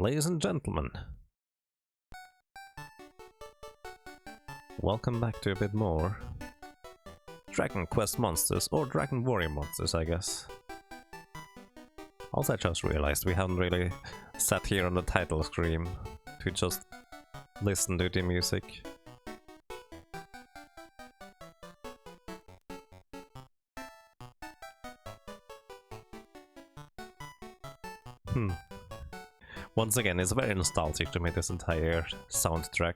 Ladies and gentlemen, welcome back to a bit more Dragon Quest monsters, or Dragon Warrior monsters, I guess. Also, I just realized we haven't really sat here on the title screen to just listen to the music. Once again, it's very nostalgic to me, this entire soundtrack,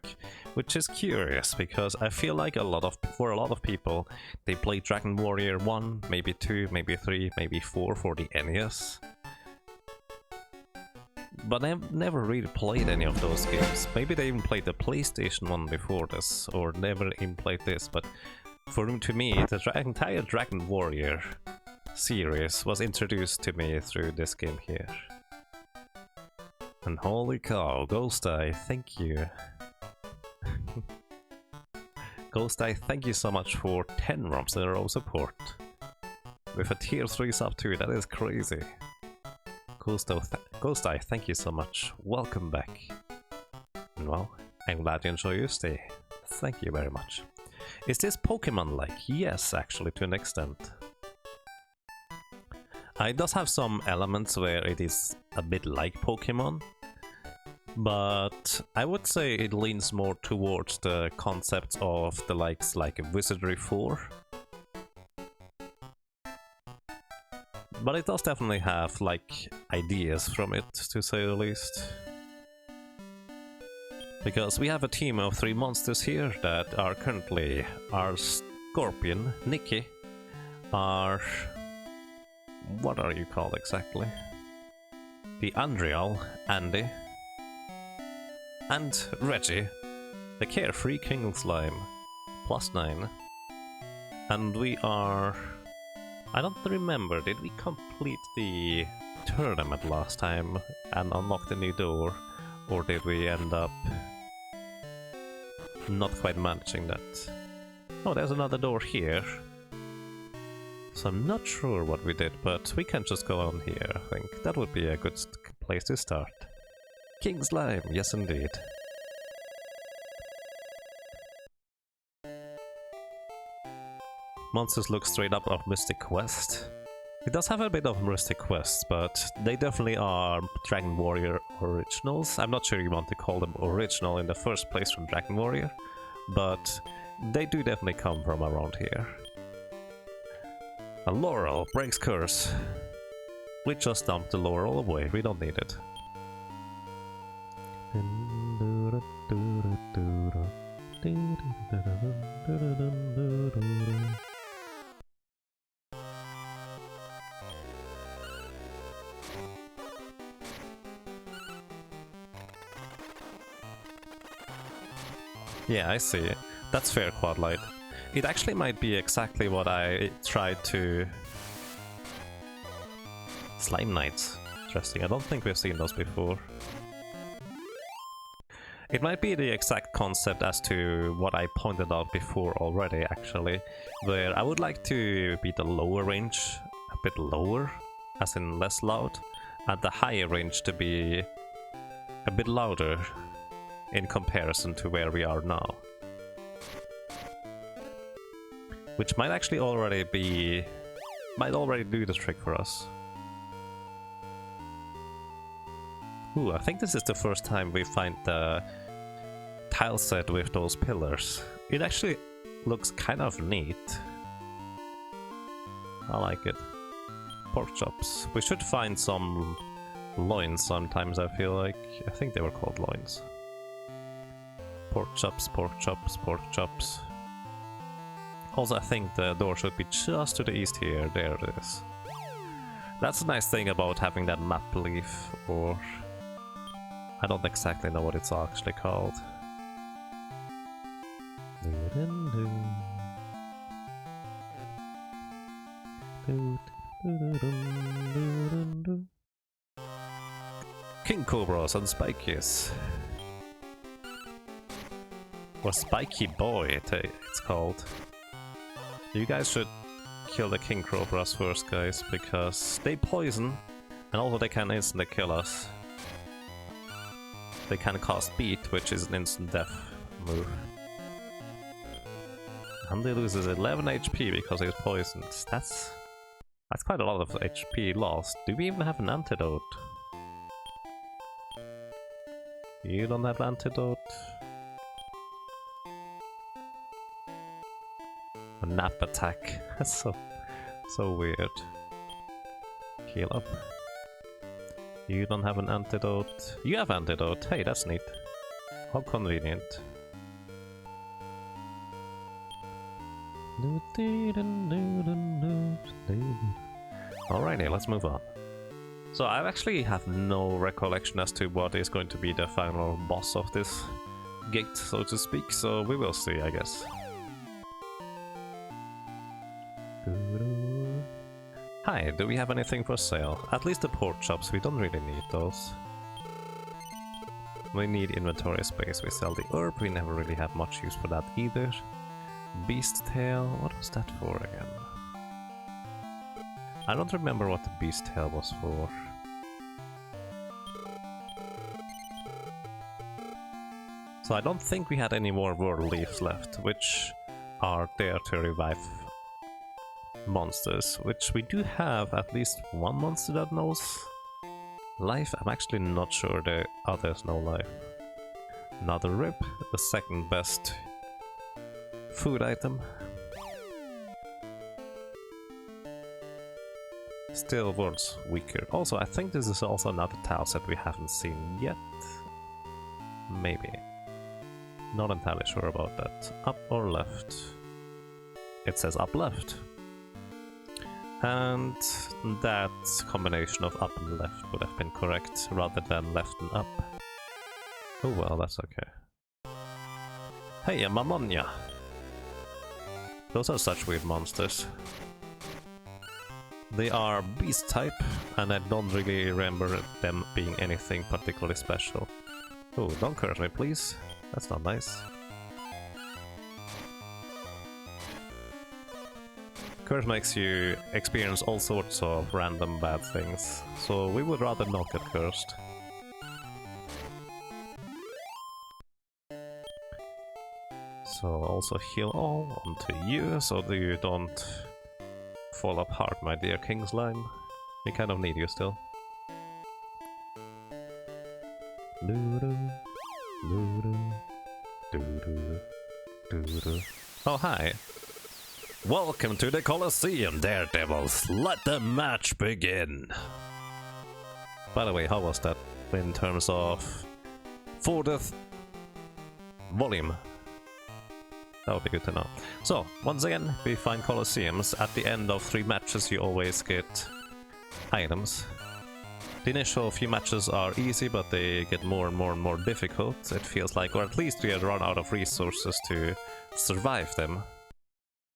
which is curious because I feel like for a lot of people, they played Dragon Warrior 1, maybe 2, maybe 3, maybe 4 for the NES. But I've never really played any of those games. Maybe they even played the PlayStation 1 before this, or never even played this, but to me, the entire Dragon Warrior series was introduced to me through this game here. And holy cow, Ghost Eye, thank you. Ghost Eye, thank you so much for 10 ROMs in a row support. With a tier 3 sub too, that is crazy. Ghost Eye, thank you so much. Welcome back. And well, I'm glad you enjoy your stay. Thank you very much. Is this Pokemon-like? Yes, actually, to an extent. It does have some elements where it is a bit like Pokemon, but I would say it leans more towards the concepts of the likes like Wizardry 4. But it does definitely have like ideas from it, to say the least. Because we have a team of 3 monsters here that are currently our Scorpion, Nikki, our... what are you called exactly? The Andriel, Andy, and Reggie, the carefree King Slime, +9. And we are... I don't remember, did we complete the tournament last time and unlock the new door? Or did we end up not quite managing that? Oh, there's another door here. So I'm not sure what we did, but we can just go on here, I think. That would be a good place to start. King Slime, yes indeed. Monsters look straight up of Mystic Quest. It does have a bit of Mystic Quest, but they definitely are Dragon Warrior originals. I'm not sure you want to call them original in the first place from Dragon Warrior, but they do definitely come from around here. A Laurel breaks curse. We just dumped the Laurel away, we don't need it. Yeah, I see. That's fair, Quadlight. It actually might be exactly what I tried to... Slime Knights. Interesting, I don't think we've seen those before. It might be the exact concept as to what I pointed out before already, actually, where I would like to be the lower range a bit lower, as in less loud, and the higher range to be a bit louder in comparison to where we are now. Which might actually already be... might already do the trick for us. Ooh, I think this is the first time we find the tile set with those pillars. It actually looks kind of neat. I like it. Pork chops. We should find some loins sometimes, I feel like. I think they were called loins. Pork chops, pork chops, pork chops. Also, I think the door should be just to the east here. There it is. That's a nice thing about having that map leaf, or... I don't exactly know what it's actually called. King Cobras and Spikies. Or Spiky Boy, it's called. You guys should kill the King Cobras first, guys, because they poison, and also they can instantly kill us. they can cast Beat, which is an instant death move. And he loses 11 HP because he's poisoned. That's quite a lot of HP lost. Do we even have an antidote? You don't have antidote. A nap attack. That's so weird. Heal up. You don't have an antidote. You have antidote. Hey, that's neat. How convenient. Alrighty, let's move on. So I actually have no recollection as to what is going to be the final boss of this gate, so to speak, so we will see, I guess. Hi, do we have anything for sale? At least the pork chops, we don't really need those. We need inventory space, we sell the herb, we never really have much use for that either. Beast tail, what was that for again? I don't remember what the beast tail was for. So I don't think we had any more world leaves left, which are there to revive monsters, which we do have at least one monster that knows life. I'm actually not sure the others know life. Another rib, the second best food item. Still world's weaker. Also, I think this is also another tile set we haven't seen yet. Maybe. Not entirely sure about that. Up or left? It says up left. And that combination of up and left would have been correct rather than left and up. Oh well, that's okay. Hey, a Mammonia! Those are such weird monsters. They are beast type, and I don't really remember them being anything particularly special. Oh, don't curse me, please. That's not nice. Curse makes you experience all sorts of random bad things, so we would rather not get cursed. So also heal all onto you, so that you don't fall apart, my dear King Slime. We kind of need you still. Oh, hi. Welcome to the Colosseum, Daredevils. Let the match begin. By the way, how was that in terms of for the volume? That would be good to know. So, once again, we find Colosseums. At the end of 3 matches, you always get items. The initial few matches are easy, but they get more and more and more difficult, it feels like, or at least we have run out of resources to survive them.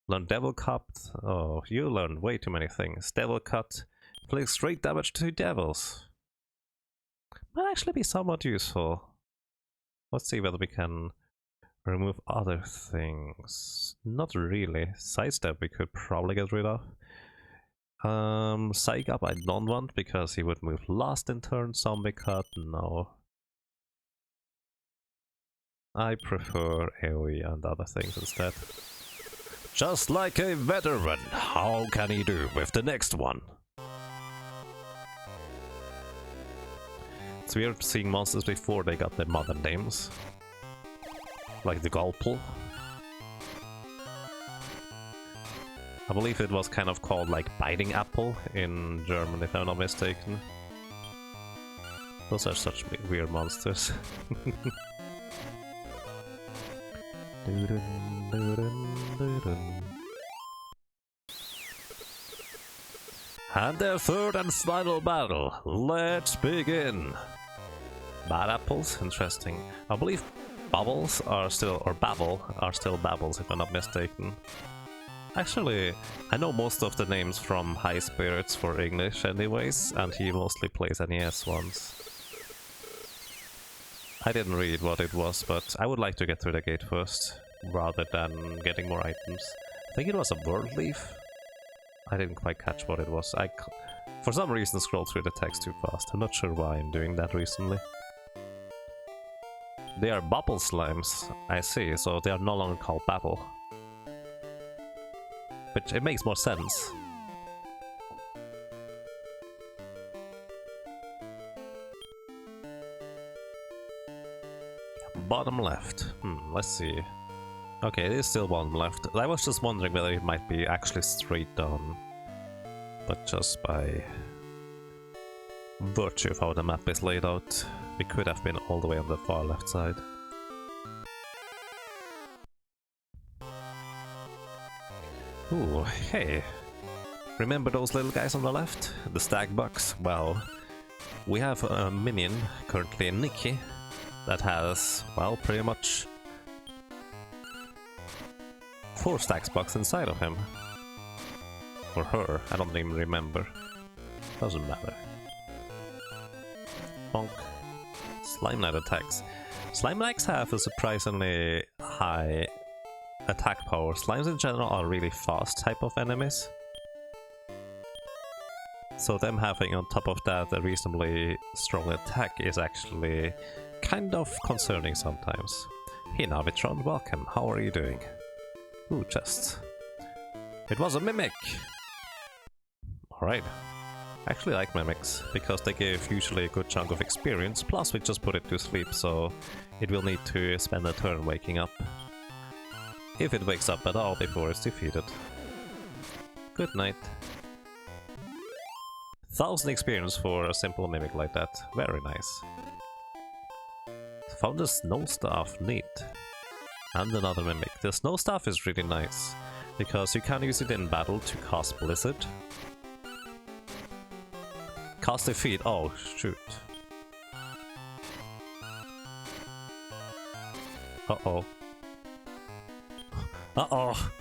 Learn Devil Cut. Oh, you learned way too many things. Devil Cut inflicts straight damage to devils. Might actually be somewhat useful. Let's see whether we can remove other things. Not really. Sidestep we could probably get rid of. Psych Up I don't want because he would move last in turn. Zombie Cut, no. I prefer AoE and other things instead. Just like a veteran, how can he do with the next one? It's weird seeing monsters before they got their modern names. Like the Gulple. I believe it was kind of called like Biting Apple in German, if I'm not mistaken. Those are such weird monsters. And their third and final battle. Let's begin. Bad apples? Interesting. I believe bubbles are still, or babble are still babbles if I'm not mistaken. Actually, I know most of the names from High Spirits for English anyways, and he mostly plays NES ones. I didn't read what it was, but I would like to get through the gate first, rather than getting more items. I think it was a world leaf? I didn't quite catch what it was. I, for some reason, scrolled through the text too fast. I'm not sure why I'm doing that recently. they are bubble slimes, I see, so they are no longer called bubble. Which it makes more sense. Bottom left. Let's see. Okay, it is still bottom left. I was just wondering whether it might be actually straight down. But just by virtue of how the map is laid out, we could have been all the way on the far left side. Ooh, hey. Remember those little guys on the left? The stag bugs? Well, we have a minion, currently Nikki, that has, well, pretty much 4 stag bugs inside of him. Or her, I don't even remember. Doesn't matter. Bonk. Slime Knight attacks. Slime Knights have a surprisingly high attack power. Slimes in general are really fast type of enemies. So them having on top of that a reasonably strong attack is actually kind of concerning sometimes. Hey Navitron, welcome, how are you doing? Ooh, chests. It was a mimic! Alright. I actually like mimics, because they give usually a good chunk of experience, plus we just put it to sleep, so it will need to spend a turn waking up. If it wakes up at all before it's defeated. Good night. 1000 experience for a simple mimic like that. Very nice. Found the snow staff, neat. And another mimic. The snow staff is really nice, because you can use it in battle to cast Blizzard. Cast defeat, oh shoot. Uh-oh. Uh-oh!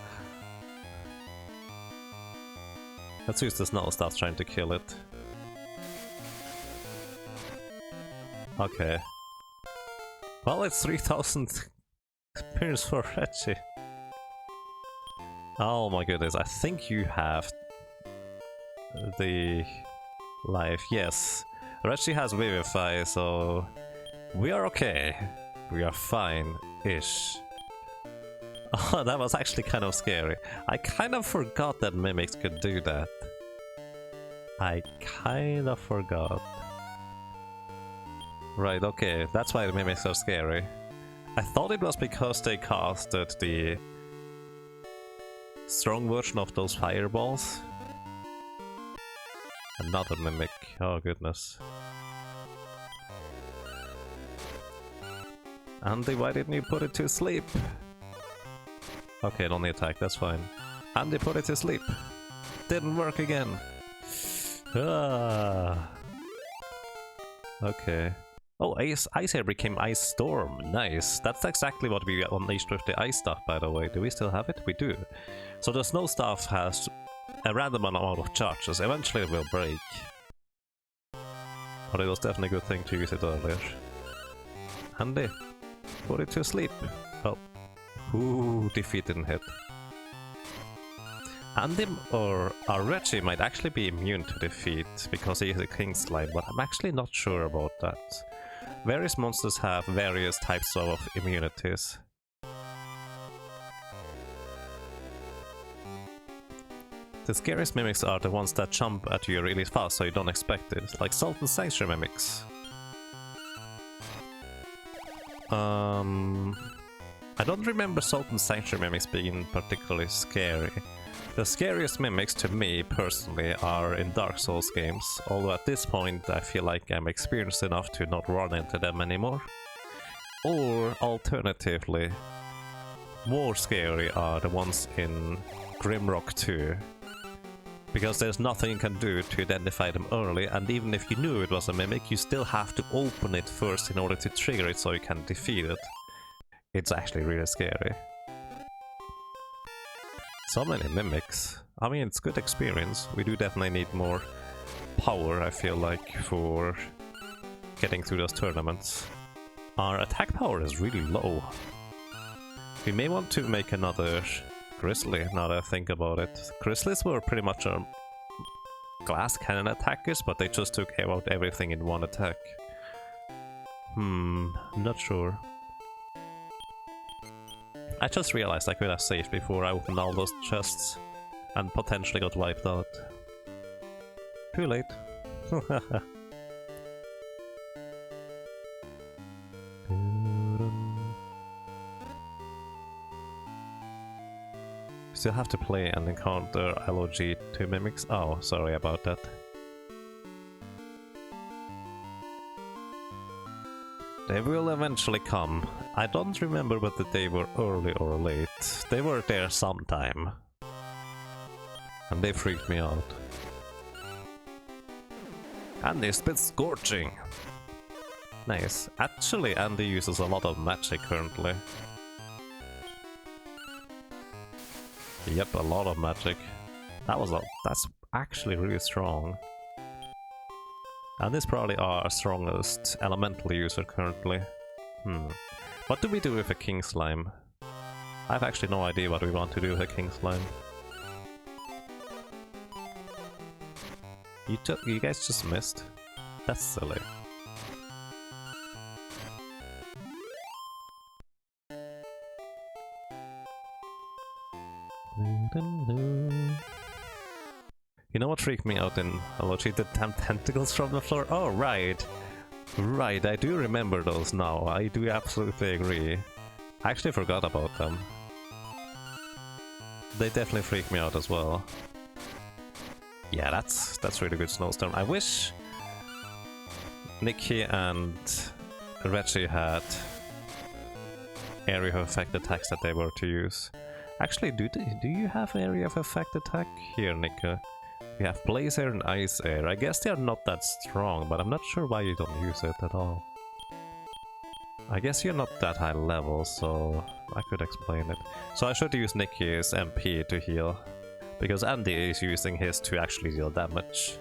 Let's use the snow staff trying to kill it. Okay. Well, it's 3000 experience for Reggie. Oh my goodness, I think you have the life. Yes, Reggie has Vivify, so we are okay. We are fine-ish. Oh, that was actually kind of scary. I kind of forgot that mimics could do that. I kind of forgot. Right, okay, that's why the mimics are scary. I thought it was because they casted the strong version of those fireballs. Another mimic, oh goodness. Andy, why didn't you put it to sleep? Okay, don't attack, that's fine. Andy, put it to sleep. Didn't work again. Ah. Okay. Oh, Ice Hair became Ice Storm. Nice. That's exactly what we unleashed with the Ice Staff, by the way. Do we still have it? We do. So the Snow Staff has a random amount of charges. Eventually it will break. But it was definitely a good thing to use it earlier. Andy, put it to sleep. Oh. Ooh, defeat didn't hit. Andy or Reggie might actually be immune to defeat because he is a King Slime, but I'm actually not sure about that. Various monsters have various types of immunities. The scariest mimics are the ones that jump at you really fast so you don't expect it, like Salt and Sanctuary mimics. I don't remember Salt and Sanctuary mimics being particularly scary. The scariest mimics to me, personally, are in Dark Souls games, although at this point I feel like I'm experienced enough to not run into them anymore. Or, alternatively, more scary are the ones in Grimrock 2. Because there's nothing you can do to identify them early, and even if you knew it was a mimic, you still have to open it first in order to trigger it so you can defeat it. It's actually really scary. So many mimics. I mean, it's good experience. We do definitely need more power, I feel like, for getting through those tournaments. Our attack power is really low. We may want to make another Grizzly, now that I think about it. Grizzlies were pretty much glass cannon attackers, but they just took out everything in one attack. Not sure. I just realized I could have saved before I opened all those chests and potentially got wiped out. Too late. Still have to play and encounter LOG2 mimics. Oh, sorry about that. They will eventually come. I don't remember whether they were early or late. They were there sometime. And they freaked me out. Andy spits scorching. Nice. Actually, Andy uses a lot of magic currently. Yep, a lot of magic. That's actually really strong. And this probably our strongest elemental user currently. What do we do with a king slime? I have actually no idea what we want to do with a king slime. You guys just missed? That's silly. You know what freaked me out in LOG? The damn tentacles from the floor? Oh, right. Right, I do remember those now. I do absolutely agree. I actually forgot about them. They definitely freak me out as well. Yeah, that's really good Snowstorm. I wish Nikki and Reggie had area of effect attacks that they were to use. Actually, do you have area of effect attack? Here, Nikki. We have Blaze Air and Ice Air. I guess they are not that strong, but I'm not sure why you don't use it at all. I guess you're not that high level, so I could explain it. So I should use Nikki's MP to heal, because Andy is using his to actually deal damage.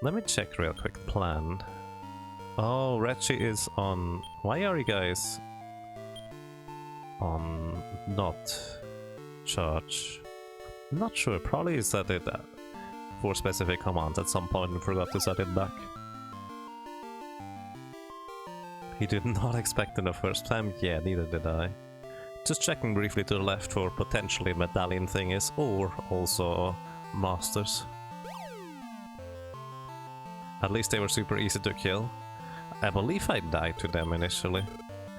Let me check real quick plan. Oh, Reggie is on... Why are you guys on not charge? Not sure, probably set it for specific commands at some point and forgot to set it back. He did not expect it the first time? Yeah, neither did I. Just checking briefly to the left for potentially medallion thingies or also masters. At least they were super easy to kill. I believe I died to them initially.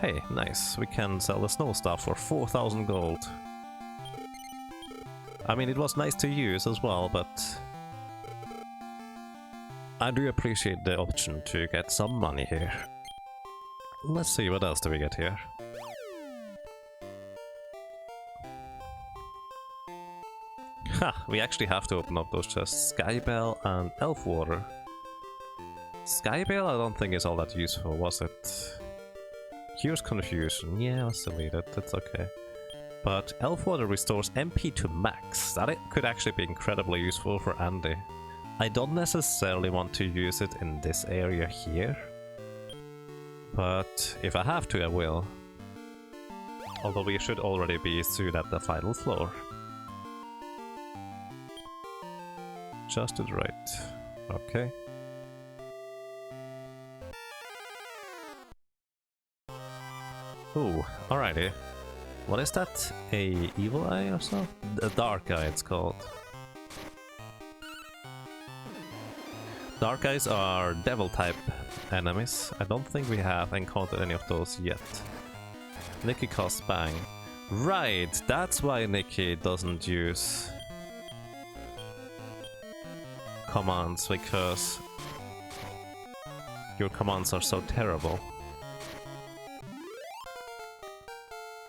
Hey, nice, we can sell the snow stuff for 4,000 gold. I mean, it was nice to use as well, but I do appreciate the option to get some money here. Let's see, what else do we get here? Ha! We actually have to open up those chests. Skybell and Elfwater. Skybell I don't think is all that useful, was it? Here's Confusion. Yeah, let's delete it, that's okay. But Elfwater restores MP to max. That could actually be incredibly useful for Andy. I don't necessarily want to use it in this area here. But if I have to, I will. Although we should already be soon at the final floor. Just to the right. Okay. Ooh, alrighty. What is that? A evil eye or so? A dark eye it's called. Dark eyes are devil type enemies. I don't think we have encountered any of those yet. Nikki casts bang. Right, that's why Nikki doesn't use commands, because your commands are so terrible.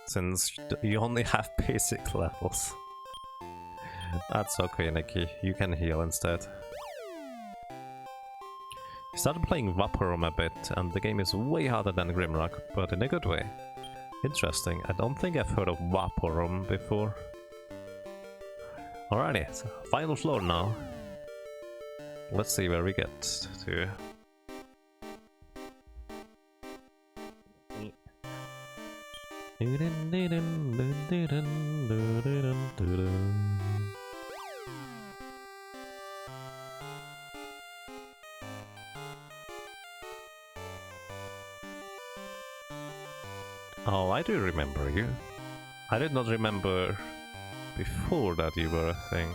Since you only have basic levels. That's okay, Nikki. You can heal instead. I started playing Vaporum a bit, and the game is way harder than Grimrock, but in a good way. Interesting. I don't think I've heard of Vaporum before. Alrighty, so final floor now. Let's see where we get to. Oh, I do remember you. I did not remember before that you were a thing.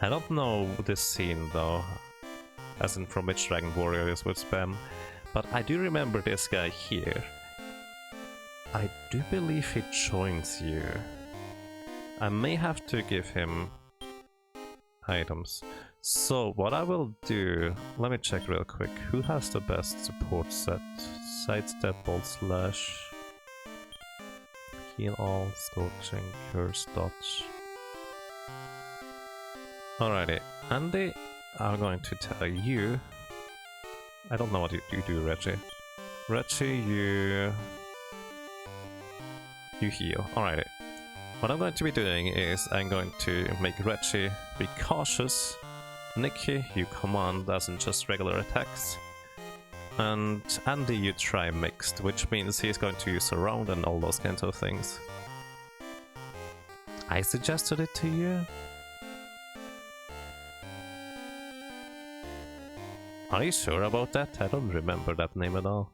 I don't know this scene though, as in from which Dragon Warrior is with spam, but I do remember this guy here. I do believe he joins you. I may have to give him items. So what I will do, let me check real quick. Who has the best support set? Sidestep, Bolt Slash, Heal All, Scorching, Curse, Dodge. Alrighty, Andy, I'm going to tell you. I don't know what you do, Reggie. Reggie, you heal. Alrighty. What I'm going to be doing is I'm going to make Reggie be cautious. Nikki, you command as in just regular attacks. And Andy, you try mixed, which means he's going to use surround and all those kinds of things. I suggested it to you. Are you sure about that? I don't remember that name at all.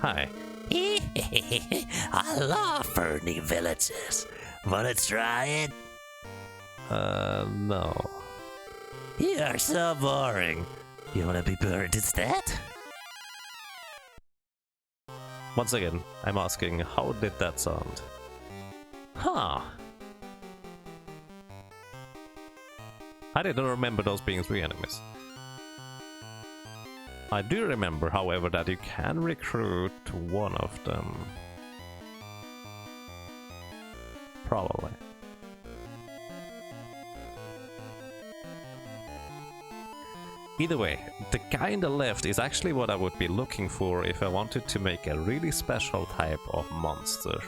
Hi. I love Fernie villages. Wanna try it? No. You are so boring. You wanna be burned instead? Once again, I'm asking, how did that sound? Huh. I didn't remember those being 3 enemies. I do remember, however, that you can recruit one of them. Probably. Either way, the guy in the left is actually what I would be looking for if I wanted to make a really special type of monster.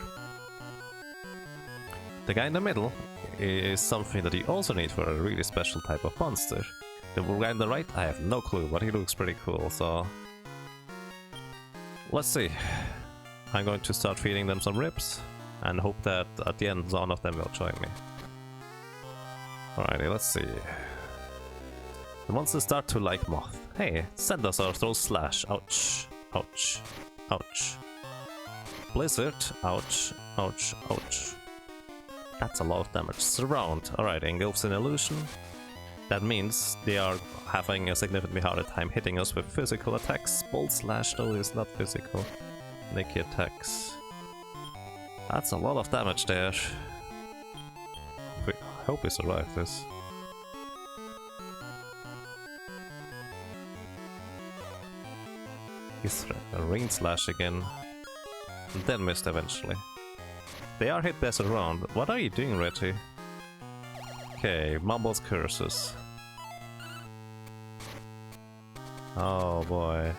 The guy in the middle is something that you also need for a really special type of monster. The guy on the right, I have no clue, but he looks pretty cool, so... Let's see. I'm going to start feeding them some ribs, and hope that at the end one of them will join me. Alrighty, let's see. The monsters start to like Moth. Hey, send us our throw slash. Ouch. Ouch. Ouch. Blizzard. Ouch. Ouch. Ouch. That's a lot of damage. Surround. Alright, engulfs an illusion. That means they are having a significantly harder time hitting us with physical attacks. Bolt Slash though is not physical. Nikki attacks. That's a lot of damage there. Wait, I hope we survive this. He's a Rain Slash again. And then missed eventually. They are hit best around. What are you doing, Reggie? Okay, Mumbles curses. Oh boy.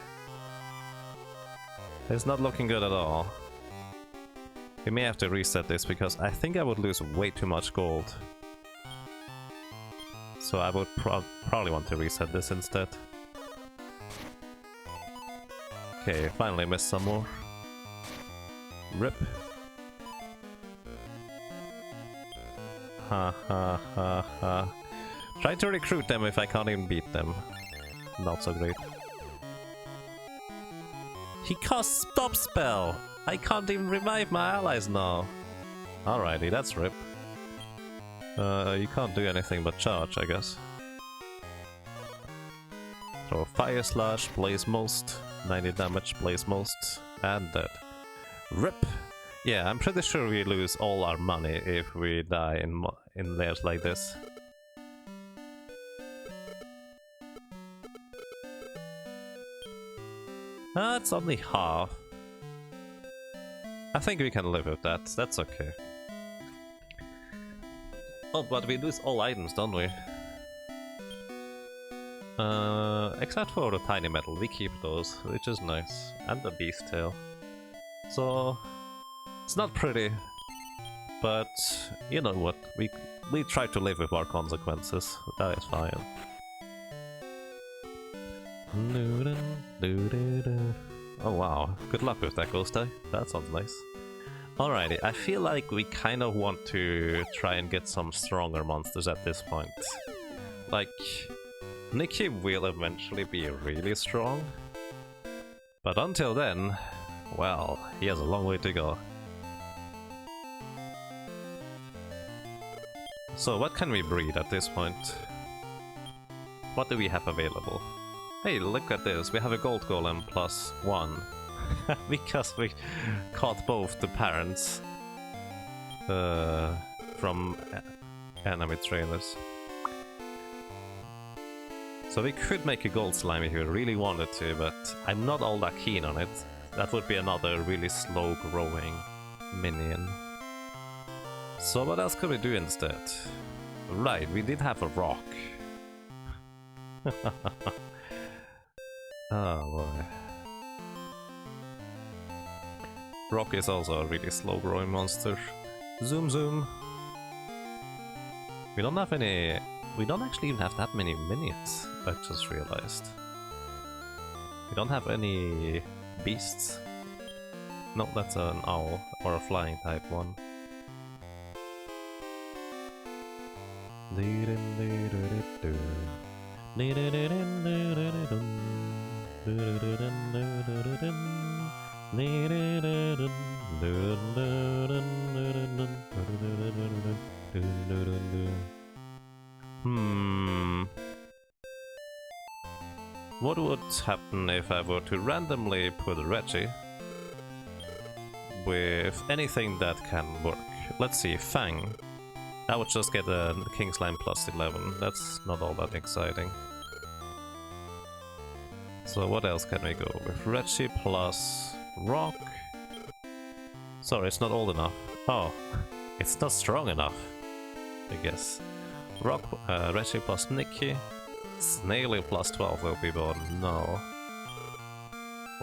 It's not looking good at all. We may have to reset this because I think I would lose way too much gold. So I would probably want to reset this instead. Okay, finally missed some more. Rip. Ha ha ha ha. Try to recruit them if I can't even beat them. Not so great. He casts Stop Spell! I can't even revive my allies now. Alrighty, that's Rip. You can't do anything but charge, I guess. Throw a Fire Slash, Blaze Most, 90 damage, Blaze Most, and dead. Rip! Yeah, I'm pretty sure we lose all our money if we die in layers like this. That's only half. I think we can live with that, that's okay. Oh, but we lose all items, don't we? Except for the tiny metal, we keep those, which is nice. And the beast tail. So... it's not pretty, but you know what, we try to live with our consequences, that is fine. Oh wow, good luck with that ghost die, that sounds nice. Alrighty, I feel like we kind of want to try and get some stronger monsters at this point. Like, Nikki will eventually be really strong, but until then, well, he has a long way to go. So what can we breed at this point? What do we have available? Hey, look at this, we have a gold golem +1. Because we caught both the parents from enemy trainers. So we could make a gold slime if we really wanted to, but I'm not all that keen on it. That would be another really slow growing minion. So what else could we do instead? Right, we did have a rock. Oh boy. Rock is also a really slow growing monster. Zoom zoom. We don't have any... We don't actually even have that many minions, I just realized. We don't have any beasts. No, that's an owl, or a flying type one. What would happen if I were to randomly put Reggie with anything that can work? Let's see, Fang. I would just get a King Slime +11. That's not all that exciting. So what else can we go with? Reggie plus Rock. Sorry, it's not old enough. Oh, it's not strong enough, I guess. Rock, Reggie plus Nikki. Snaily +12 will be born. No.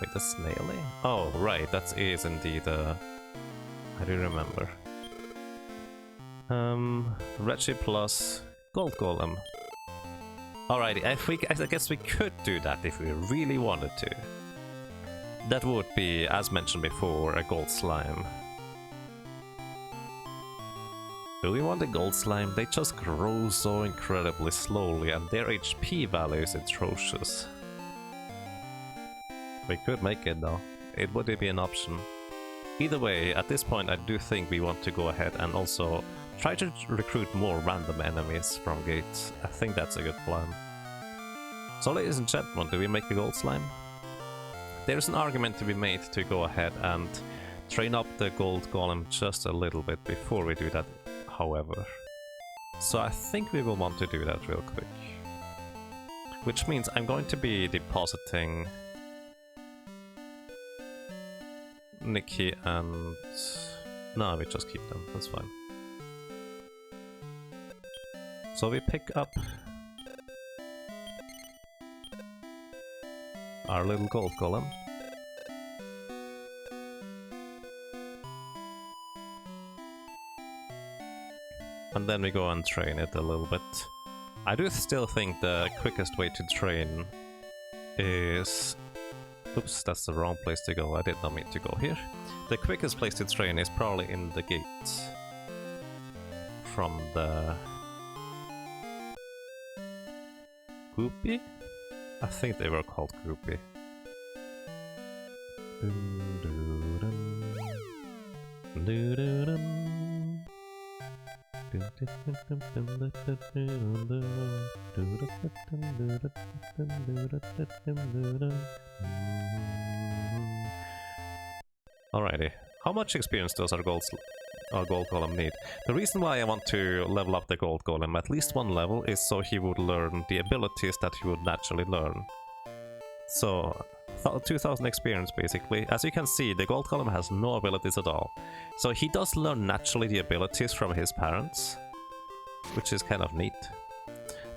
Wait, the Snaily? Oh, right, that is indeed I do remember. Reggie plus Gold Golem. Alrighty, I guess we could do that if we really wanted to. That would be, as mentioned before, a gold slime. Do we want a gold slime? They just grow so incredibly slowly and their HP value is atrocious. We could make it though. It would be an option. Either way, at this point I do think we want to go ahead and also try to recruit more random enemies from gates. I think that's a good plan. So ladies and gentlemen, do we make a gold slime? There's an argument to be made to go ahead and train up the gold golem just a little bit before we do that, however. So I think we will want to do that real quick. Which means I'm going to be depositing Nikki and... No, we just keep them, that's fine. So we pick up our little gold golem. And then we go and train it a little bit. I do still think the quickest way to train is... Oops, that's the wrong place to go. I did not mean to go here. The quickest place to train is probably in the gate. From the... Goopy? I think they were called Goopy. Alrighty, how much experience does our gold golem need? The reason why I want to level up the gold golem at least one level is so he would learn the abilities that he would naturally learn. So, 2000 experience basically. As you can see, the gold golem has no abilities at all. So he does learn naturally the abilities from his parents, which is kind of neat.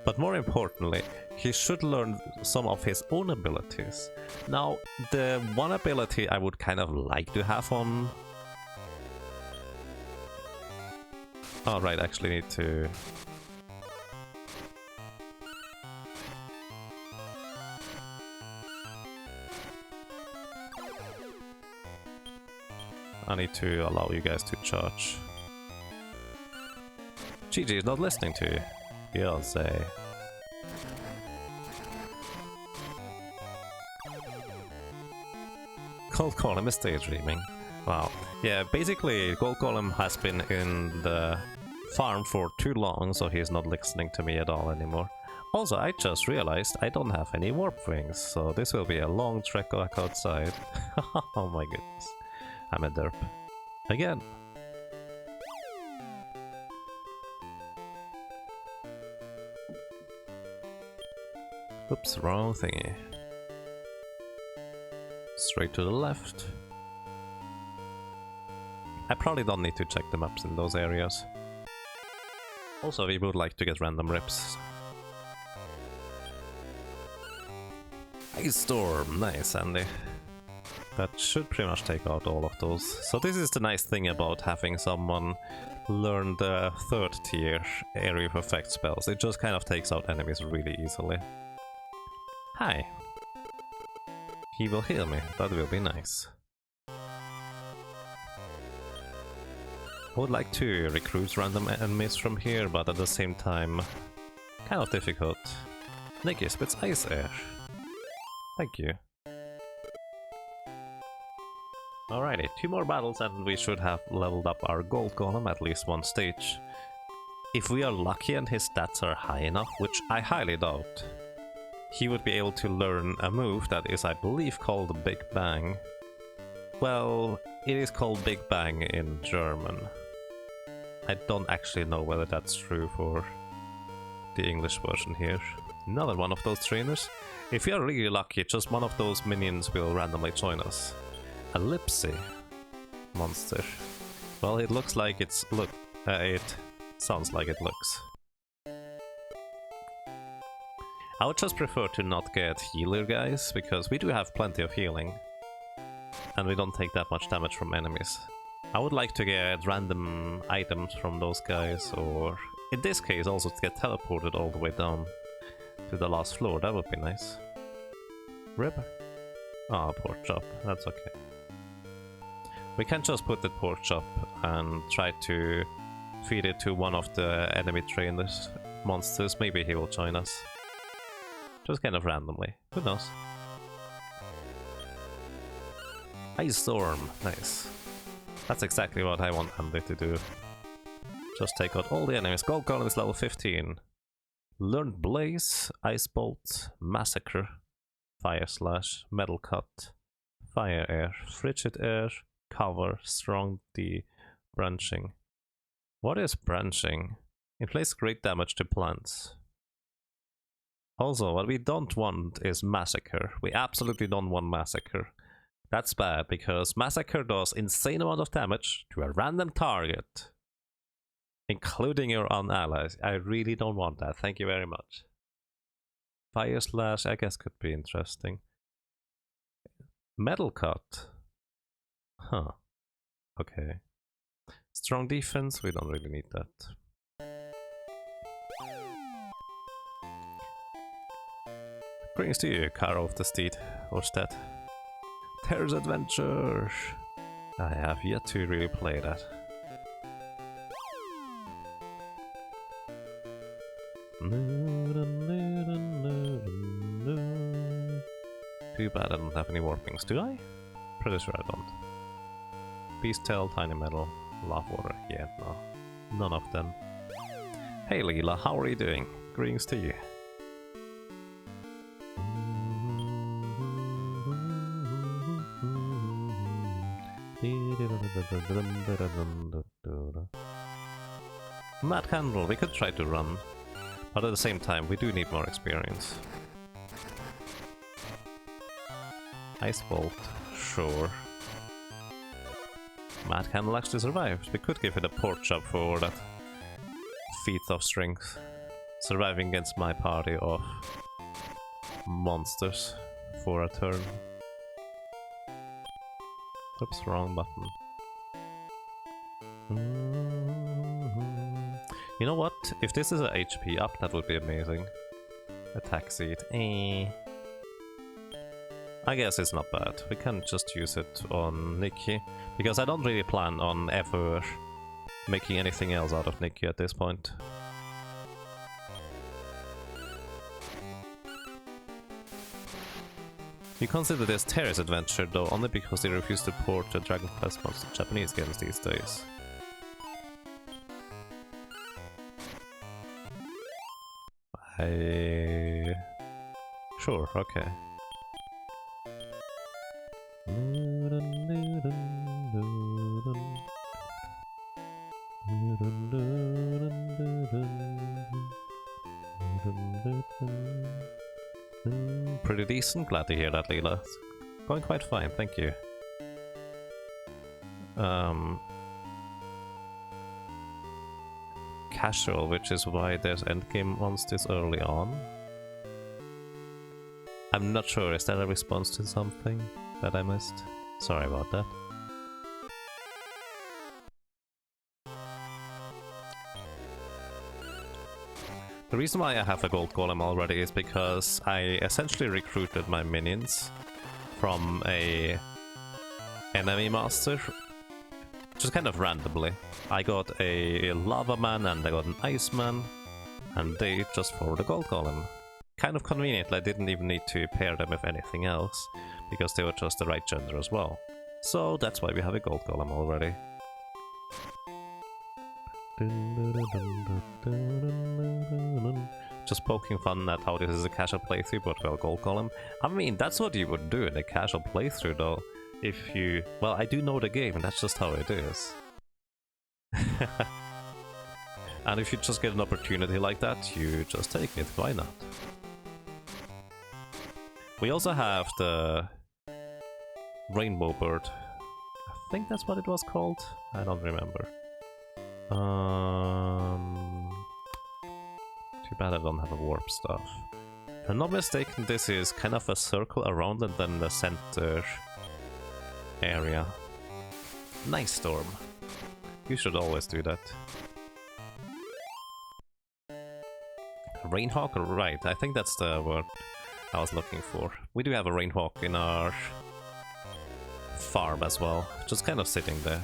But more importantly, he should learn some of his own abilities. Now, the one ability I would kind of like to have on... Oh right, actually need to... I need to allow you guys to charge. GG is not listening to you. You'll say. Gold Column is daydreaming. Wow. Yeah, basically Gold Column has been in the farm for too long, so he's not listening to me at all anymore. Also, I just realized I don't have any warp wings, so this will be a long trek back outside. Oh my goodness. I'm a derp. Again. Oops, wrong thingy. Straight to the left. I probably don't need to check the maps in those areas. Also, we would like to get random rips. Ice Storm, nice Andy. That should pretty much take out all of those. So this is the nice thing about having someone learn the 3rd tier area of effect spells. It just kind of takes out enemies really easily. Hi. He will heal me, that will be nice. I would like to recruit random enemies from here, but at the same time, kind of difficult. Nikki spits Ice Air. Thank you. Alrighty, 2 more battles and we should have leveled up our Gold Golem at least 1 stage. If we are lucky and his stats are high enough, which I highly doubt, he would be able to learn a move that is, I believe, called Big Bang. Well, it is called Big Bang in German. I don't actually know whether that's true for the English version here. Another one of those trainers. If you are really lucky, just one of those minions will randomly join us. A Lipsy monster. Well, it looks like it sounds like it looks. I would just prefer to not get healer guys, because we do have plenty of healing. And we don't take that much damage from enemies. I would like to get random items from those guys, or in this case also to get teleported all the way down to the last floor. That would be nice. Rib? Ah, pork chop. That's okay. We can just put the pork chop and try to feed it to one of the enemy trainers monsters. Maybe he will join us. Just kind of randomly. Who knows? Ice Storm. Nice. That's exactly what I want Andy to do. Just take out all the enemies. Gold Golem is level 15. Learned Blaze, Ice Bolt, Massacre, Fire Slash, Metal Cut, Fire Air, Frigid Air, Cover, Strong D, Branching. What is Branching? Inflicts great damage to plants. Also, what we don't want is Massacre. We absolutely don't want Massacre. That's bad, because Massacre does insane amount of damage to a random target, including your own allies. I really don't want that, thank you very much. Fire Slash, I guess, could be interesting. Metal Cut. Huh. Okay. Strong Defense, we don't really need that. Greetings to you, Caro of the Steed, or Stead. Terra's Adventure! I have yet to really play that. Too bad I don't have any warpings, do I? Pretty sure I don't. Beast Tail, Tiny Metal, Lava Water, yeah, no. None of them. Hey Leela, how are you doing? Greetings to you. Mad Candle, we could try to run, but at the same time we do need more experience. Ice Bolt, sure. Mad Candle actually survived. We could give it a pork chop for that feat of strength. Surviving against my party of monsters for a turn. Oops, wrong button. You know what? If this is a HP up, that would be amazing. Attack seed. I guess it's not bad. We can just use it on Nikki, because I don't really plan on ever making anything else out of Nikki at this point. You consider this Terrace Adventure though only because they refuse to port the Dragon Quest mods to Japanese games these days. Sure, okay. Pretty decent, glad to hear that, Leela. Going quite fine, thank you. Casual, which is why there's endgame ones this early on. I'm not sure, is that a response to something that I missed? Sorry about that. The reason why I have a gold golem already is because I essentially recruited my minions from a enemy master, just kind of randomly. I got a lava man and I got an ice man, and they just followed the gold golem. Kind of convenient, I didn't even need to pair them with anything else, because they were just the right gender as well. So that's why we have a gold golem already. Just poking fun at how this is a casual playthrough, but well, gold golem. I mean, that's what you would do in a casual playthrough though, if you... Well, I do know the game, and that's just how it is. And if you just get an opportunity like that, you just take it, why not? We also have the Rainbow Bird. I think that's what it was called? I don't remember. Too bad I don't have a warp stuff. If I'm not mistaken, this is kind of a circle around and then the center area. Nice storm. You should always do that. Rainhawk? Right, I think that's the word I was looking for. We do have a Rainhawk in our farm as well, just kind of sitting there.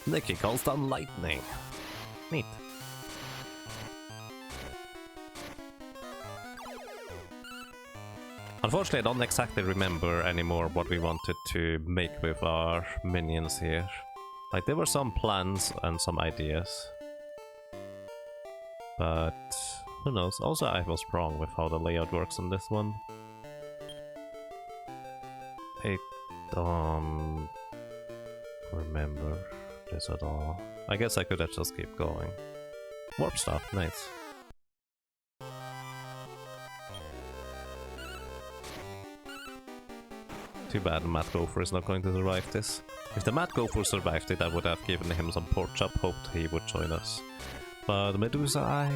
Nikki calls down lightning. Neat. Unfortunately, I don't exactly remember anymore what we wanted to make with our minions here. Like, there were some plans and some ideas. But who knows? Also, I was wrong with how the layout works on this one. I don't remember this at all. I guess I could have just keep going. Warp stuff, nice. Too bad Matt Gopher is not going to survive this. If the Matt Gopher survived it, I would have given him some pork chop, hoped he would join us. But Medusa, I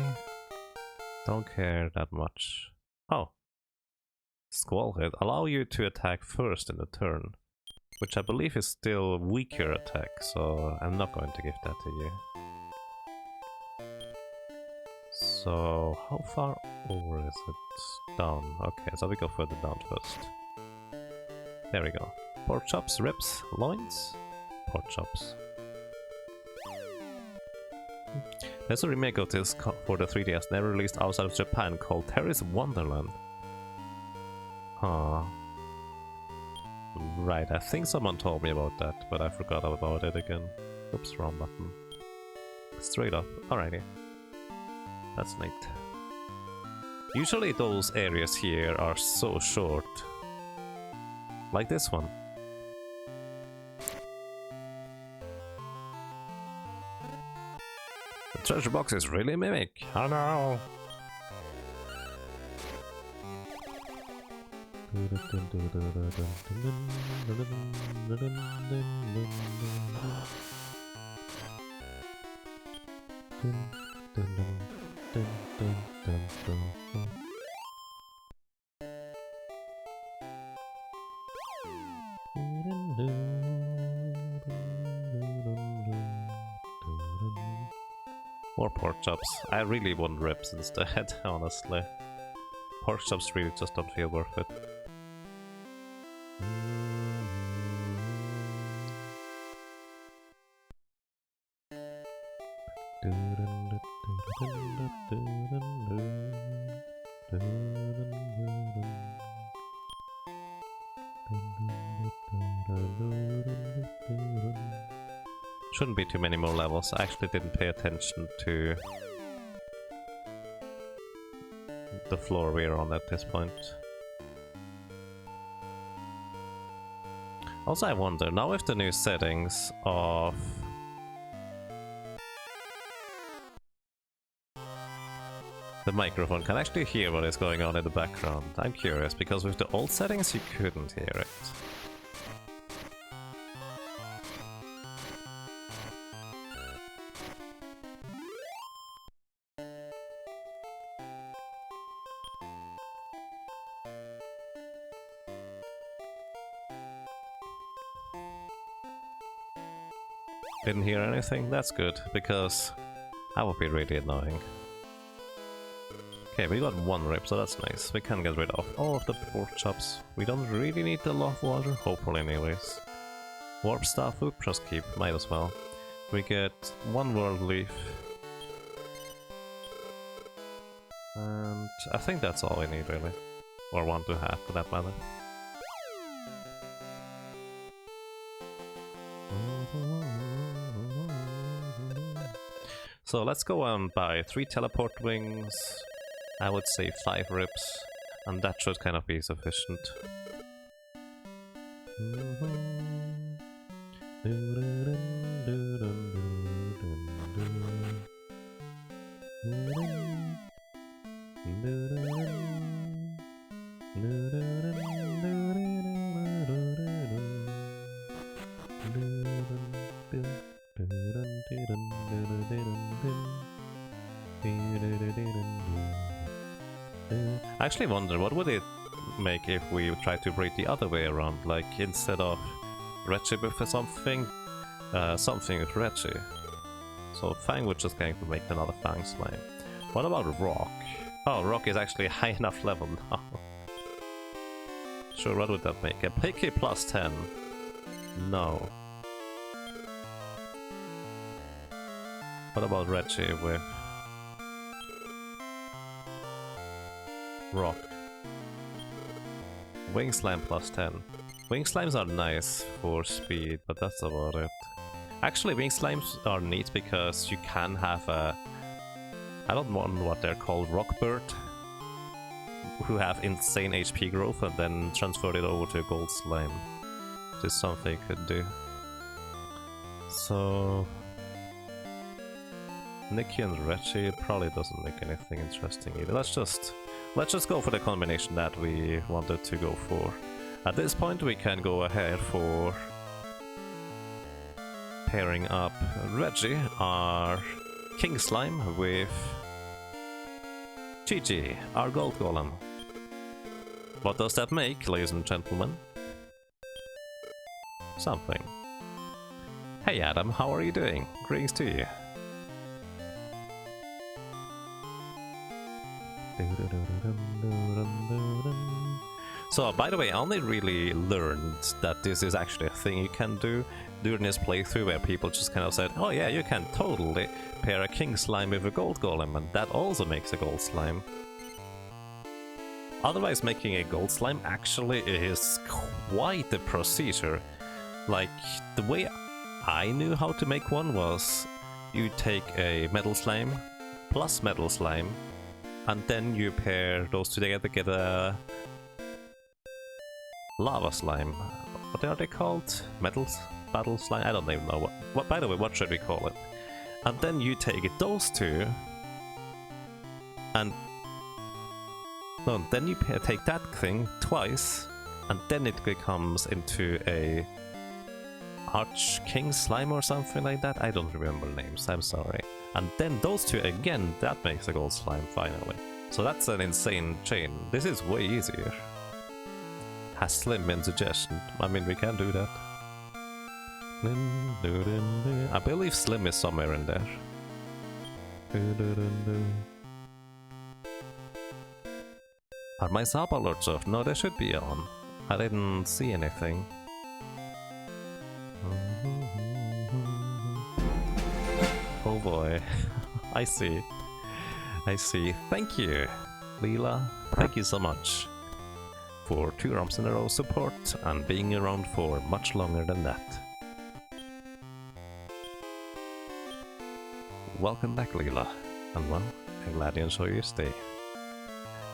don't care that much. Oh. Squallhead. Allow you to attack first in the turn. Which I believe is still weaker attack, so I'm not going to give that to you. So, how far over is it? Down. Okay, so we go further down first. There we go. Pork chops, ribs, loins, pork chops. There's a remake of this for the 3DS never released outside of Japan called Terrace Wonderland. Huh. Right, I think someone told me about that, but I forgot about it again. Oops, wrong button. Straight up, alrighty. That's neat. Usually those areas here are so short. Like this one. The treasure box is really Mimic. Oh no! More pork chops. I really want ribs instead, honestly. pork chops really just don't feel worth it. Shouldn't be too many more levels. I actually didn't pay attention to the floor we're on at this point. Also, I wonder, now with the new settings of the microphone, can actually hear what is going on in the background. I'm curious, because with the old settings you couldn't hear it. Didn't hear anything? That's good, because that would be really annoying. Okay, we got one rip, so that's nice. We can get rid of all of the pork chops. We don't really need the love water, hopefully anyways. Warp staff, oop, just keep, might as well. We get one world leaf. And I think that's all we need really. Or 1 to have for that matter. So let's go and buy 3 teleport wings, I would say 5 rips, and that should kind of be sufficient. I actually wonder what would it make if we try to breed the other way around, like instead of Regibuff for something, something with Regi. So Fang would just going to make another Fang slime. What about Rock? Oh, Rock is actually a high enough level now. Sure, what would that make? A Picky plus 10? No. What about Regi with Rock? Wing Slime plus 10. Wing Slimes are nice for speed, but that's about it. Actually, Wing Slimes are neat because you can have a... I don't know what they're called, Rockbird, who have insane HP growth and then transfer it over to a Gold Slime. Which is something you could do. So... Nikki and Regi, it probably doesn't make anything interesting either. Let's just go for the combination that we wanted to go for. At this point we can go ahead for pairing up Regi, our King Slime, with Gigi, our Gold Golem. What does that make, ladies and gentlemen? Something. Hey Adam, how are you doing? Greetings to you. So, by the way, I only really learned that this is actually a thing you can do during this playthrough, where people just kind of said, oh yeah, you can totally pair a King Slime with a Gold Golem, and that also makes a Gold Slime. Otherwise, making a Gold Slime actually is quite a procedure. Like, the way I knew how to make one was, you take a Metal Slime plus Metal Slime, and then you pair those two together, get a Lava Slime. What are they called? Battle Slime? I don't even know. What. By the way, what should we call it? And then you take those two, and no, then you take that thing twice, and then it becomes into a Arch King Slime or something like that. I don't remember names, I'm sorry. And then those two again, that makes a Gold Slime finally. So that's an insane chain. This is way easier. Has Slim in suggestion. I mean, we can do that. I believe Slim is somewhere in there. Are my sub alerts off? No, they should be on. I didn't see anything. Oh boy. I see. I see. Thank you, Leela. Thank you so much for 2 rounds in a row support and being around for much longer than that. Welcome back, Leela. And well, I'm glad you enjoy your stay.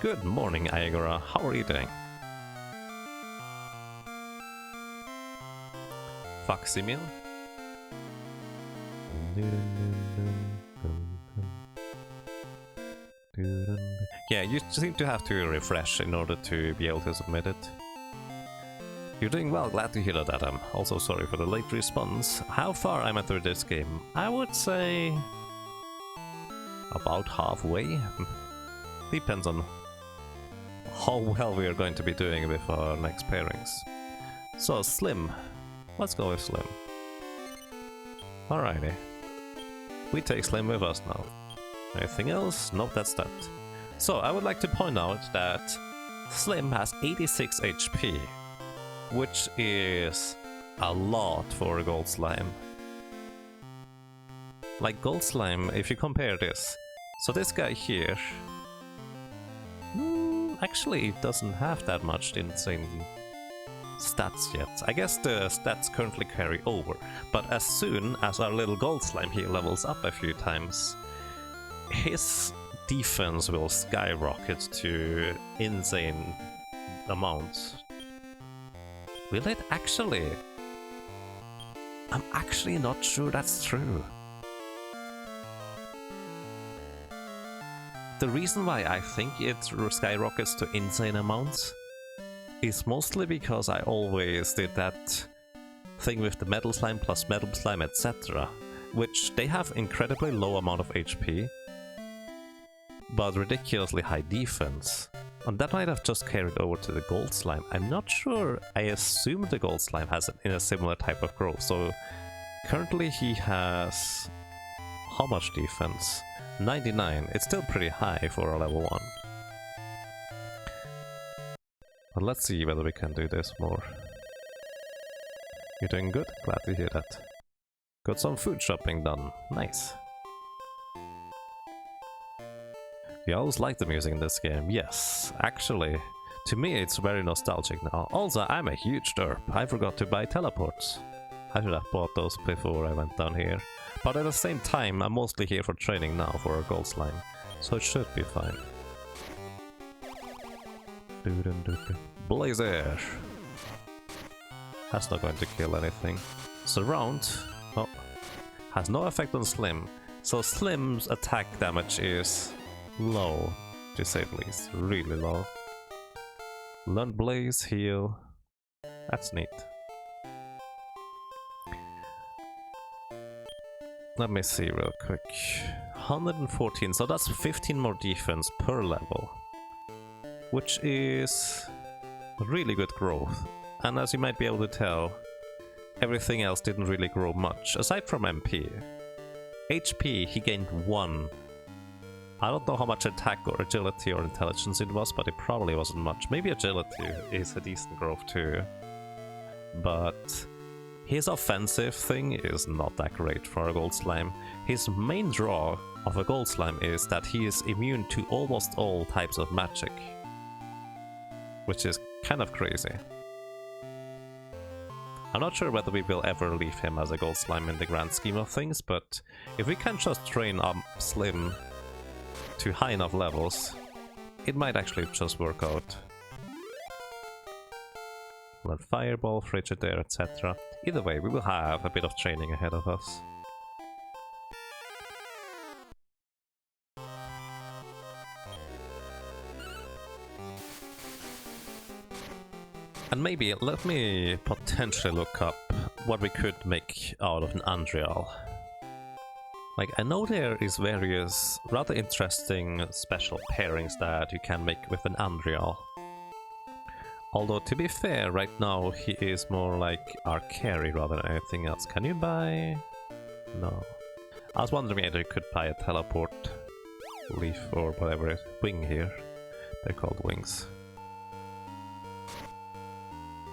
Good morning, Ayagora. How are you doing? Foxy Yeah, you seem to have to refresh in order to be able to submit it. You're doing well, glad to hear that, Adam. Also sorry for the late response. How far am I through this game? I would say about halfway. Depends on how well we are going to be doing with our next pairings. So, Slim. Let's go with Slim. Alrighty. We take Slim with us now. Anything else? Nope, that's that. So, I would like to point out that Slim has 86 HP, which is a lot for a Gold Slime. Like Gold Slime, if you compare this, so this guy here actually doesn't have that much insane stats yet. I guess the stats currently carry over, but as soon as our little Gold Slime here levels up a few times, his defense will skyrocket to insane amounts. Will it actually? I'm actually not sure that's true. The reason why I think it skyrockets to insane amounts is mostly because I always did that thing with the Metal Slime plus Metal Slime, etc., which they have incredibly low amount of HP, but ridiculously high defense. And that might have just carried over to the Gold Slime. I'm not sure. I assume the Gold Slime has it in a similar type of growth. So currently he has how much defense? 99. It's still pretty high for a level 1. But let's see whether we can do this more. You're doing good? Glad to hear that. Got some food shopping done. Nice. You always like the music in this game. Yes, actually, to me it's very nostalgic now. Also, I'm a huge derp. I forgot to buy teleports. I should have bought those before I went down here. But at the same time, I'm mostly here for training now for a Gold Slime, so it should be fine. Blazer! That's not going to kill anything. Surround, oh, has no effect on Slim, so Slim's attack damage is low, to say the least, really low. Learn Blaze, heal, that's neat. Let me see real quick. 114, so that's 15 more defense per level, which is really good growth. And as you might be able to tell, everything else didn't really grow much, aside from MP. HP, he gained 1. I don't know how much attack or agility or intelligence it was, but it probably wasn't much. Maybe agility is a decent growth too. But his offensive thing is not that great for a Gold Slime. His main draw of a Gold Slime is that he is immune to almost all types of magic, which is kind of crazy. I'm not sure whether we will ever leave him as a Gold Slime in the grand scheme of things, but if we can just train up Slim to high enough levels, it might actually just work out. Learn Fireball, Frigidaire, etc. Either way, we will have a bit of training ahead of us. And maybe let me potentially look up what we could make out of an Andrial. Like, I know there is various rather interesting special pairings that you can make with an Andrial. Although, to be fair, right now he is more like our carry rather than anything else. Can you buy? No. I was wondering if you could buy a teleport leaf or whatever, wing here. They're called wings.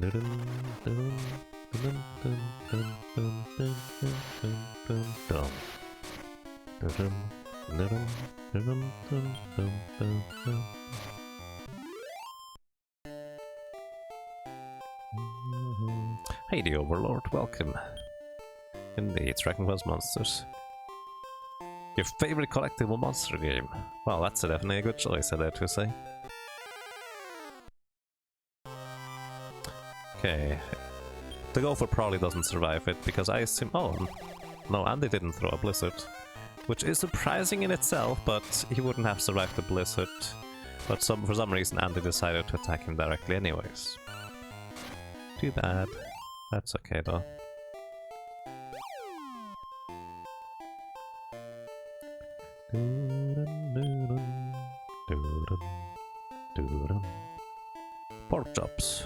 Hey, the Overlord, welcome. Indeed, Dragon Quest Monsters. Your favorite collectible monster game? Well, that's definitely a good choice, I dare to say. Okay. The Gopher probably doesn't survive it, because I assume... Oh, no, Andy didn't throw a Blizzard. Which is surprising in itself, but he wouldn't have survived the Blizzard. But for some reason Andy decided to attack him directly anyways. Too bad. That's okay though. Pork chops.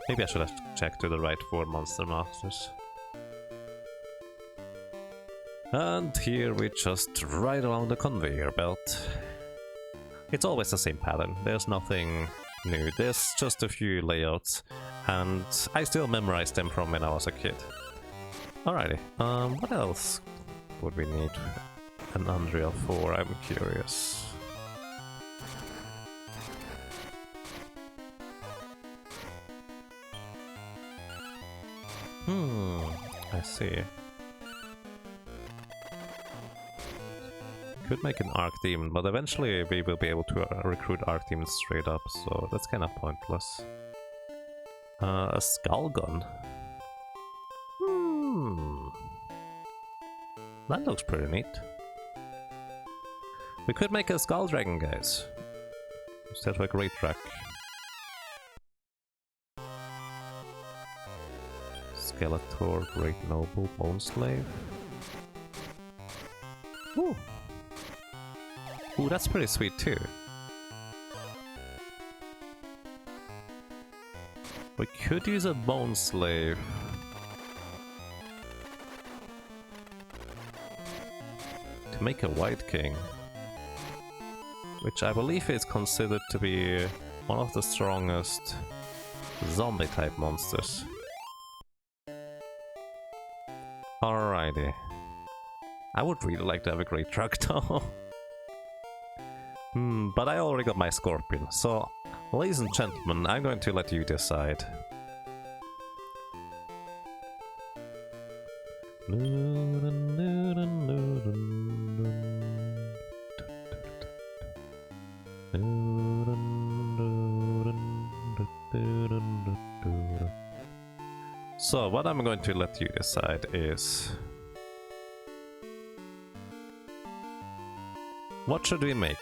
Maybe I should have checked to the right for Monster Masters. And here we just ride along the conveyor belt. It's always the same pattern, there's nothing new, there's just a few layouts, and I still memorized them from when I was a kid. Alrighty, what else would we need an Unreal for? I'm curious. I see. Could make an Arc Demon, but eventually we will be able to recruit Arc Demons straight up, so that's kind of pointless. A Skull Gun? That looks pretty neat. We could make a Skull Dragon, guys. Instead of a Great Drac. Skeletor, Great Noble, Bone Slave. Ooh! Ooh, that's pretty sweet too. We could use a Bone Slave. To make a White King. Which I believe is considered to be one of the strongest zombie type monsters. Alrighty. I would really like to have a Great Drac though. But I already got my Scorpion, so ladies and gentlemen, I'm going to let you decide. So what I'm going to let you decide is... what should we make?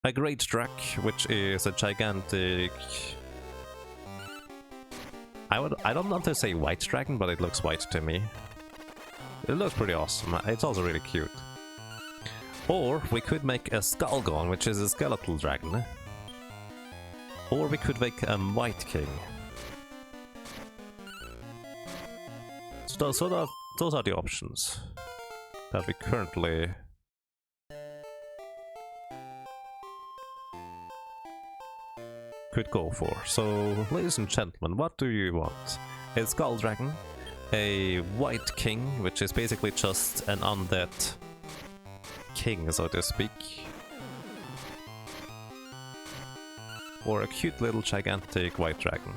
A Great Drac, which is a gigantic... I don't want to say white dragon, but it looks white to me. It looks pretty awesome, it's also really cute. Or we could make a Skullgon, which is a skeletal dragon. Or we could make a White King. So those are the options that we currently... could go for. So, ladies and gentlemen, what do you want? A Skull Dragon, a White King, which is basically just an undead king, so to speak, or a cute little gigantic White Dragon.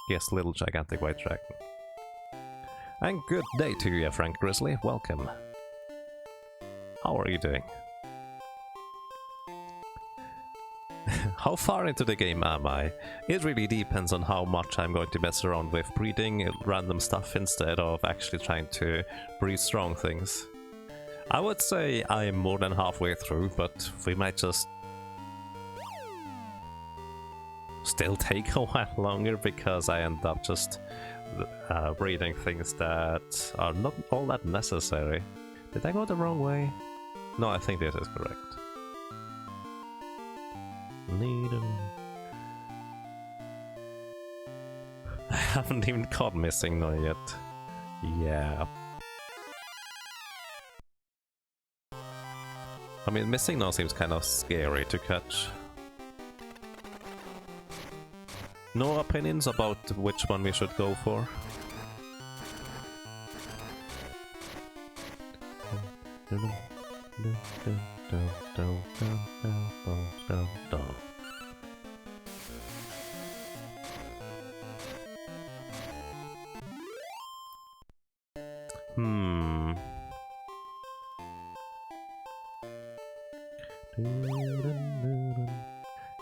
Yes, little gigantic White Dragon. And good day to you, Frank Grizzly, welcome. How are you doing? How far into the game am I? It really depends on how much I'm going to mess around with breeding random stuff instead of actually trying to breed strong things. I would say I'm more than halfway through, but we might just still take a while longer because I end up just breeding things that are not all that necessary. Did I go the wrong way? No, I think this is correct. I haven't even caught Missing No yet. Yeah. I mean, Missing No seems kind of scary to catch. No opinions about which one we should go for?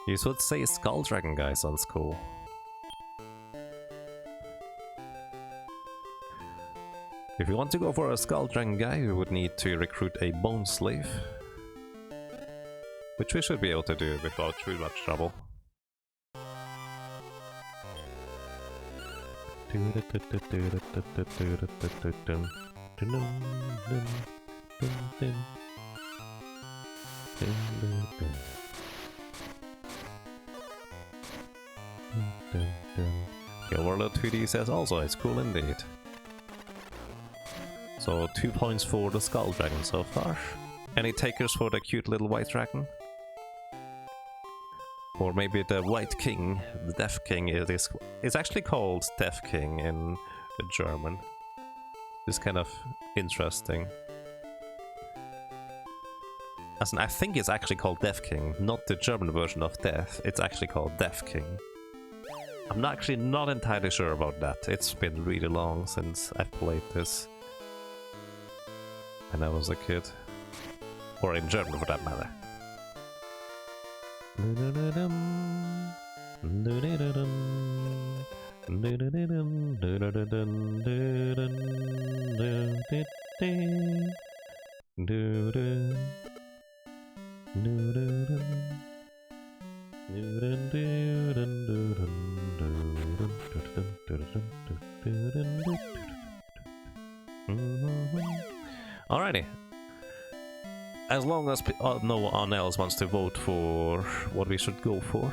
You should say Skull Dragon guy sounds cool. If you want to go for a Skull Dragon guy, you would need to recruit a Bone Slave. Which we should be able to do without too much trouble. The Overlord 2D says also it's cool indeed. So 2 points for the Skull Dragon so far. Any takers for the cute little white dragon? Or maybe the White King, the Death King. It's actually called Death King in German. It's kind of interesting. As in, I think it's actually called Death King, not the German version of Death. It's actually called Death King. I'm actually not entirely sure about that. It's been really long since I've played this. When I was a kid. Or in German for that matter. Alrighty. As long as no one else wants to vote for what we should go for,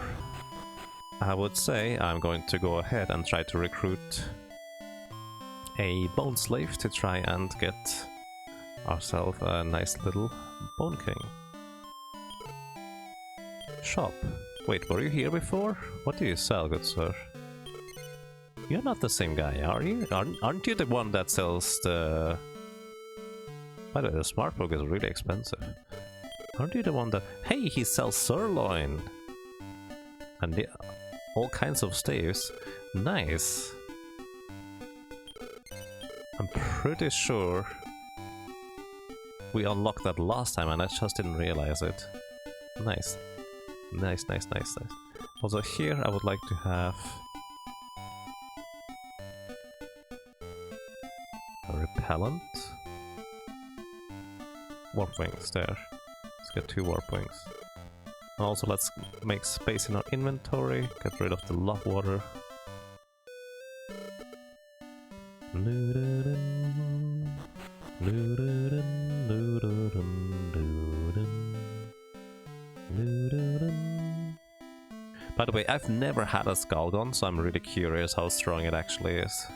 I would say I'm going to go ahead and try to recruit a Bone Slave to try and get ourselves a nice little Bone King. Shop. Wait, were you here before? What do you sell, good sir? You're not the same guy, are you? Aren't you the one that sells the... By the way, the Smart Book is really expensive. Aren't you the one that... Hey, he sells sirloin! And all kinds of staves. Nice! I'm pretty sure we unlocked that last time and I just didn't realize it. Nice. Nice, nice, nice, nice. Also here I would like to have... a repellent? Warp wings, there. Let's get 2 warp wings. And also let's make space in our inventory, get rid of the love water. By the way, I've never had a Skullgon, so I'm really curious how strong it actually is.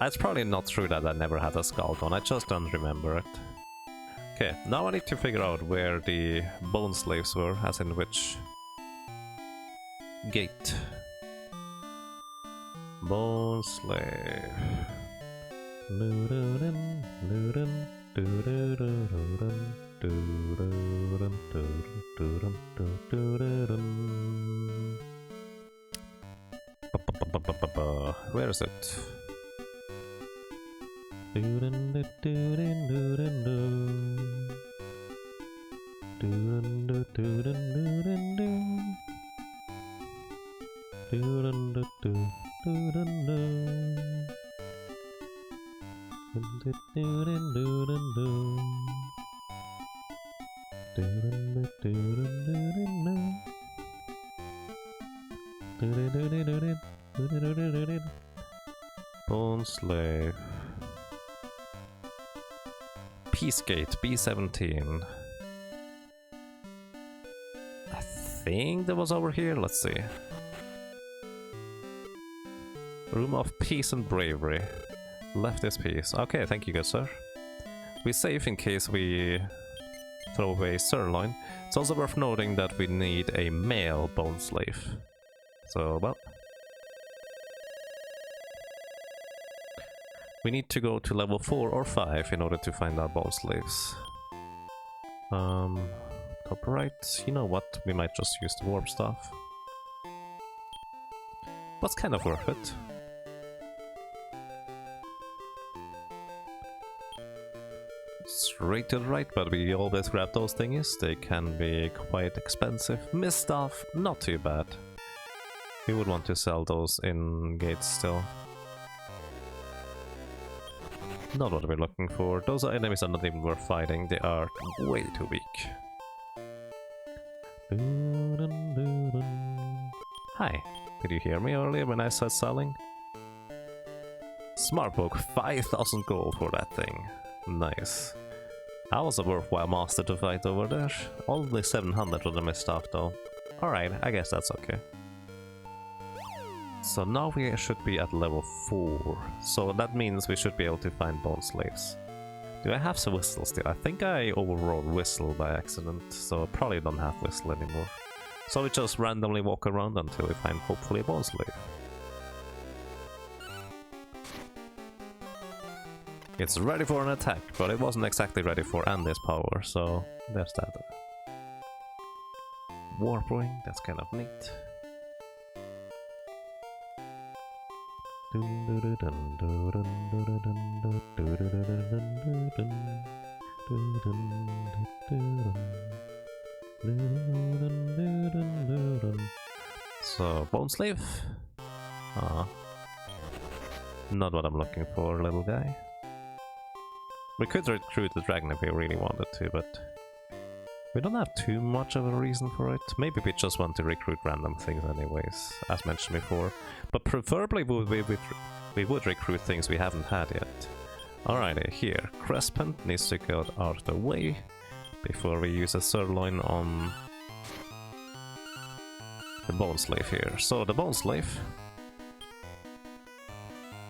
It's probably not true that I never had a Skullgon, I just don't remember it. Okay, now I need to figure out where the Bone Slaves were, as in which gate. Bone Slave. Where is it? Bone Slave. Peacegate, B17. I think that was over here, let's see. Room of Peace and Bravery. Left is peace. Okay, thank you, good sir. We save in case we throw away sirloin. It's also worth noting that we need a male Bone Slave. So, well... we need to go to level 4 or 5 in order to find our bone slaves. Top right, you know what, we might just use the warp staff. That's kind of worth it. Straight to the right, but we always grab those thingies. They can be quite expensive. Mist staff, not too bad. We would want to sell those in gates still. Not what we're looking for. Those enemies are not even worth fighting. They are way too weak. Hi, did you hear me earlier when I said selling? Smart book, 5,000 gold for that thing. Nice. That was a worthwhile master to fight over there. Only 700 for the mist staff though. Alright, I guess that's okay. So now we should be at level 4. So that means we should be able to find bone slaves. Do I have some whistle still? I think I overrode whistle by accident, so probably don't have whistle anymore. So we just randomly walk around until we find hopefully a bone slave. It's ready for an attack, but it wasn't exactly ready for Andy's power, so there's that. Warp ring, that's kind of neat. So, bone slave? Not what I'm looking for, little guy. We could recruit the dragon if we really wanted to, but we don't have too much of a reason for it. Maybe we just want to recruit random things anyways, as mentioned before. But preferably we would recruit things we haven't had yet. Alrighty, here. Crespent needs to get out of the way before we use a sirloin on the bone slave here. So the bone slave,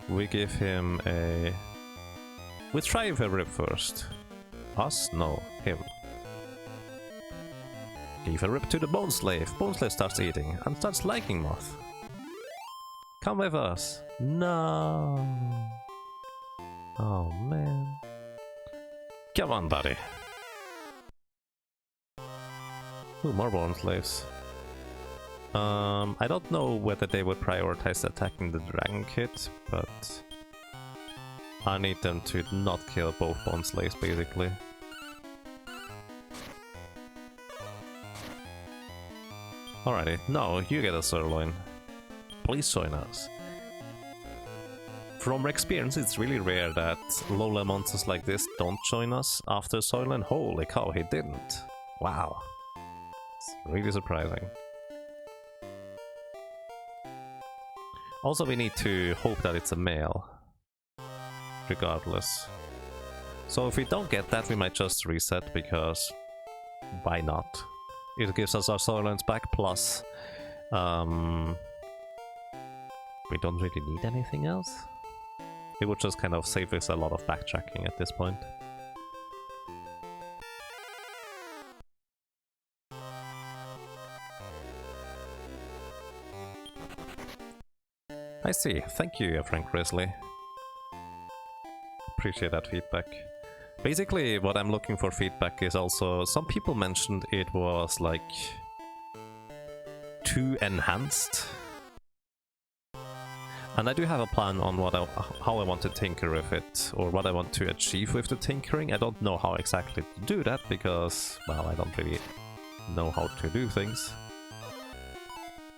we give him a... we try with a rib first. Us? No, him. Give a rib to the bone slave. Bone slave starts eating and starts liking moth. Come with us. No. Oh man. Come on, buddy. Ooh, more bone slaves. I don't know whether they would prioritize attacking the dragon kit, but I need them to not kill both bone slaves, basically. Alrighty, no, you get a sirloin. Please join us. From experience, it's really rare that low-level monsters like this don't join us after sirloin. Holy cow, he didn't. Wow. It's really surprising. Also, we need to hope that it's a male. Regardless. So if we don't get that, we might just reset, because why not? It gives us our sirloins back, plus we don't really need anything else. It would just kind of save us a lot of backtracking at this point. I see. Thank you, Frank Grizzly. Appreciate that feedback. Basically, what I'm looking for feedback is also, some people mentioned it was like too enhanced. And I do have a plan on what how I want to tinker with it, or what I want to achieve with the tinkering. I don't know how exactly to do that, because, well, I don't really know how to do things.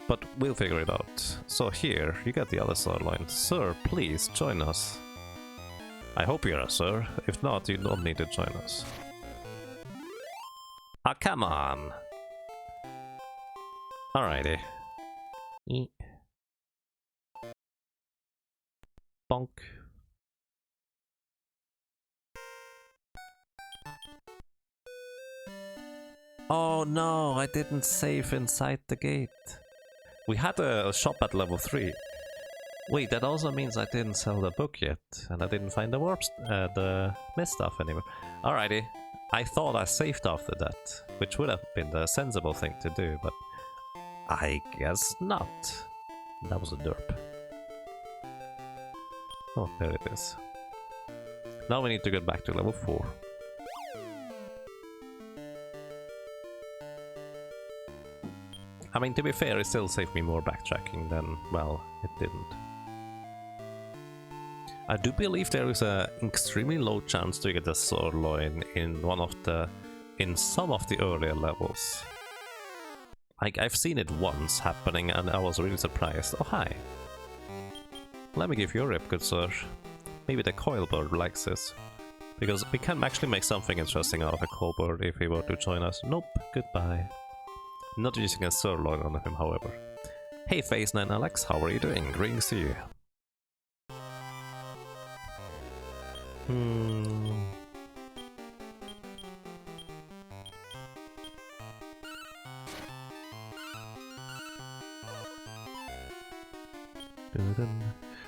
But we'll figure it out. So here, you get the other sirloin. Sir, please join us. I hope you're a sir. If not, you don't need to join us. Ah, come on! Alrighty. Bonk. Oh no, I didn't save inside the gate. We had a shop at level 3. Wait, that also means I didn't sell the book yet, and I didn't find the mist stuff anymore. Alrighty, I thought I saved after that, which would have been the sensible thing to do, but I guess not. That was a derp. Oh, there it is. Now we need to get back to level 4. I mean, to be fair, it still saved me more backtracking than, well, it didn't. I do believe there is an extremely low chance to get a Sirloin in some of the earlier levels. Like, I've seen it once happening and I was really surprised. Oh, hi. Let me give you a rip, good sir. Maybe the coil bird likes this. Because we can actually make something interesting out of a coil bird if he were to join us. Nope, goodbye. Not using a Sirloin on him, however. Hey Phase 9 Alex, how are you doing? Greetings to you.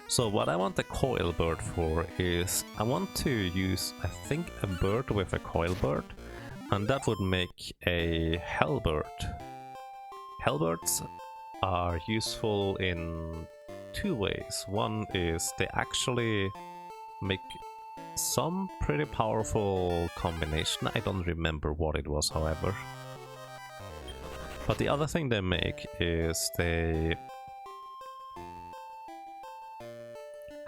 So what I want the coil bird for is I want to use, I think, a bird with a coil bird, and that would make a hellbird. Hellbirds are useful in 2 ways. One is they actually make some pretty powerful combination. I don't remember what it was, however. But the other thing they make is they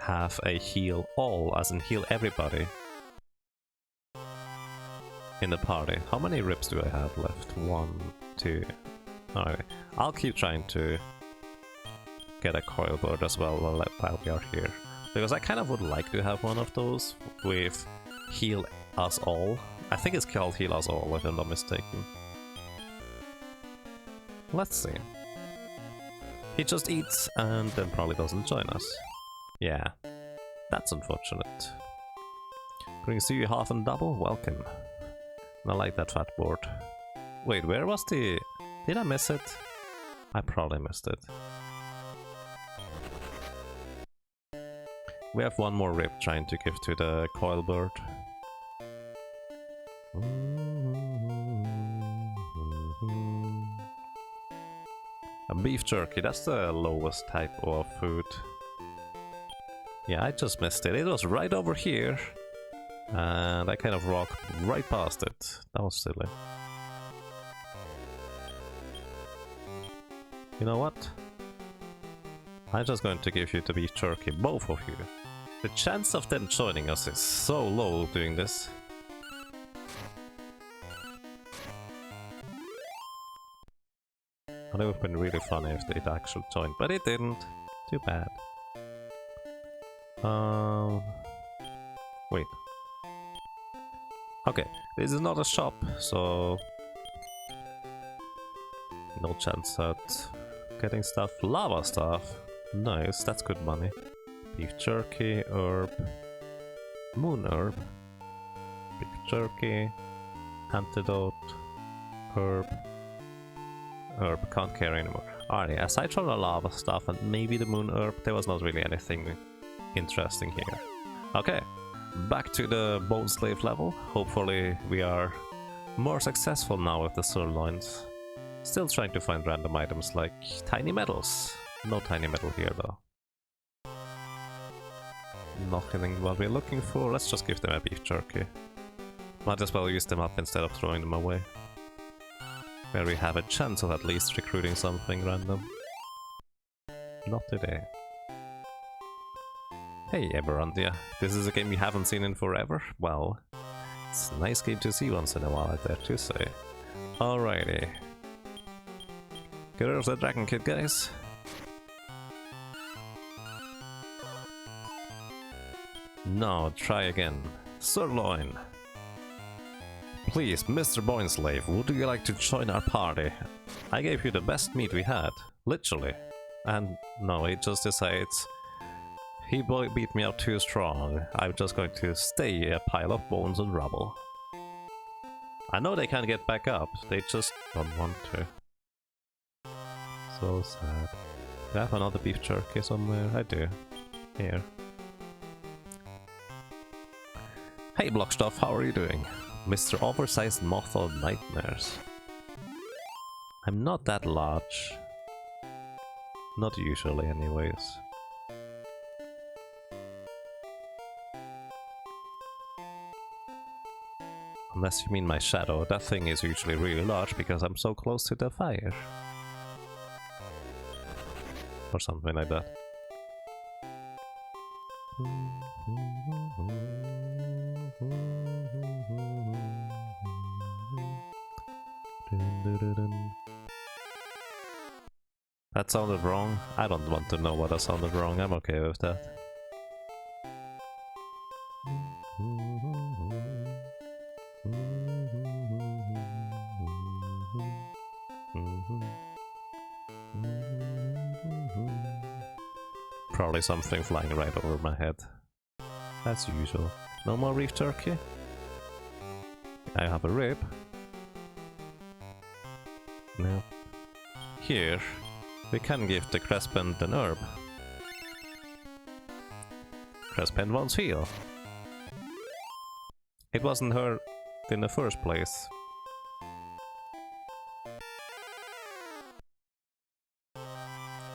have a heal all, as in heal everybody in the party. How many rips do I have left? 1, 2. Alright, I'll keep trying to get a coil bird as well while we are here. Because I kind of would like to have one of those with heal us all. I think it's called heal us all if I'm not mistaken. Let's see. He just eats and then probably doesn't join us. Yeah, that's unfortunate. Brings you half and double, welcome. I like that fat board. Wait, where was the... Did I miss it? I probably missed it. We have one more rip trying to give to the coil bird. A beef jerky, that's the lowest type of food. Yeah, I just missed it. It was right over here. And I kind of rocked right past it. That was silly. You know what? I'm just going to give you the beef jerky, both of you. The chance of them joining us is so low doing this. It would have been really funny if they'd actually joined, but it didn't. Too bad. Wait. Okay, this is not a shop, so no chance at getting stuff. Lava stuff. Nice, that's good money. Beef jerky, herb, moon herb, beef jerky, antidote, herb, can't carry anymore. Alright, aside from the lava stuff and maybe the moon herb, there was not really anything interesting here. Okay, back to the bone slave level. Hopefully we are more successful now with the sirloins. Still trying to find random items like tiny metals. No tiny metal here though. Not getting what we're looking for. Let's just give them a beef jerky. Might as well use them up instead of throwing them away. Where we have a chance of at least recruiting something random. Not today. Hey Everandia, this is a game you haven't seen in forever? Well, it's a nice game to see once in a while, I dare to say. Alrighty. Get rid of the dragon kid, guys. Now, try again. Sirloin. Please, Mr. Boinslave, would you like to join our party? I gave you the best meat we had, literally. And no, he just decides he beat me up too strong. I'm just going to stay a pile of bones and rubble. I know they can get back up, they just don't want to. So sad. Do I have another beef jerky somewhere? I do. Here. Hey Blockstuff, how are you doing? Mr. Oversized Moth of Nightmares. I'm not that large. Not usually, anyways. Unless you mean my shadow, that thing is usually really large because I'm so close to the fire. Or something like that. That sounded wrong. I don't want to know what sounded wrong. I'm okay with that. Probably something flying right over my head. As usual. No more reef turkey? I have a rib. No. Here, we can give the Crespent an herb. Crespent won't heal. It wasn't hurt in the first place.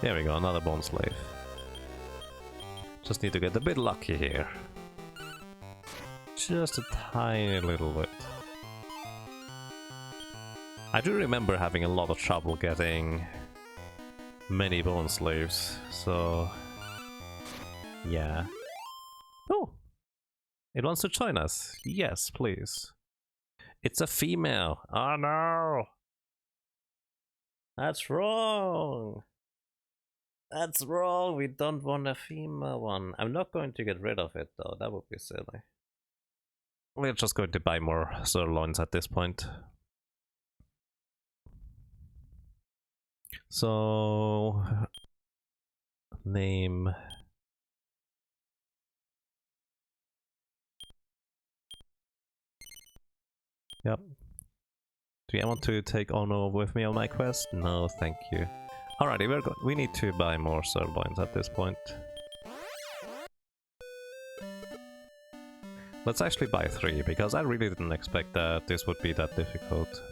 There we go, another bone slave. Just need to get a bit lucky here. Just a tiny little bit. I do remember having a lot of trouble getting many bone slaves, so yeah. Oh! It wants to join us. Yes, please. It's a female. Oh no! That's wrong! That's wrong, we don't want a female one. I'm not going to get rid of it though, that would be silly. We're just going to buy more sirloins at this point. So... name... Yep. Do you want to take Ono with me on my quest? No, thank you. Alrighty, we need to buy more sirloins at this point. Let's actually buy 3, because I really didn't expect that this would be that difficult.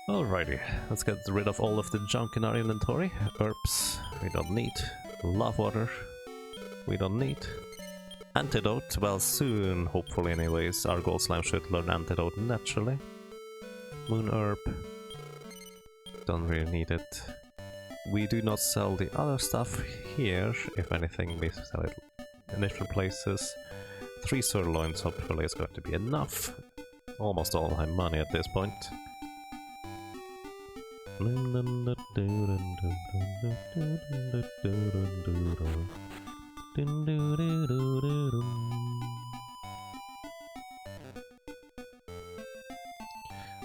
Alrighty, let's get rid of all of the junk in our inventory. Herbs, we don't need. Love water, we don't need. Antidote, well soon, hopefully anyways, our gold slime should learn antidote naturally. Moon herb, don't really need it. We do not sell the other stuff here, if anything we sell it in different places. 3 sirloins hopefully is going to be enough. Almost all my money at this point.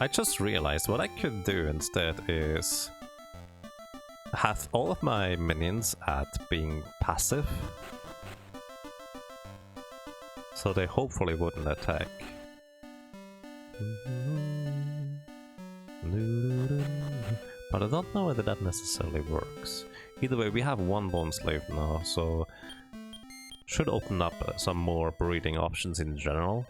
I just realized what I could do instead is have all of my minions at being passive, so they hopefully wouldn't attack. But I don't know whether that necessarily works. Either way, we have 1 bone slave now, so should open up some more breeding options in general.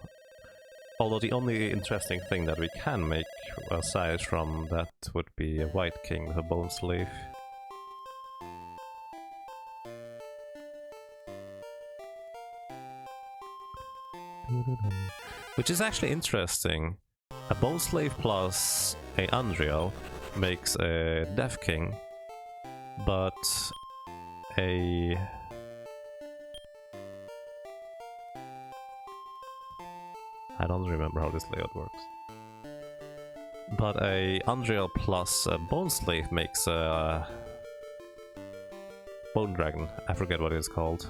Although the only interesting thing that we can make aside from that would be a white king with a bone slave. Which is actually interesting. A bone slave plus a Andriel makes a Death King, but a... I don't remember how this layout works. But a Andriel plus a Bone Slave makes a Bone Dragon. I forget what it's called.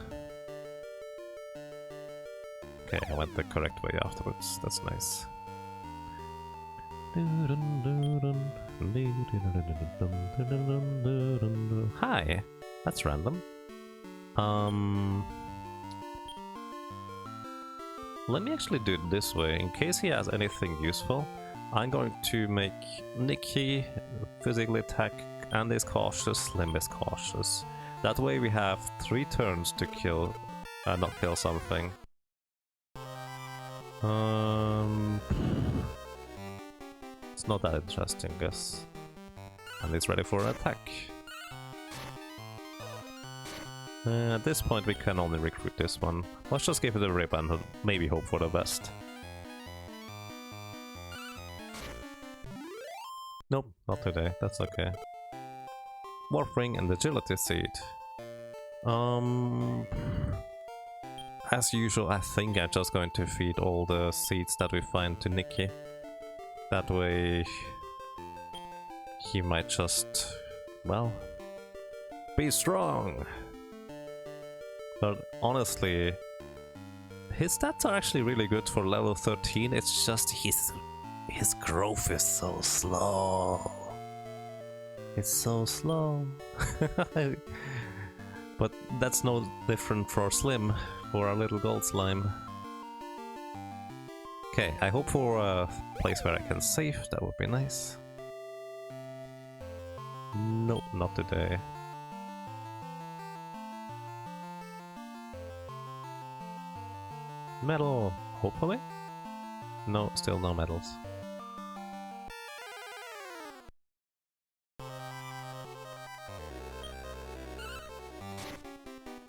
Okay, I went the correct way afterwards. That's nice. Hi! That's random. Let me actually do it this way, in case he has anything useful. I'm going to make Nikki physically attack and is cautious, Slim is cautious. That way we have 3 turns to kill, not kill something. It's not that interesting, I guess. And it's ready for an attack. At this point we can only recruit this one. Let's just give it a rip and maybe hope for the best. Nope, not today, that's okay. Warp Ring and Agility Seed. As usual, I think I'm just going to feed all the seeds that we find to Nikki. That way he might just, well, be strong. But honestly, his stats are actually really good for level 13, it's just his growth is so slow. It's so slow. But that's no different for Slim, for our little gold slime. Okay, I hope for a place where I can save, that would be nice. Nope, not today. Medal, hopefully? No, still no medals.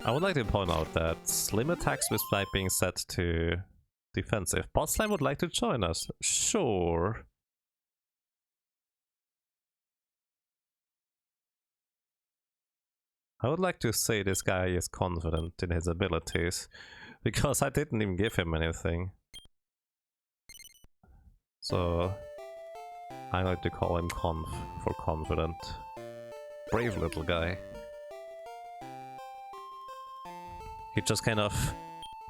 I would like to point out that Slim attacks despite being set to defensive. Bot Slime would like to join us. Sure. I would like to say this guy is confident in his abilities, because I didn't even give him anything. So I like to call him Conf for confident. Brave little guy. He just kind of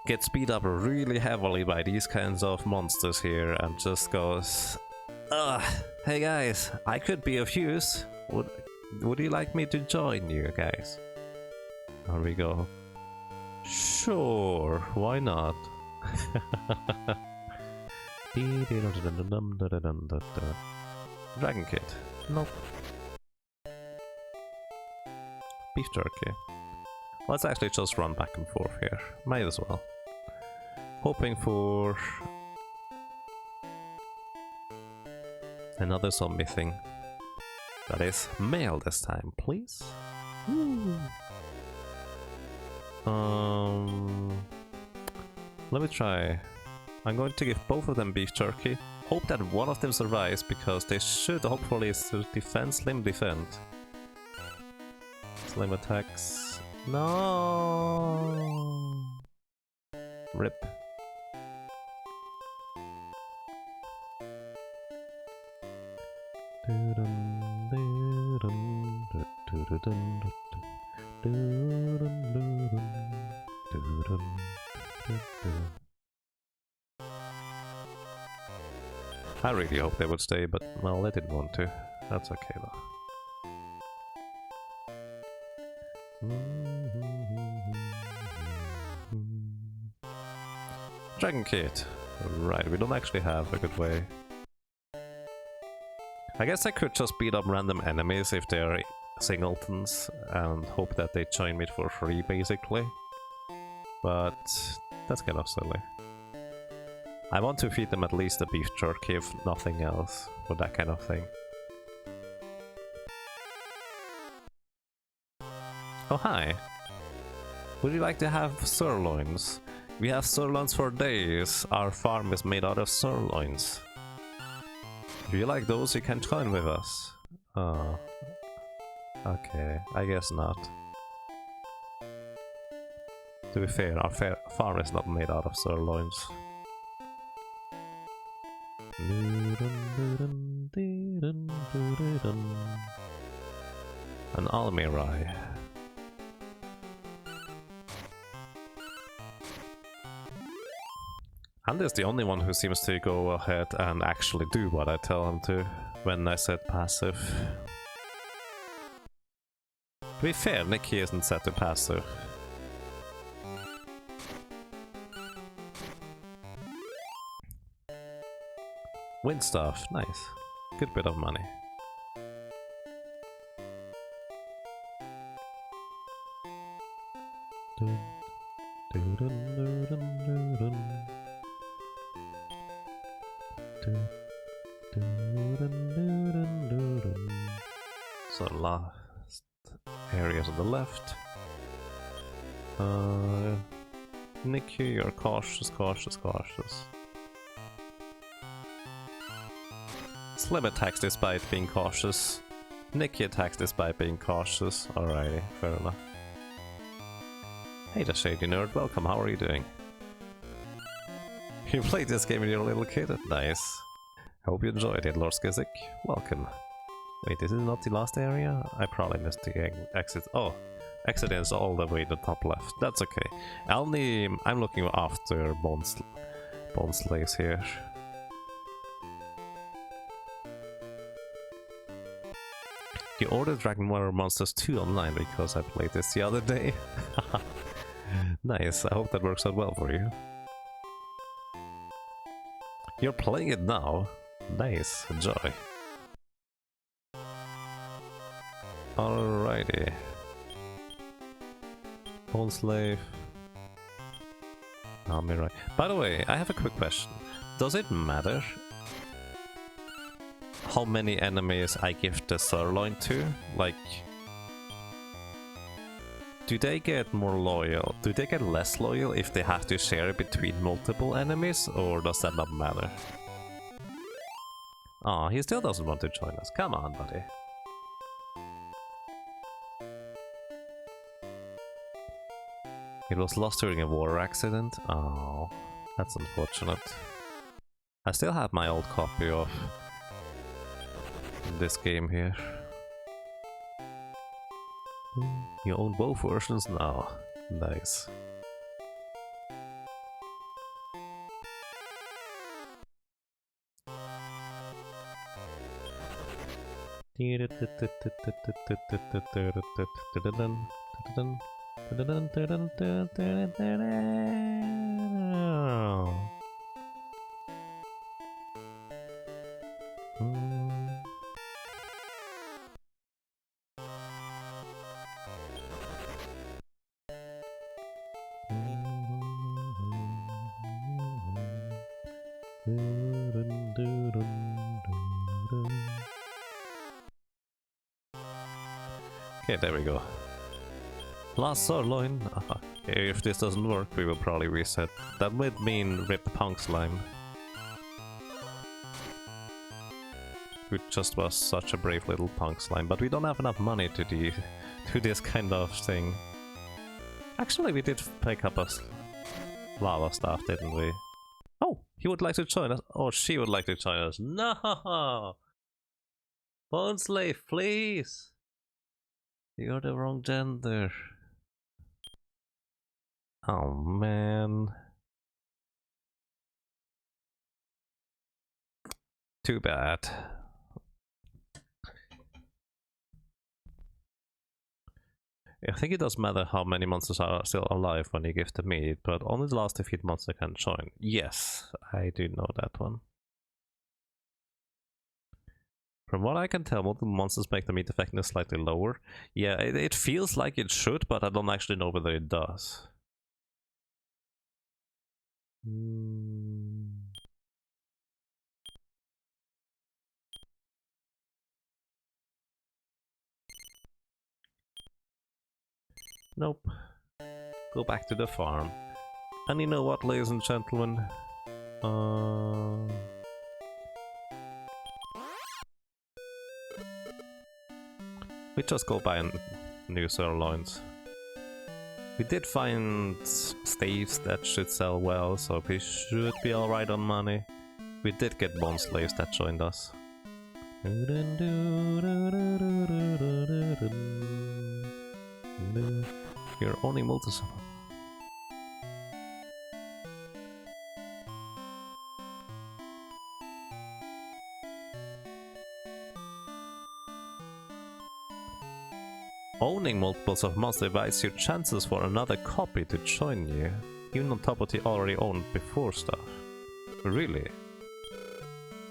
gets beat up really heavily by these kinds of monsters here and just goes, hey guys, I could be of use. Would you like me to join you guys? There we go. Sure, why not? Dragon Kid. Nope. Beef jerky. Let's actually just run back and forth here. Might as well. Hoping for another zombie thing. That is male this time, please. Woo. Let me try. I'm going to give both of them beef jerky. Hope that one of them survives, because they should hopefully defend. Slim defend. Slim attacks. No. Rip. I really hope they would stay, but well, they didn't want to. That's okay though. Dragon Kid. Right, we don't actually have a good way. I guess I could just beat up random enemies if they're singletons and hope that they join me for free, basically. But that's kind of silly. I want to feed them at least a beef jerky, if nothing else, for that kind of thing. Oh hi! Would you like to have sirloins? We have sirloins for days. Our farm is made out of sirloins. If you like those, you can join with us. Oh. Okay, I guess not. To be fair, our farm is not made out of sirloins. An Almirai. And is the only one who seems to go ahead and actually do what I tell him to when I set passive. To be fair, Nikki isn't set to passive. Wind stuff, nice. Good bit of money. So last areas on the left. Nikki, you're cautious. Slim attacks despite being cautious. Nikki attacks despite being cautious. Alrighty, fair enough. Hey, the Shady Nerd, welcome, how are you doing? You played this game when you were a little kid? Nice. Hope you enjoyed it, Lord Skizik. Welcome. Wait, this is not the last area? I probably missed the exit. Oh, exit is all the way to the top left. That's okay. I'm looking after Bone Slaves here. You ordered Dragon Warrior Monsters 2 online because I played this the other day. Nice, I hope that works out well for you. You're playing it now? Nice, enjoy. Alrighty. Bone Slave. Mirai. By the way, I have a quick question. Does it matter how many enemies I give the sirloin to? Like, do they get more loyal? Do they get less loyal if they have to share it between multiple enemies, or does that not matter? Aw, he still doesn't want to join us. Come on, buddy. It was lost during a water accident? Oh, that's unfortunate. I still have my old copy of this game here. You own both versions now. Nice. Okay, there we go. Last sirloin. If this doesn't work, we will probably reset. That would mean rip Punk Slime. Who just was such a brave little Punk Slime, but we don't have enough money to do this kind of thing. Actually, we did pick up a lava staff, didn't we? Oh, he would like to join us. Or she would like to join us. No! Bone Slave, please! You're the wrong gender. Oh man. Too bad. I think it doesn't matter how many monsters are still alive when you give them meat, but only the last defeated monster can join. Yes, I do know that one. From what I can tell, multiple monsters make the meat effectiveness slightly lower. Yeah, it feels like it should, but I don't actually know whether it does. Nope. Go back to the farm. And you know what, ladies and gentlemen? We just go buy new sirloins. We did find staves that should sell well, so we should be alright on money. We did get bone slaves that joined us. You're owning multis. Owning multiples of monsters divides your chances for another copy to join you, even on top of the already owned before stuff. Really?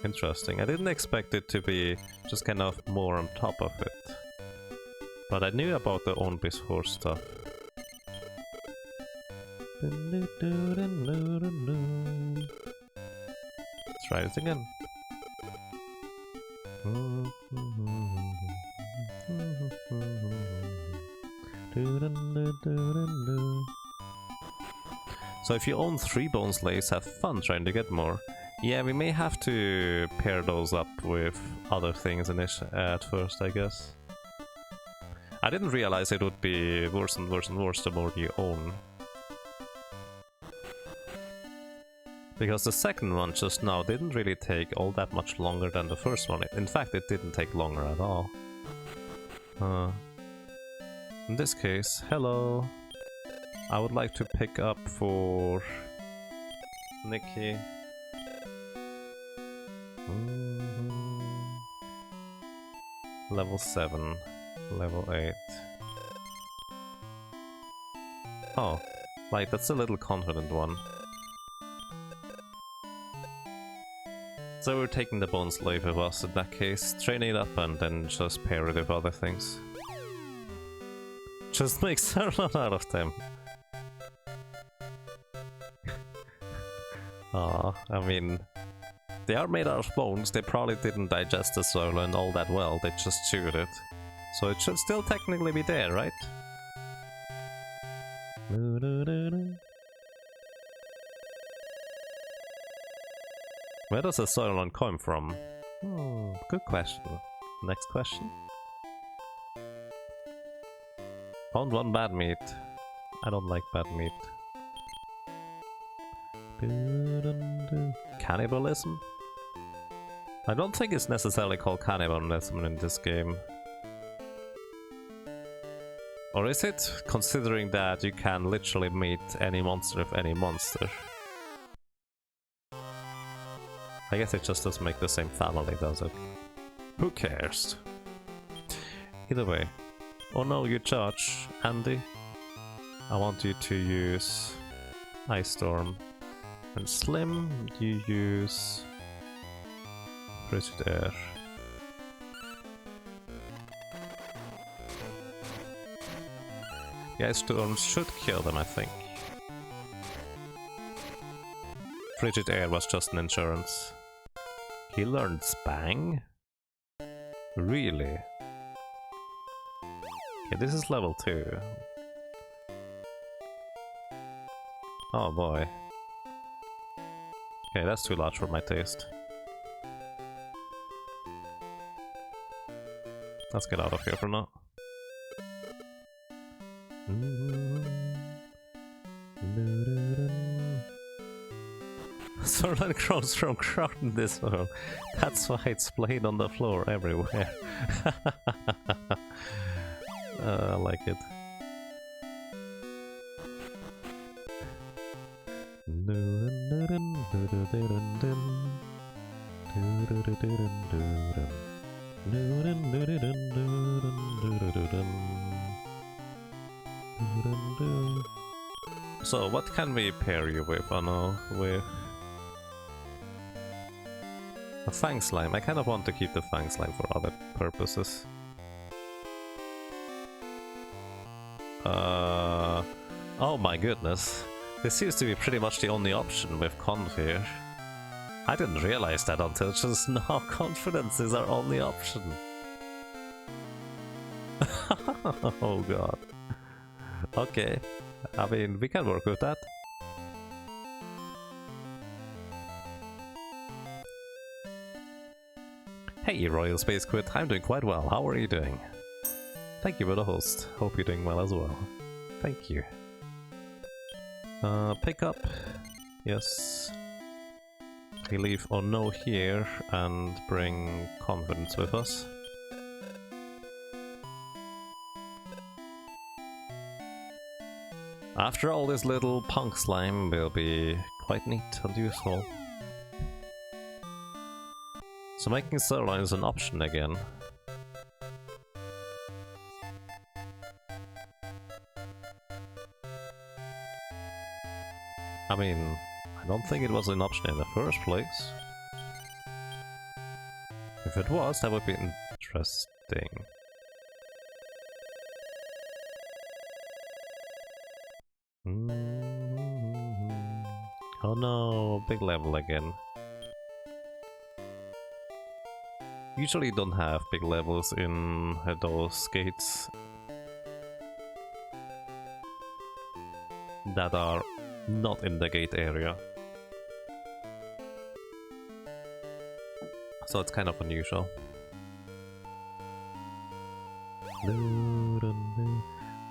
Interesting. I didn't expect it to be just kind of more on top of it. But I knew about the own before stuff. Let's try it again. So if you own 3 bone slaves, have fun trying to get more. Yeah, we may have to pair those up with other things at first, I guess. I didn't realize it would be worse and worse and worse the more you own. Because the second one just now didn't really take all that much longer than the first one. In fact, it didn't take longer at all. In this case, hello. I would like to pick up for Nikki. Level 7, level 8. Oh, like that's a little confident one. So we're taking the bone slave with us in that case, train it up and then just pair it with other things. Just make Sirloin out of them. I mean, they are made out of bones, they probably didn't digest the sirloin all that well, they just chewed it. So it should still technically be there, right? Where does the sirloin come from? Good question. Next question. Found 1 bad meat. I don't like bad meat. Cannibalism? I don't think it's necessarily called cannibalism in this game. Or is it? Considering that you can literally meet any monster with any monster. I guess it just doesn't make the same family, does it? Who cares? Either way. Oh no, you charge, Andy. I want you to use Ice Storm. And Slim, you use Frigid Air. Yeah, Ice Storm should kill them, I think. Frigid Air was just an insurance. He learned Spang? Really? Okay, this is level 2. Oh boy. Okay, that's too large for my taste. Let's get out of here for now. Sirloin grows from ground in this world. That's why it's played on the floor everywhere. I like it. So, what can we pair you with? I know, with a Fang Slime. I kind of want to keep the Fang Slime for other purposes. Oh my goodness. This seems to be pretty much the only option with Conf here. I didn't realize that until just now. Confidence is our only option. Oh god. Okay. I mean, we can work with that. Hey, Royal Space Quid. I'm doing quite well. How are you doing? Thank you for the host. Hope you're doing well as well. Thank you. Pick up. Yes. We leave Ono here and bring Confidence with us. After all, this little punk slime will be quite neat and useful. So making Sirloin is an option again. I mean, I don't think it was an option in the first place. If it was, that would be interesting. Oh no, big level again. Usually don't have big levels in those gates that are not in the gate area. So it's kind of unusual.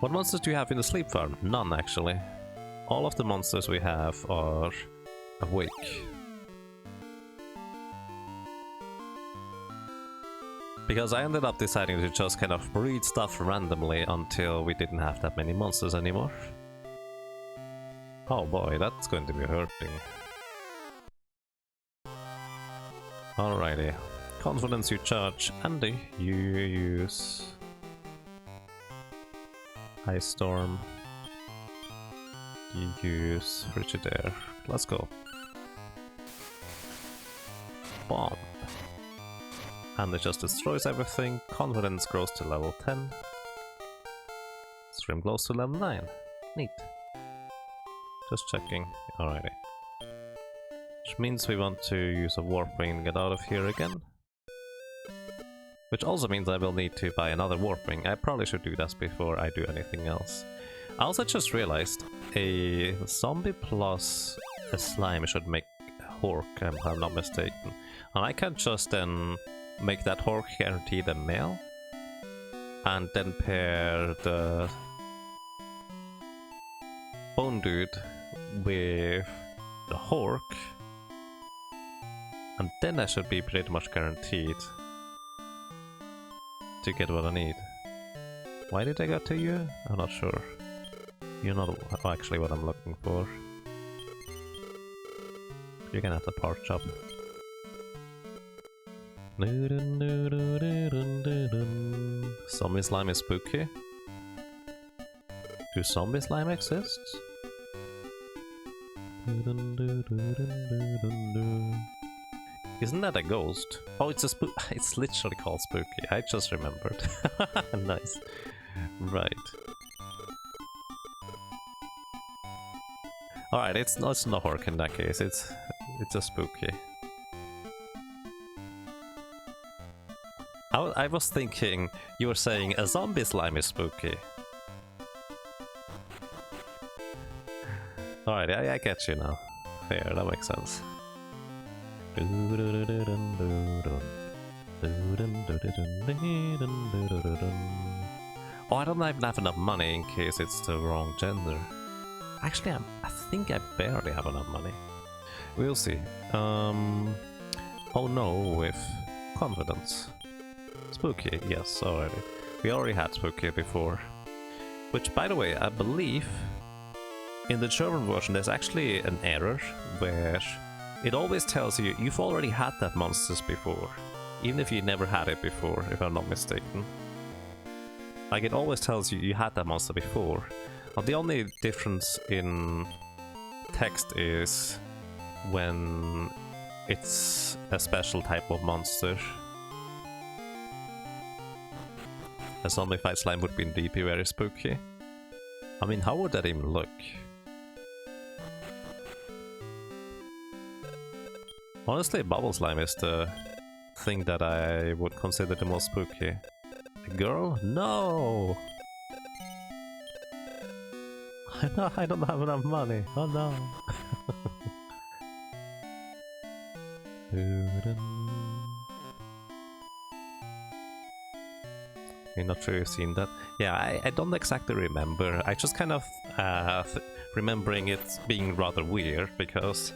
What monsters do you have in the sleep farm? None, actually. All of the monsters we have are awake. Because I ended up deciding to just kind of breed stuff randomly until we didn't have that many monsters anymore. Oh boy, that's going to be hurting. Alrighty. Confidence you charge, Andy, you use Ice Storm. You use Frigidaire. Let's go. Bomb. And it just destroys everything. Confidence grows to level 10. Stream glows to level 9. Neat. Just checking. Alrighty. Which means we want to use a Warp Ring and get out of here again. Which also means I will need to buy another Warp Ring. I probably should do that before I do anything else. I also just realized a zombie plus a slime should make a Hork, if I'm not mistaken. And I can just then make that Hork guaranteed a male, and then pair the Bone Dude with the Hork, and then I should be pretty much guaranteed to get what I need. Why did I get to you? I'm not sure. You're not actually what I'm looking for. You're gonna have to part chop. Zombie slime is spooky. Do zombie slime exist? Isn't that a ghost? Oh, it's a spook. It's literally called spooky. I just remembered. Nice. Right. Alright, it's not a Hork in that case. It's a spooky. I was thinking you were saying a zombie slime is spooky. Alright, I get you now. Fair, that makes sense. Oh, I don't even have enough money in case it's the wrong gender. Actually, I think I barely have enough money. We'll see. Oh no, with confidence. Spooky, yes, already. We already had Spooky before. Which, by the way, I believe in the German version there's actually an error where it always tells you you've already had that monsters before. Even if you never had it before, if I'm not mistaken. Like, it always tells you you had that monster before. Now, the only difference in text is when it's a special type of monster. A zombified slime would indeed be very spooky. I mean, how would that even look? Honestly, bubble slime is the thing that I would consider the most spooky. A girl? No! I don't have enough money. Oh no! You're not sure you've seen that? Yeah, I don't exactly remember. I just kind of remembering it being rather weird because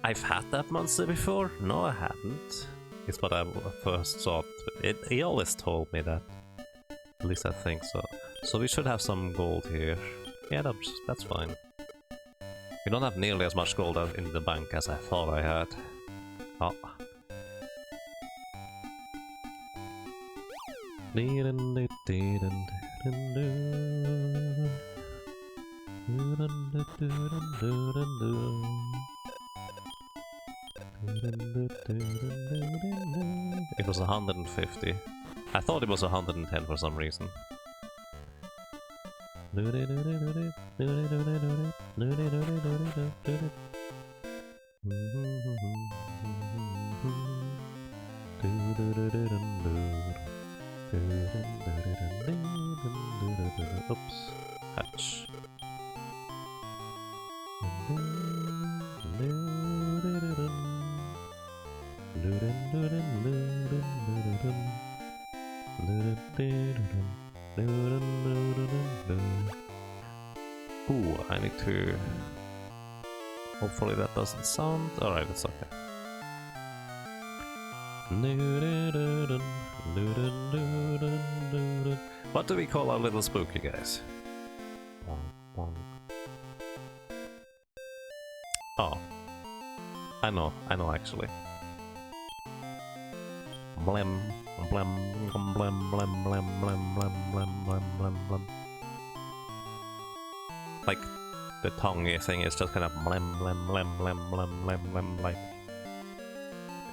I've had that monster before. No, I haven't. It's what I first thought. He always told me that. At least I think so. So we should have some gold here. Yeah, that's fine. We don't have nearly as much gold in the bank as I thought I had. Oh. It was 150. I thought it was 110 for some reason. Oops. Hatch. Ooh, I need to... Hopefully that doesn't sound... Alright, it's okay. What do we call our little spooky guys? Oh. I know actually. Blem, blem, blem, blem, blem, blem, blem, blem, blem, blem, blem. Like, the tongue thing is just kind of blem, blem, blem, blem, blem, blem, blem, like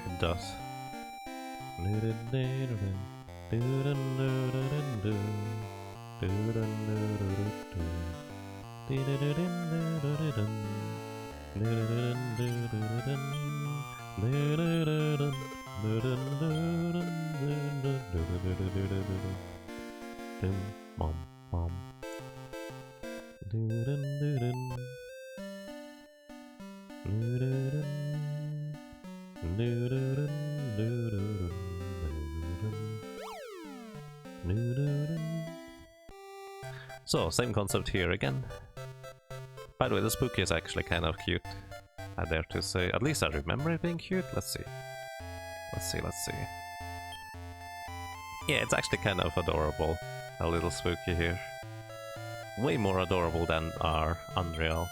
it does. So, same concept here again. By the way, the spooky is actually kind of cute. I dare to say. At least I remember it being cute. Let's see. Let's see. Yeah, it's actually kind of adorable. A little spooky here. Way more adorable than our Unreal.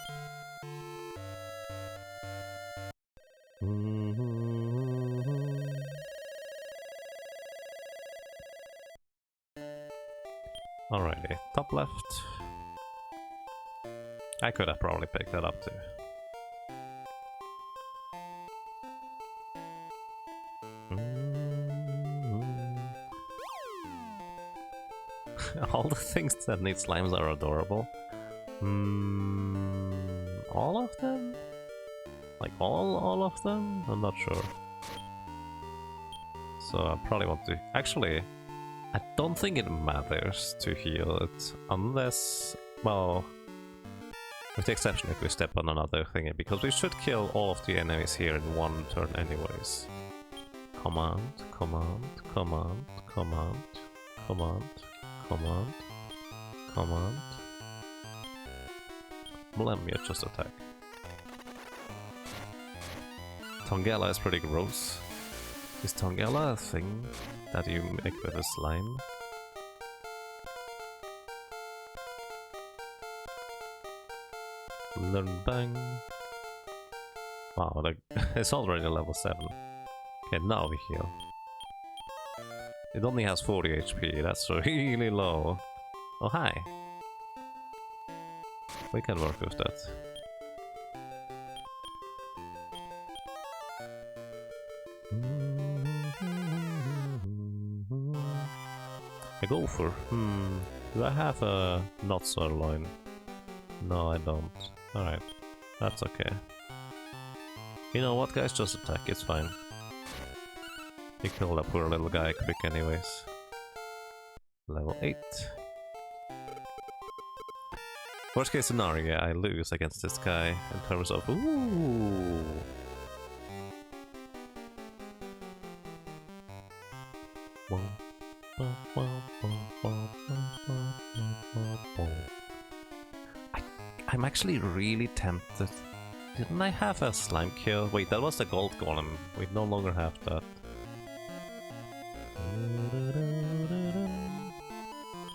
Alrighty, top left. I could have probably picked that up too. All the things that need slimes are adorable. All of them? Like all of them? I'm not sure. So I probably want to... Actually, I don't think it matters to heal it unless... Well... With the exception if we step on another thingy, because we should kill all of the enemies here in one turn anyways. Command, command, command, command, command, command, command. Blem, you just attack. Tongela is pretty gross. Is Tongela a thing that you make with a slime? Learn bang. Wow, it's already level 7. Okay, now we heal. It only has 40 HP, that's really low. Oh, hi. We can work with that. A gopher. Do I have a not sirloin? No, I don't. Alright, that's okay. You know what, guys? Just attack, it's fine. You kill that poor little guy quick anyways. Level 8. Worst case scenario, I lose against this guy in terms of... Ooh! I'm actually really tempted. Didn't I have a slime kill? Wait, that was the gold golem. We no longer have that.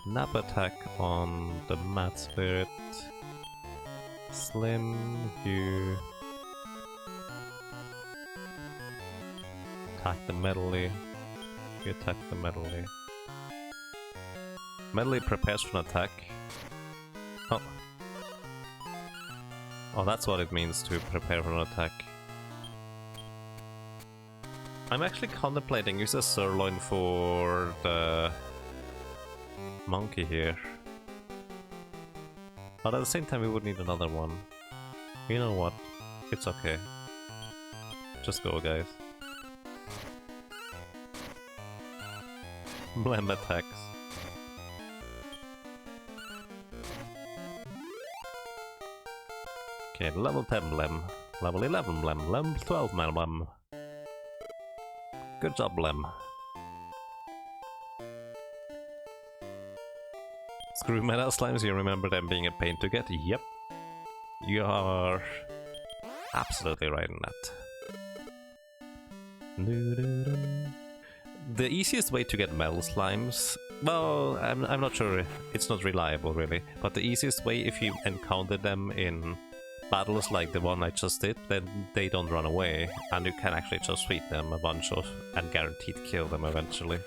Nap attack on the Mad Spirit. Slim, you attack the Medley. You attack the Medley. Medley prepares for an attack. Oh. Oh, that's what it means to prepare for an attack. I'm actually contemplating use a sirloin for the monkey here. But at the same time we would need another one. You know what? It's okay. Just go, guys. Blem attacks. Okay, level 10 Blem. Level 11 Blem. Level 12 Blem. Good job, Blem. Screw Meta Slimes, you remember them being a pain to get? Yep. You are absolutely right in that. The easiest way to get metal slimes, well, I'm not sure, it's not reliable really, but the easiest way if you encounter them in battles like the one I just did, then they don't run away, and you can actually just feed them a bunch of, and guaranteed kill them eventually.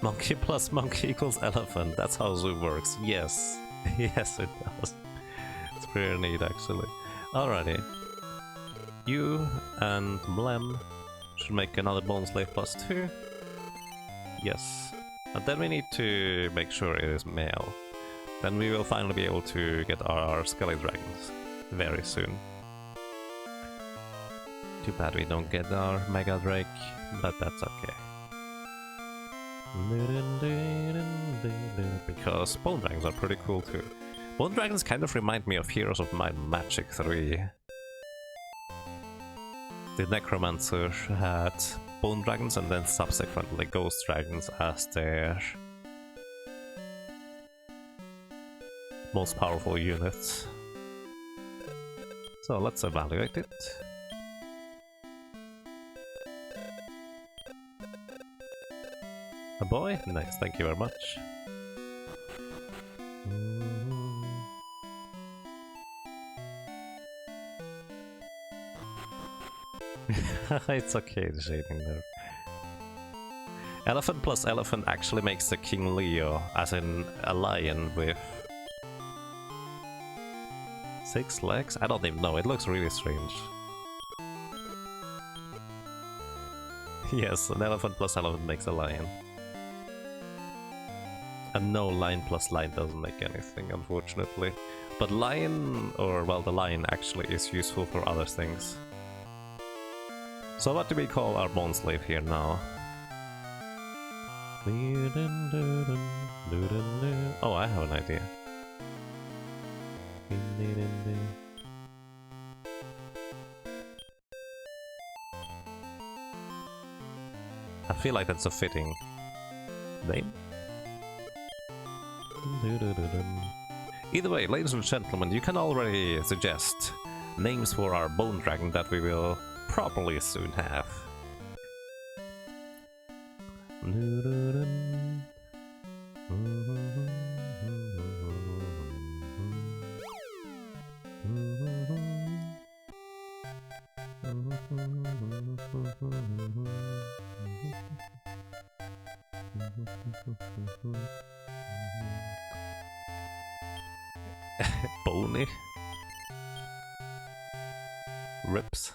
Monkey plus monkey equals elephant, that's how Zoo works, yes. Yes it does. It's pretty neat actually. Alrighty. You and Blem should make another Bone Slave plus 2. Yes. And then we need to make sure it is male. Then we will finally be able to get our Skelly Dragons very soon. Too bad we don't get our Mega Drake, but that's okay. Because Bone Dragons are pretty cool too. Bone Dragons kind of remind me of Heroes of Might and Magic 3. The Necromancer had Bone Dragons and then subsequently Ghost Dragons as their most powerful units. So let's evaluate it. A boy? Nice, thank you very much. It's okay, the shading there. Elephant plus elephant actually makes the King Leo, as in a lion with 6 legs? I don't even know, it looks really strange. Yes, an elephant plus elephant makes a lion. And no, lion plus lion doesn't make anything, unfortunately. But lion, or well, the lion actually is useful for other things. So what do we call our Bone Slave here now? Oh, I have an idea. I feel like that's a fitting name. Either way, ladies and gentlemen, you can already suggest names for our Bone Dragon that we will probably soon have. Bony. Rips.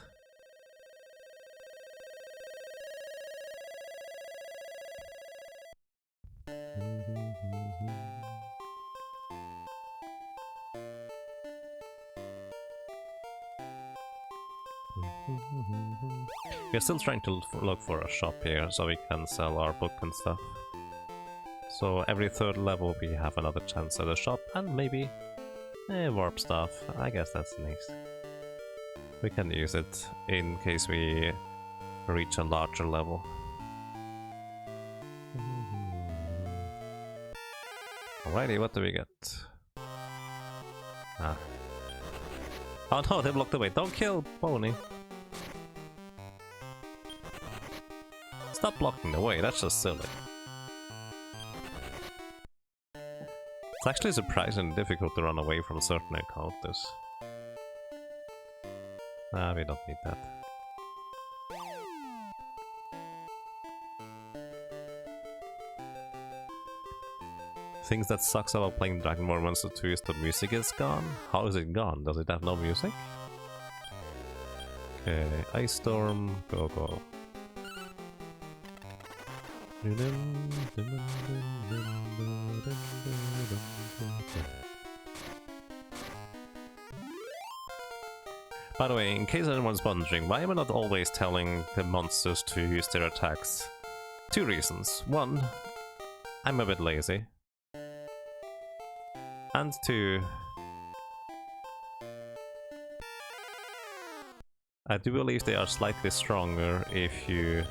We're still trying to look for a shop here so we can sell our book and stuff. So every third level we have another chance at a shop and maybe warp stuff. I guess that's nice. We can use it in case we reach a larger level. Alrighty, what do we get? Ah. Oh no, they blocked the way. Don't kill Pony. Stop blocking the way, that's just silly. It's actually surprisingly difficult to run away from certain encounters. Ah, we don't need that. things that sucks about playing Dragon Ball Monster 2 is the music is gone. How is it gone? Does it have no music? Okay, Ice Storm, go go. By the way, in case anyone's wondering, why am I not always telling the monsters to use their attacks? Two reasons. One, I'm a bit lazy. And two, I do believe they are slightly stronger if you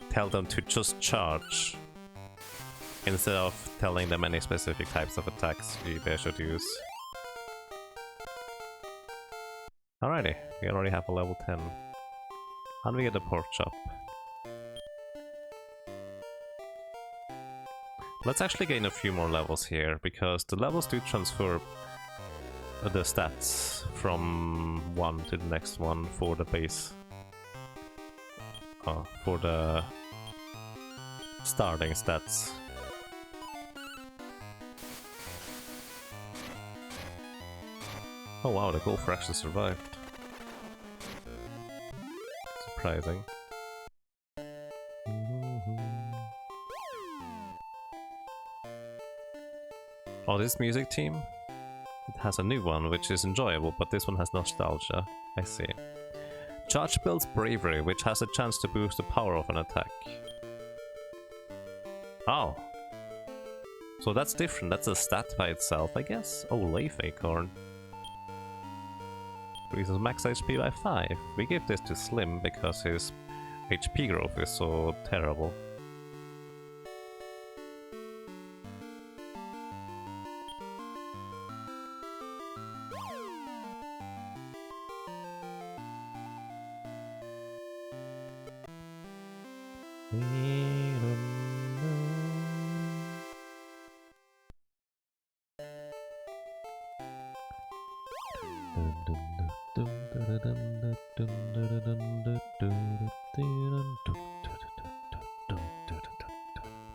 tell them to just charge instead of telling them any specific types of attacks they should use. Alrighty, we already have a level 10. How do we get a pork chop? Let's actually gain a few more levels here, because the levels do transfer the stats from one to the next one for the base. For the starting stats. Oh wow, the Gopher actually survived. Surprising. Oh, this music team? It has a new one, which is enjoyable, but this one has nostalgia. I see. Charge builds bravery, which has a chance to boost the power of an attack. Oh. So that's different, that's a stat by itself, I guess? Oh, Leaf Acorn. Increases max HP by 5. We give this to Slim because his HP growth is so terrible.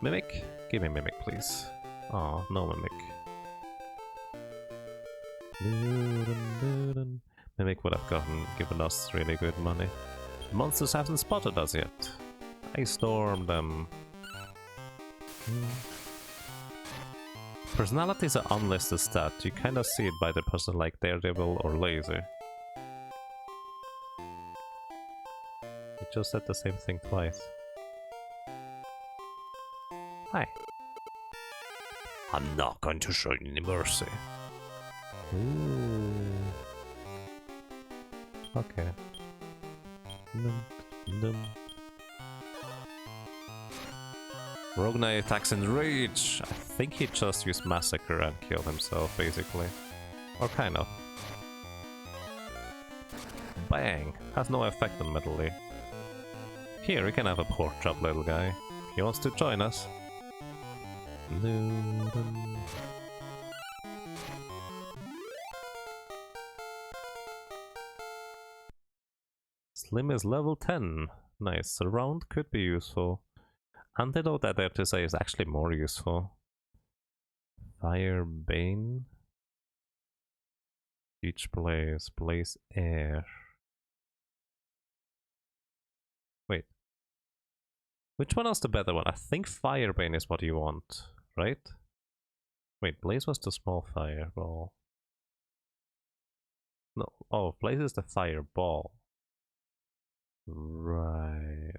Mimic? Give me Mimic, please. Oh, no Mimic. Mimic would have given us really good money. The monsters haven't spotted us yet. I stormed them. Personality is an unlisted stat. You kind of see it by the person like Daredevil or Laser. You just said the same thing twice. Hi. I'm not going to show you any mercy. Ooh. Okay. Rogue Knight attacks in rage. I think he just used Massacre and killed himself, basically. Or kind of. Bang! Has no effect on Metal. Here, we can have a pork chop, little guy. He wants to join us. Slim is level 10. Nice. Surround could be useful. Antidote, I dare to say, is actually more useful. Fire Bane. Each Blaze. Blaze Air. Wait. Which one is the better one? I think Firebane is what you want, right? Wait, Blaze was the small fireball. No, oh, Blaze is the fireball. Right.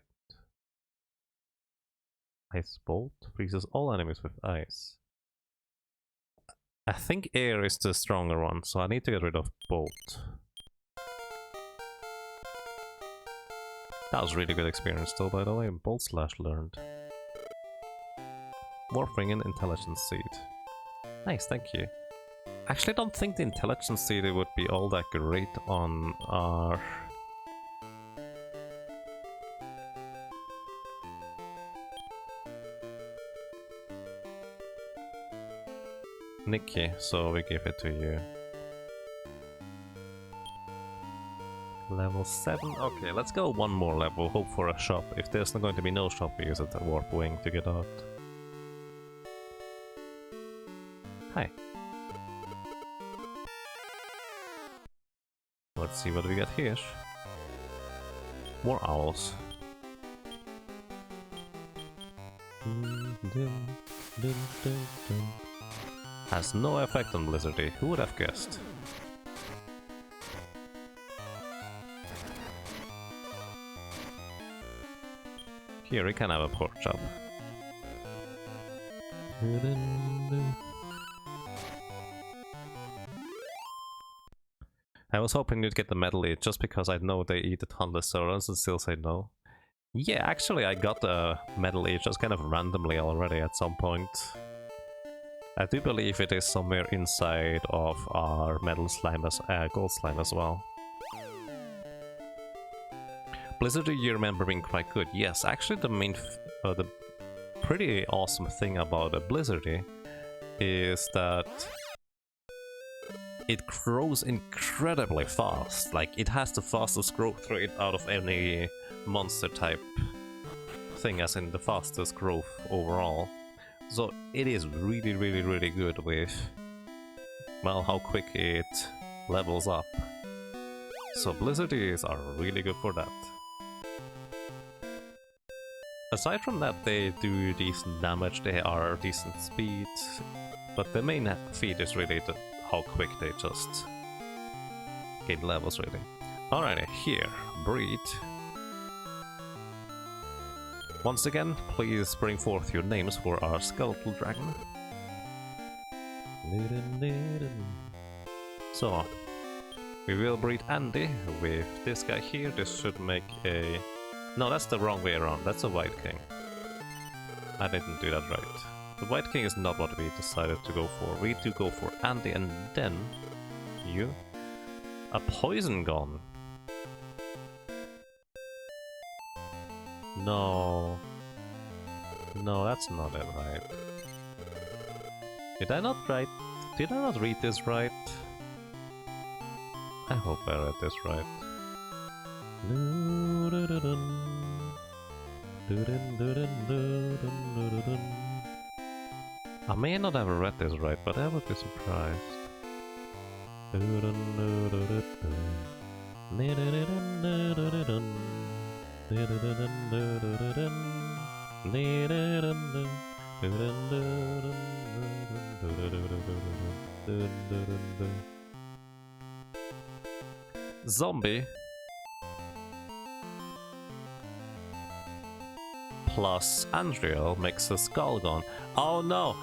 Ice Bolt freezes all enemies with ice. I think Air is the stronger one, so I need to get rid of Bolt. That was really good experience though, by the way. Bolt Slash learned. Morphing Intelligence Seed. Nice, thank you. Actually, I don't think the Intelligence Seed would be all that great on our... Nikki, so we give it to you. Level 7? Okay, let's go one more level, hope for a shop. If there's not going to be no shop, we use it at Warp Wing to get out. Hi. Let's see what we got here. More owls. Has no effect on Blizzardy. Who would have guessed? Here we can have a pork chop. I was hoping you'd get the Metal Eat just because I know they eat a ton of Sorons and still say no. Yeah, actually I got a Metal Eat just kind of randomly already at some point. I do believe it is somewhere inside of our Metal Slime as Gold Slime as well. Blizzard, do you remember being quite good? Yes, actually the pretty awesome thing about a Blizzardy is that it grows incredibly fast. Like, it has the fastest growth rate out of any monster type thing, as in the fastest growth overall. So it is really good with, well, how quick it levels up. So Blizzardies are really good for that. Aside from that, they do decent damage, they are decent speed, but the main feat is really how quick they just gain levels, really. Alrighty, here, breed. Once again, please bring forth your names for our skeletal dragon. So, we will breed Andy with this guy here. This should make a... No, that's the wrong way around. That's a White King. I didn't do that right. The White King is not what we decided to go for. We do go for Andy and then you. A Poison-Gon. No. No, that's not it right. Did I not read this right? I hope I read this right. I may not have read this right, but I would be surprised. Zombie plus Andriel makes a Skullgon. Oh no!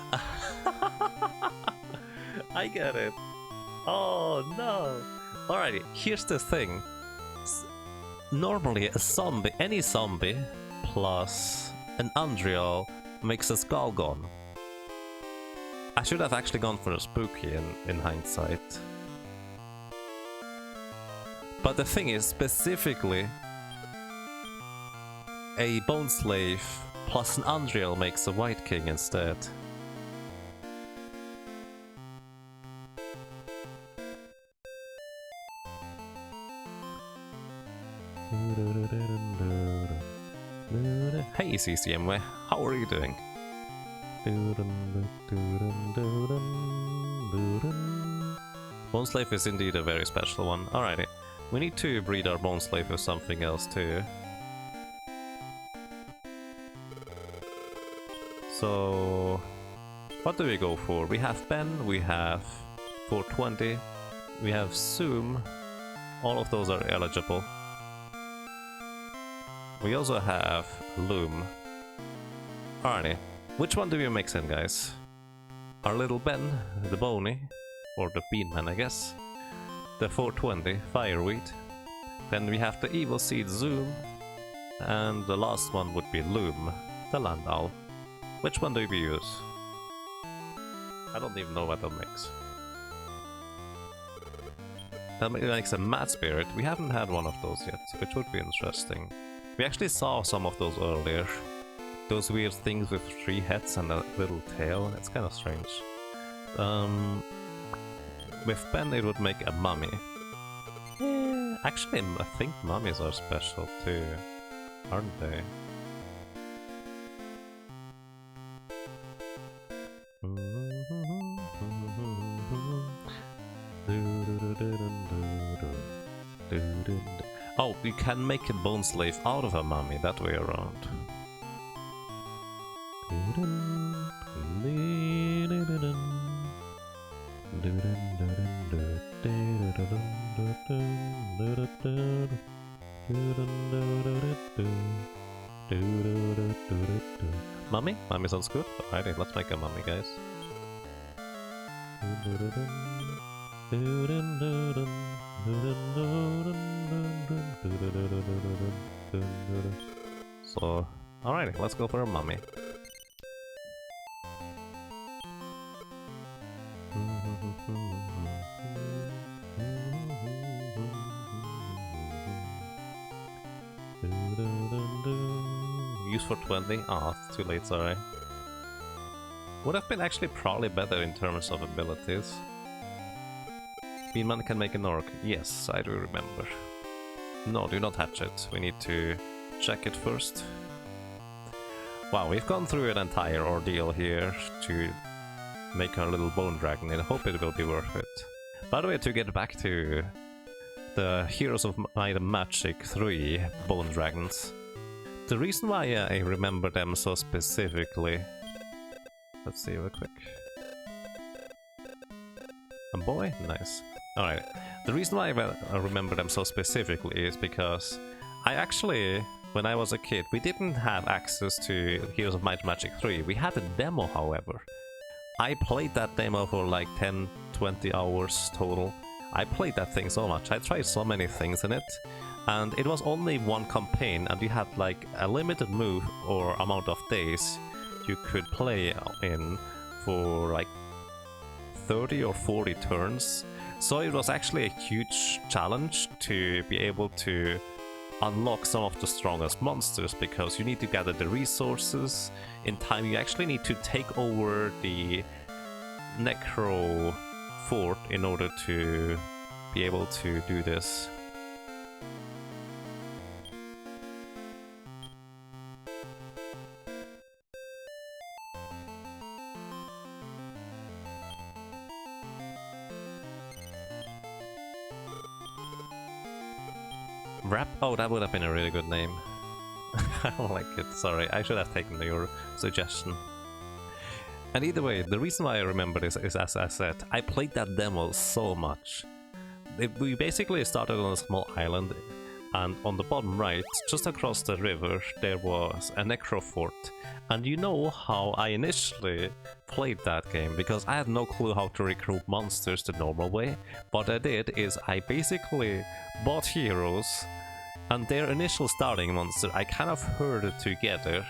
I get it. Oh no! Alrighty, here's the thing. Normally a zombie, any zombie plus an Andriel makes a Skullgon. I should have actually gone for a spooky in hindsight. But the thing is, specifically, a Bone Slave plus an Andriel makes a White King instead. Hey CCMW, how are you doing? Bone Slave is indeed a very special one. Alrighty, we need to breed our Bone Slave with something else too. So, what do we go for? We have Ben, we have 420, we have Zoom, all of those are eligible. We also have Loom. Alrighty, which one do we mix in, guys? Our little Ben, the Boney, or the Beanman, I guess. The 420, Fireweed. Then we have the Evil Seed Zoom. And the last one would be Loom, the Land Owl. Which one do we use? I don't even know what that makes. That makes a Mad Spirit. We haven't had one of those yet, which would be interesting. We actually saw some of those earlier. Those weird things with 3 heads and a little tail. It's kind of strange. With Ben it would make a Mummy. Yeah, actually I think mummies are special too, aren't they? Oh, you can make a bone slave out of a mummy, that way around. Mummy? Mummy sounds good. Alrighty, let's make a mummy, guys. So, alrighty, let's go for a mummy. Use for 20? Ah, it's too late, sorry. Would have been actually probably better in terms of abilities. Beanman can make an orc. Yes, I do remember. No, do not hatch it. We need to check it first. Wow, we've gone through an entire ordeal here to make our little bone dragon, and I hope it will be worth it. By the way, to get back to the Heroes of Might and Magic 3 bone dragons, the reason why I remember them so specifically... Let's see real quick. A boy? Nice. Alright. The reason why I remember them so specifically is because I actually, when I was a kid, we didn't have access to Heroes of Might and Magic 3. We had a demo, however. I played that demo for like 10-20 hours total. I played that thing so much. I tried so many things in it. And it was only one campaign, and you had like a limited move or amount of days you could play in for like 30 or 40 turns. So it was actually a huge challenge to be able to unlock some of the strongest monsters, because you need to gather the resources in time. You actually need to take over the Necro Fort in order to be able to do this. Wrap? Oh, that would have been a really good name. I don't like it, sorry. I should have taken your suggestion. And either way, the reason why I remember this is, as I said, I played that demo so much. We basically started on a small island, and on the bottom right, just across the river, there was a Necro Fort. And you know how I initially played that game, because I had no clue how to recruit monsters the normal way. What I did is I basically bought heroes, and their initial starting monster I kind of herded together.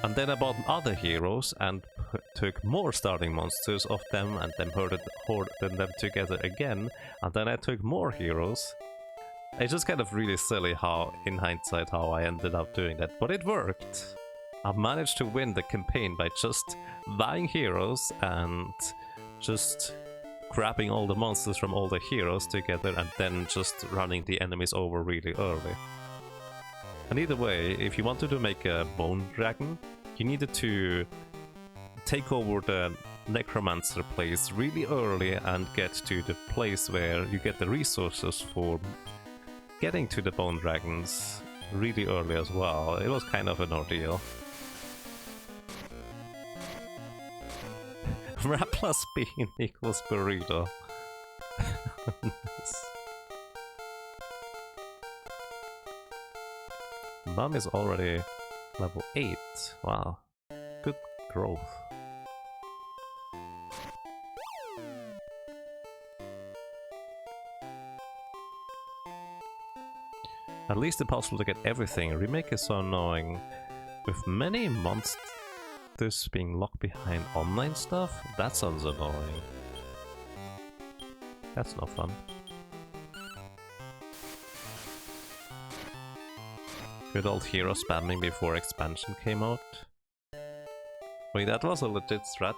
And then I bought other heroes and took more starting monsters of them, and then herded them together again, and then I took more heroes. It's just kind of really silly how, in hindsight, how I ended up doing that, but it worked. I managed to win the campaign by just buying heroes and just grabbing all the monsters from all the heroes together, and then just running the enemies over really early. And either way, if you wanted to make a bone dragon, you needed to take over the necromancer place really early and get to the place where you get the resources for getting to the bone dragons really early as well. It was kind of an ordeal. Wrap plus bean equals burrito. Nice. Mum is already level 8. Wow. Good growth. At least it's possible to get everything. Remake is so annoying. With many monsters being locked behind online stuff, that sounds annoying. That's no fun. Good old hero spamming before expansion came out. Wait, that was a legit strat.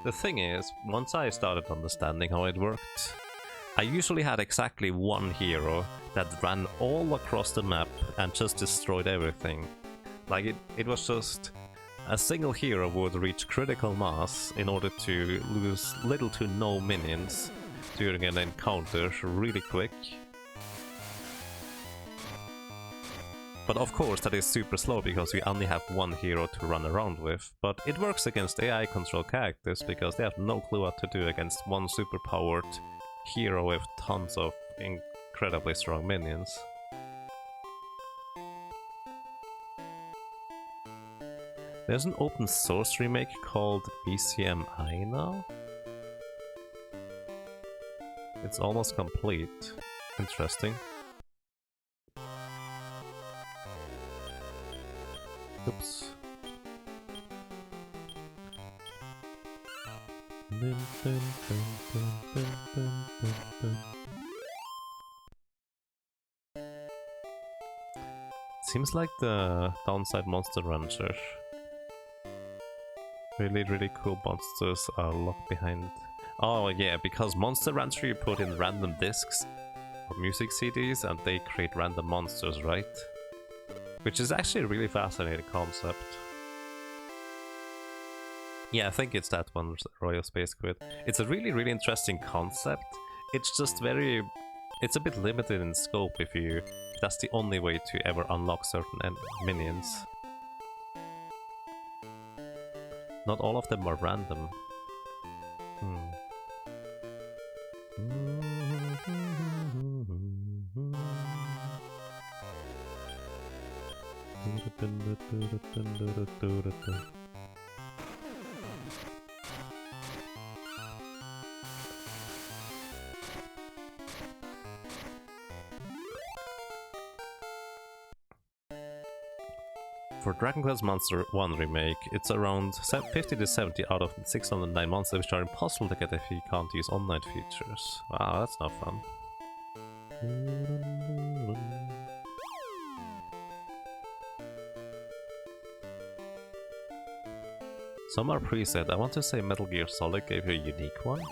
The thing is, once I started understanding how it worked, I usually had exactly one hero that ran all across the map and just destroyed everything. Like, it was just a single hero would reach critical mass in order to lose little to no minions during an encounter really quick. But of course that is super slow because we only have one hero to run around with. But it works against AI control characters because they have no clue what to do against one superpowered hero with tons of incredibly strong minions. There's an open source remake called BCMI now. It's almost complete. Interesting. Oops. Seems like the downside Monster Rancher. Really cool monsters are locked behind. Oh yeah, because Monster Rancher you put in random discs or music CDs and they create random monsters, right? Which is actually a really fascinating concept. Yeah, I think it's that one, Royal Space Squid. It's a really interesting concept. It's just it's a bit limited in scope if that's the only way to ever unlock certain minions. Not all of them are random. For Dragon Quest Monster 1 Remake, it's around 50 to 70 out of 609 monsters which are impossible to get if you can't use online features. Wow, that's not fun. Some are preset. I want to say Metal Gear Solid gave you a unique one.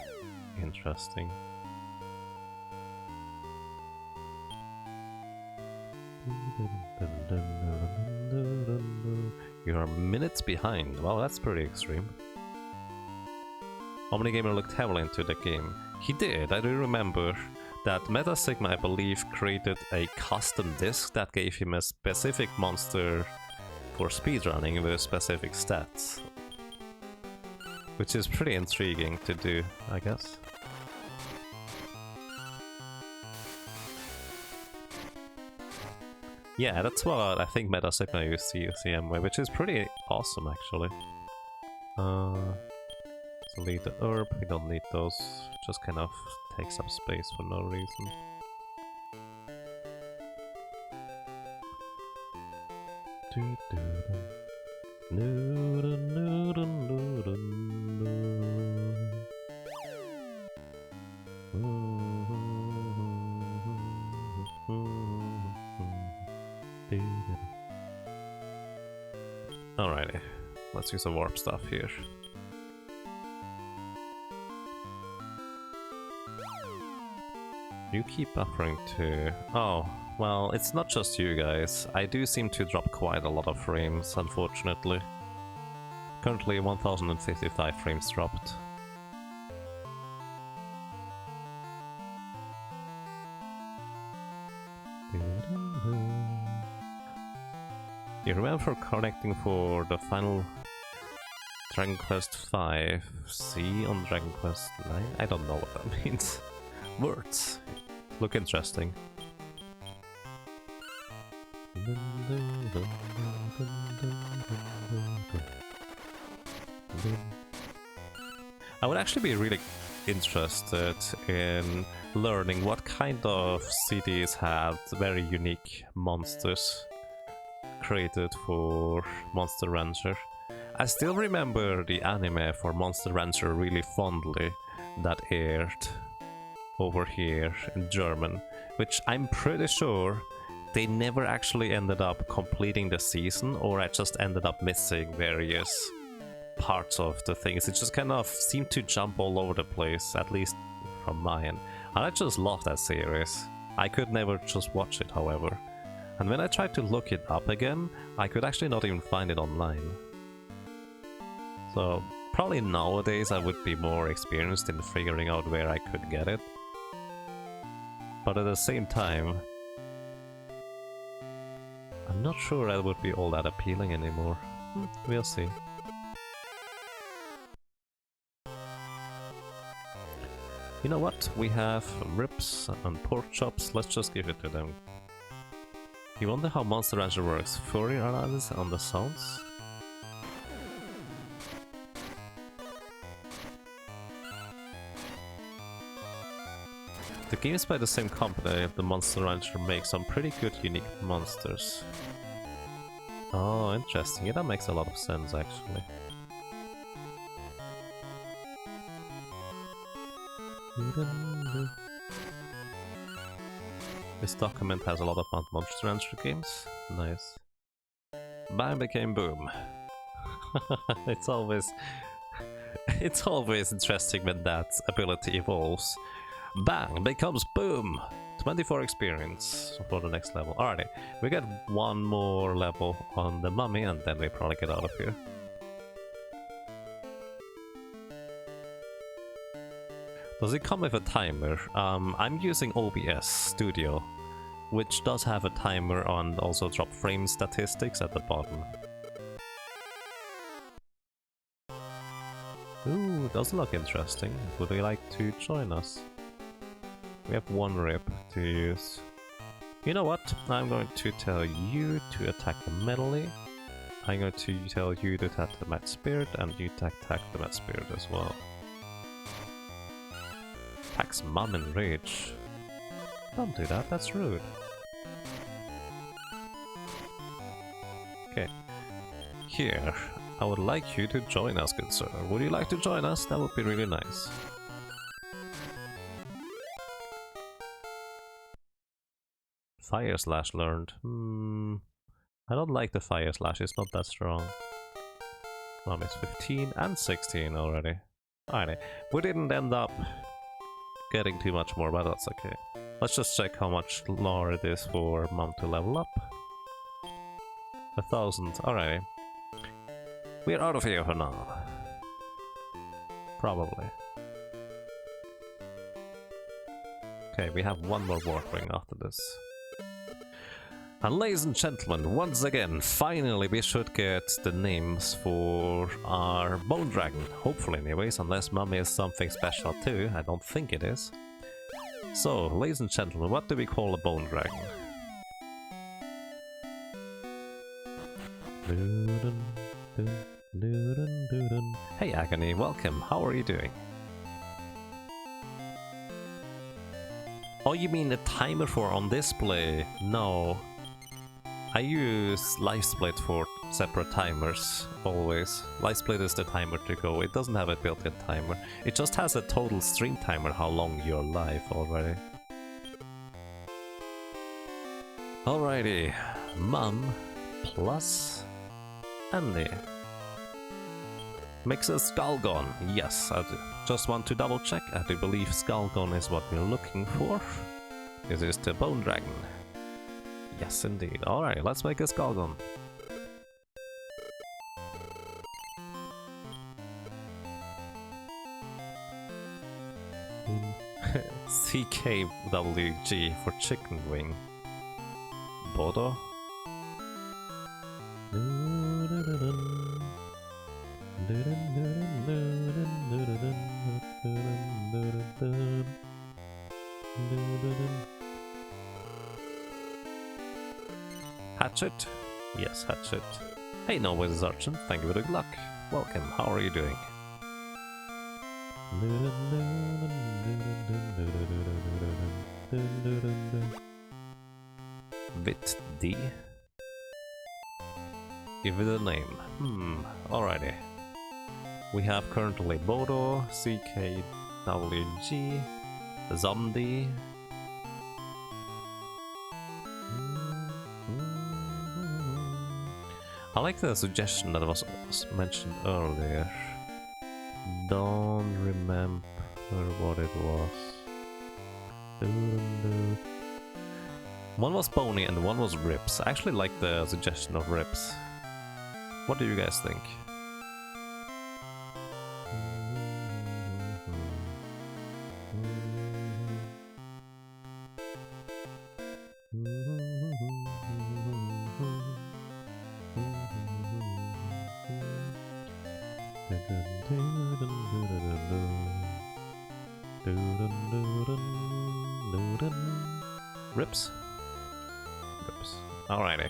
Interesting. You are minutes behind. Wow, that's pretty extreme. OmniGamer looked heavily into the game. He did. I do remember that Metasigma, I believe, created a custom disc that gave him a specific monster for speedrunning with specific stats. Which is pretty intriguing to do, I guess. Yeah, that's what I think Metasigma used CMW, which is pretty awesome actually. So lead the herb, we don't need those, just kind of takes up space for no reason. Alrighty, let's use the warp stuff here. You keep buffering too. Oh, well, it's not just you guys. I do seem to drop quite a lot of frames, unfortunately. Currently 1055 frames dropped. You remember connecting for the final Dragon Quest V C on Dragon Quest 9? I don't know what that means. Words look interesting. I would actually be really interested in learning what kind of cities had very unique monsters created for Monster Rancher. I still remember the anime for Monster Rancher really fondly that aired over here in German, which I'm pretty sure they never actually ended up completing the season, or I just ended up missing various parts of the things. It just kind of seemed to jump all over the place, at least from my end. And I just love that series. I could never just watch it, however. And when I tried to look it up again, I could actually not even find it online. So probably nowadays I would be more experienced in figuring out where I could get it. But at the same time, I'm not sure that would be all that appealing anymore. We'll see. You know what? We have ribs and pork chops. Let's just give it to them. You wonder how Monster Rancher works? Fourier analysis on the sounds? The game is by the same company. The Monster Rancher makes some pretty good unique monsters. Oh, interesting. Yeah, that makes a lot of sense actually. This document has a lot of Monster Rancher games. Nice. Bang became boom. It's always interesting when that ability evolves. Bang becomes boom. 24 experience for the next level. Alrighty, we get one more level on the mummy and then we probably get out of here. Does it come with a timer? I'm using OBS Studio, which does have a timer and also drop frame statistics at the bottom. Ooh, does look interesting. Would you like to join us? We have one rib to use. You know what? I'm going to tell you to attack the melee. I'm going to tell you to attack the Mad Spirit, and you to attack the Mad Spirit as well. Attacks Mum in Rage. Don't do that, that's rude. Okay. Here, I would like you to join us, good sir. Would you like to join us? That would be really nice. Fire Slash learned. I don't like the Fire Slash, it's not that strong. Mom is 15 and 16 already. Alrighty, we didn't end up getting too much more, but that's okay. Let's just check how much lore it is for Mom to level up. 1,000, alrighty. We're out of here for now. Probably. Okay, we have one more Warp Ring after this. And ladies and gentlemen, once again, finally we should get the names for our Bone Dragon. Hopefully anyways, unless Mummy is something special too. I don't think it is. So, ladies and gentlemen, what do we call a Bone Dragon? Hey Agony, welcome. How are you doing? Oh, you mean the timer for on display? No. I use LifeSplit for separate timers, always. LifeSplit is the timer to go. It doesn't have a built-in timer. It just has a total stream timer, how long you're live already. Alrighty. Mum plus Andy. Mixes Skullgon. Yes, I do. Just want to double check. I do believe Skullgon is what we're looking for. This is the Bone Dragon. Yes, indeed. Alright, let's make a Skullgon. CKWG for chicken wing. Bodo. Hatchet? Yes, Hatchet. Hey, Noise Archon, thank you for the good luck. Welcome, how are you doing? Vit D. Give it a name. Alrighty. We have currently Bodo, CKWG, Zombie. I like the suggestion that was mentioned earlier. Don't remember what it was. One was bony and one was ribs. I actually like the suggestion of ribs. What do you guys think? Rips? Rips. Alrighty.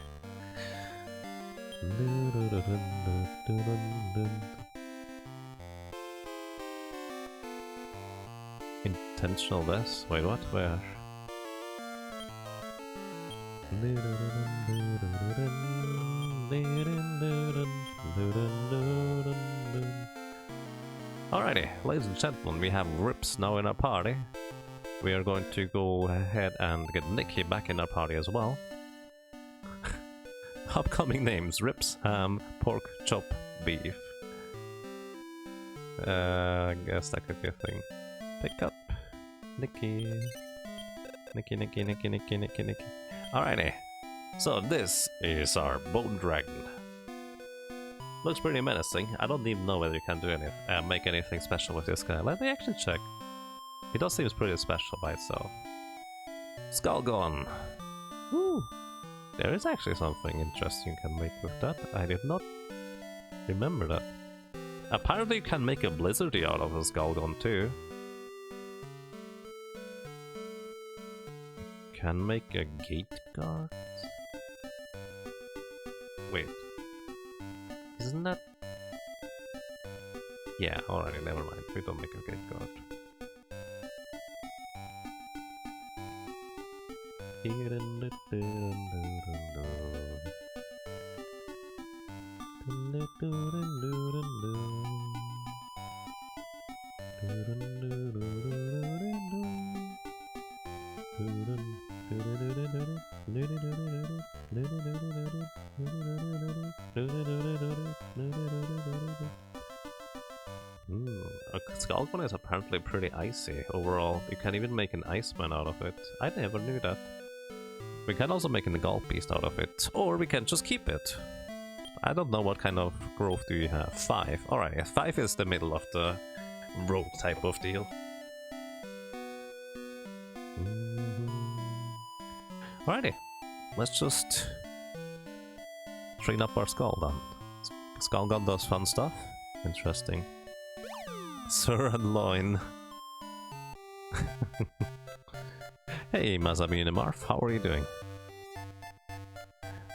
Intentional death? Wait, what? Where? Alrighty, ladies and gentlemen, we have Rips now in our party. We are going to go ahead and get Nikki back in our party as well. Upcoming names: Rips, Ham, Pork, Chop, Beef. I guess that could be a thing. Pick up Nikki. Nikki. Alrighty. So this is our Bone Dragon. Looks pretty menacing. I don't even know whether you can do make anything special with this guy. Let me actually check. It does seem pretty special by itself. Skullgon. Woo! There is actually something interesting you can make with that. I did not remember that. Apparently you can make a Blizzardy out of a Skullgon too. Can make a Gate Guard? Wait. Isn't that... Yeah, alrighty, never mind. We don't make a Gate Guard. Skullgon is apparently pretty icy overall. You can even make an Iceman out of it. I never knew that. We can also make an Gulp Beast out of it, or we can just keep it. I don't know what kind of growth do you have. 5. Alright, 5 is the middle of the road type of deal. Alrighty, let's just train up our Skullgon. Skullgon does fun stuff. Interesting. Sirloin. Hey Mazamunimarf, how are you doing?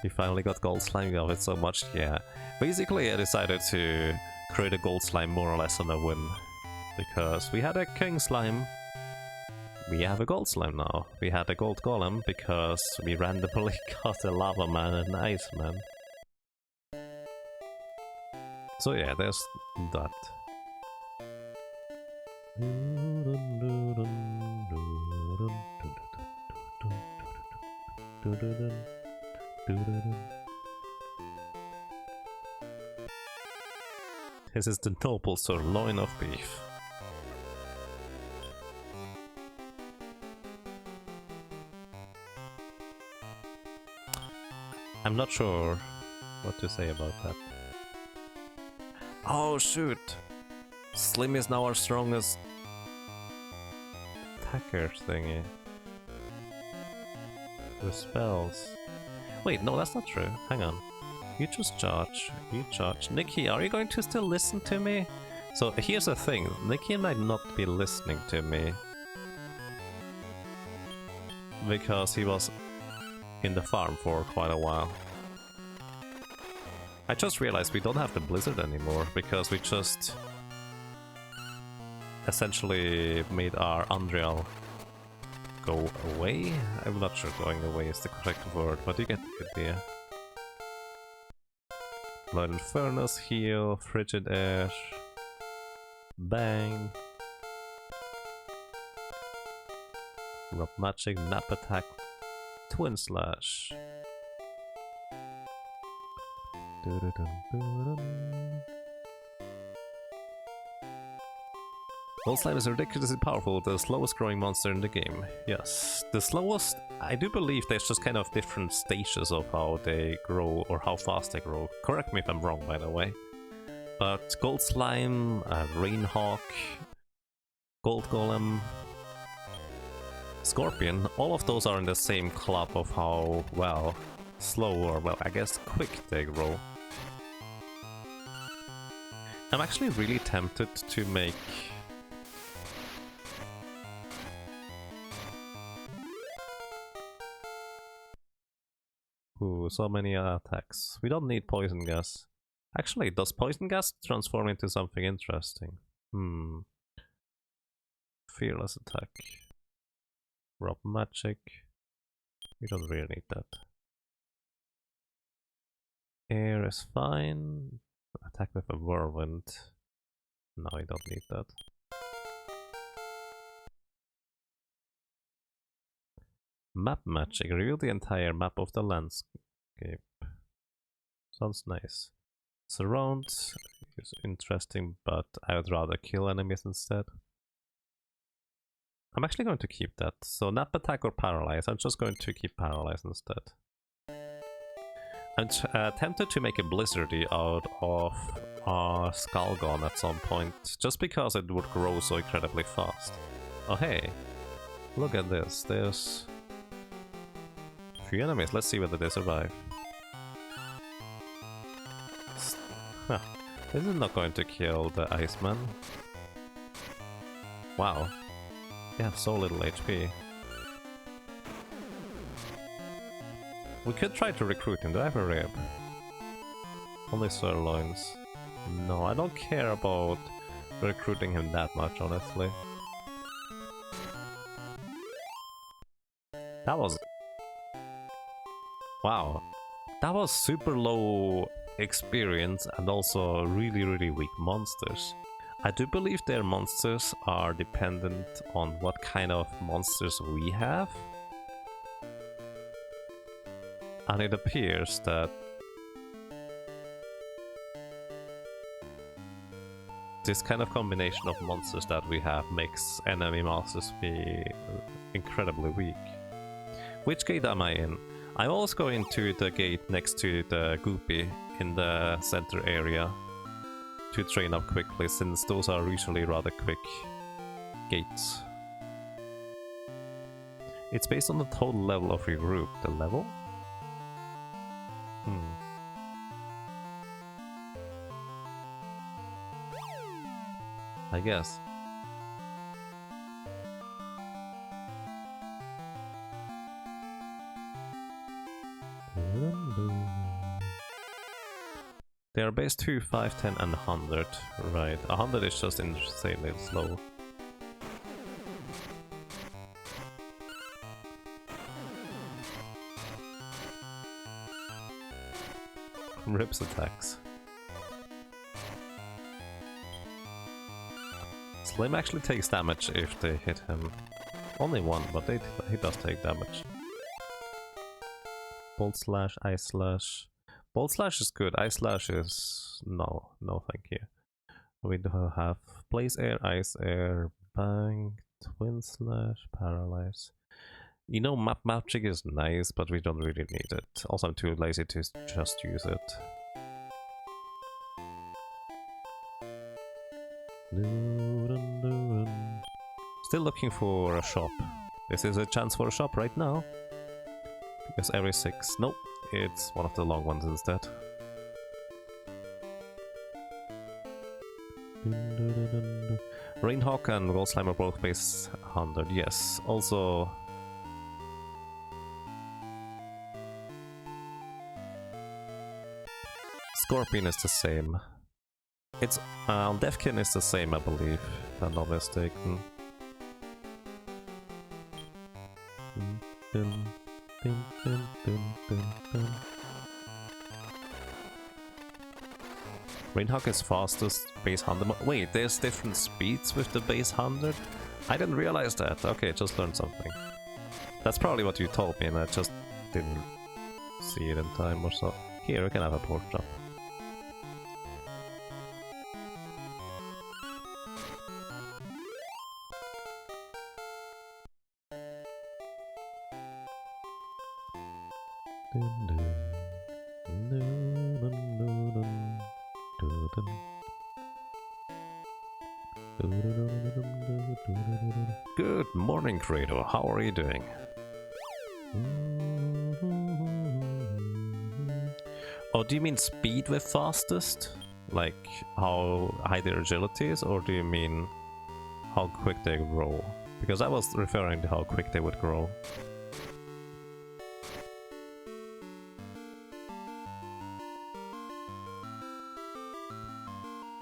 You finally got Gold Slime, you love it so much, yeah. Basically I decided to create a Gold Slime more or less on a whim. Because we had a King Slime. We have a Gold Slime now. We had a Gold Golem because we randomly got a Lava Man and an Ice Man. So yeah, there's that. This is the noble sirloin of beef. I'm not sure what to say about that. Oh shoot! Slim is now our strongest attacker thingy. With spells. Wait, no, that's not true. Hang on. You just charge. You charge. Nikki, are you going to still listen to me? So here's the thing. Nikki might not be listening to me. Because he was in the farm for quite a while. I just realized we don't have the blizzard anymore because we just essentially made our Andreal go away? I'm not sure going away is the correct word, but you get the idea. Blood Infernus, heal, Frigid Air, bang. Rub Magic, Nap Attack, Twin Slash. Gold Slime is ridiculously powerful, the slowest growing monster in the game. Yes, the slowest... I do believe there's just kind of different stages of how they grow, or how fast they grow. Correct me if I'm wrong, by the way. But Gold Slime, Rainhawk, Gold Golem, Scorpion, all of those are in the same club of how, well, slow or, well, I guess quick they grow. I'm actually really tempted to make Ooh, so many attacks. We don't need poison gas. Actually, does poison gas transform into something interesting? Fearless attack. Rob magic. We don't really need that. Air is fine. Attack with a whirlwind. No, I don't need that. Map magic. Reveal the entire map of the landscape. Sounds nice. Surround is interesting, but I would rather kill enemies instead. I'm actually going to keep that. So nap attack or paralyze. I'm just going to keep paralyze instead. I'm tempted to make a blizzardy out of Skullgon at some point, just because it would grow so incredibly fast. Oh hey, look at this. There's a few enemies. Let's see whether they survive. Huh. This is not going to kill the Iceman. Wow. They have so little HP. We could try to recruit him. Do I have a rib? Only sirloins. No, I don't care about recruiting him that much, honestly. That was... Wow. That was super low experience and also really weak monsters. I do believe their monsters are dependent on what kind of monsters we have. And it appears that this kind of combination of monsters that we have makes enemy monsters be incredibly weak. Which gate am I in? I'm always going to the gate next to the Goopy in the center area to train up quickly, since those are usually rather quick gates. It's based on the total level of your group. The level? I guess. They are base 2, 5, 10 and 100. Right, 100 is just insanely slow. Rips attacks. Slim actually takes damage if they hit him. Only one, but he does take damage. Bolt Slash, Ice Slash. Bolt Slash is good, Ice Slash is... no thank you. We do have Blaze Air, Ice Air, Bang, Twin Slash, Paralyze. You know, Map Magic is nice, but we don't really need it. Also, I'm too lazy to just use it. Still looking for a shop. This is a chance for a shop right now. Because every 6... nope, it's one of the long ones instead. Rainhawk and Gold Slime are both base 100, yes. Also... Scorpion is the same. It's... Defkin is the same, I believe, if I'm not mistaken. Rainhawk is fastest, base 100. Wait, there's different speeds with the base 100? I didn't realize that. Okay, just learned something. That's probably what you told me and I just didn't see it in time or so. Here, we can have a pork chop. Good morning, Credo. How are you doing? Oh, do you mean speed with fastest? Like how high their agility is? Or do you mean how quick they grow? Because I was referring to how quick they would grow.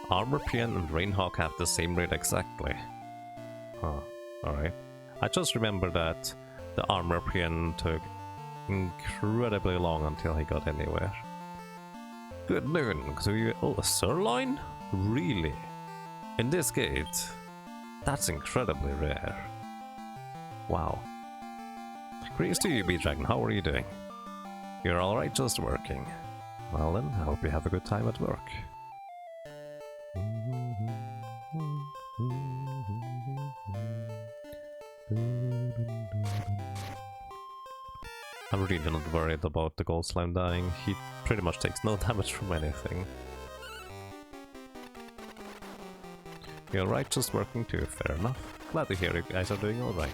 Armorpian and Rainhawk have the same rate exactly. Huh, alright. I just remember that the Armorpian took incredibly long until he got anywhere. Good noon, so you... Oh, a sirloin? Really? In this gate? That's incredibly rare. Wow. Greetings to you, B-Dragon, how are you doing? You're alright, just working. Well then, I hope you have a good time at work. I'm really not worried about the Gold Slime dying. He pretty much takes no damage from anything. You're right, just working too, fair enough. Glad to hear you guys are doing alright.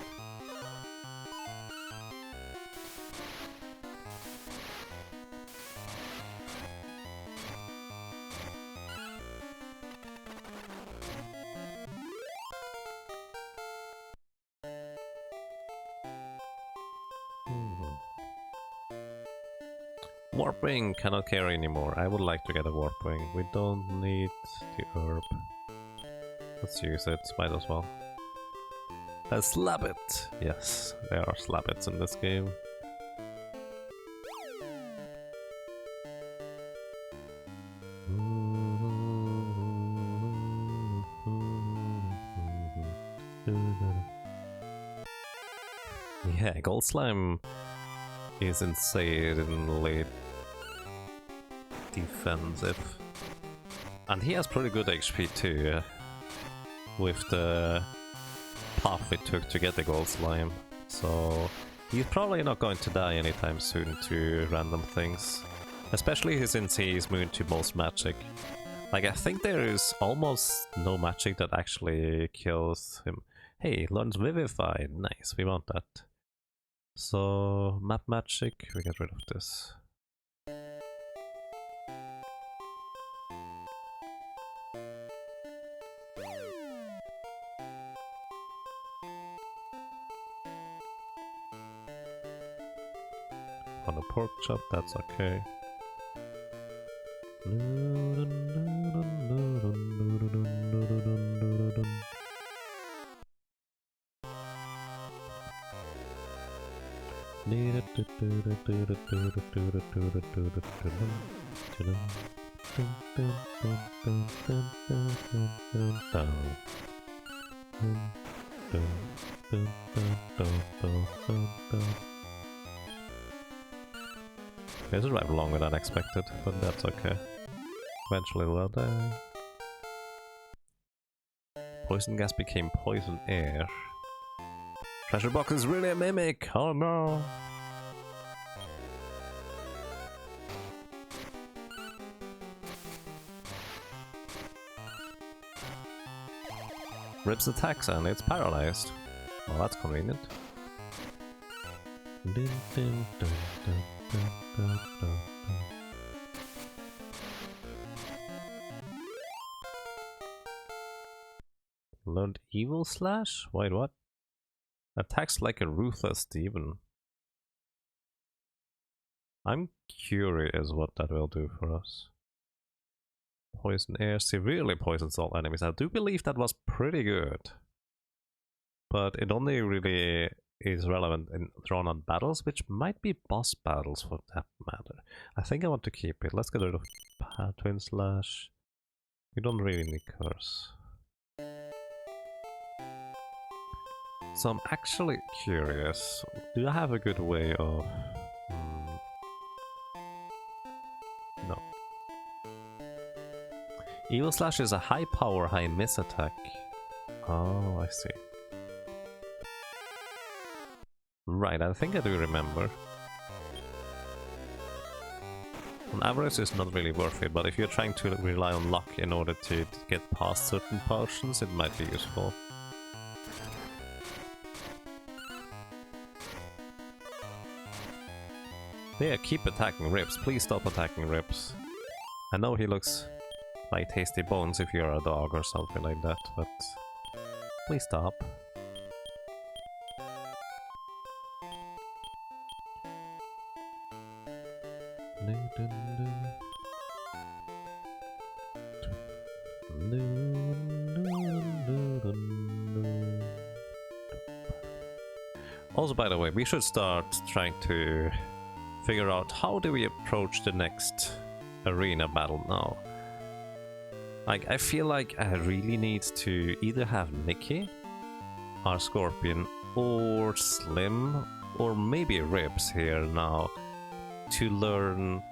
Warpwing cannot carry anymore. I would like to get a Warpwing. We don't need the herb. Let's use it, might as well. A Slabbit! Yes, there are Slabbits in this game. Yeah, Gold Slime is insanely defensive. And he has pretty good HP too, with the path it took to get the Gold Slime. So he's probably not going to die anytime soon to random things. Especially since he's immune to most magic. Like, I think there is almost no magic that actually kills him. Hey, learns Vivify, nice, we want that. So, map magic, we get rid of this. On a pork chop, that's okay. This arrived longer than expected, but that's okay. Eventually we'll die. Poison gas became poison air. Treasure box is really a mimic! Oh no! Rips attacks and it's paralyzed. Well, that's convenient. Learned Evil Slash? Wait, what? Attacks like a ruthless demon. I'm curious what that will do for us. Poison air severely poisons all enemies. I do believe that was pretty good. But it only really is relevant in drawn on battles, which might be boss battles for that matter. I think I want to keep it. Let's get rid of Twin Slash. We don't really need Curse. So I'm actually curious. Do I have a good way of... No. Evil Slash is a high power, high miss attack. Oh, I see. Right, I think I do remember. On average it's not really worth it, but if you're trying to rely on luck in order to get past certain potions, it might be useful. Yeah, keep attacking Rips. Please stop attacking Rips. I know he looks like tasty bones if you're a dog or something like that, but please stop. Also, by the way, we should start trying to figure out how do we approach the next arena battle now. Like, I feel like I really need to either have Nikki, our Scorpion, or Slim, or maybe Ribs here now to learn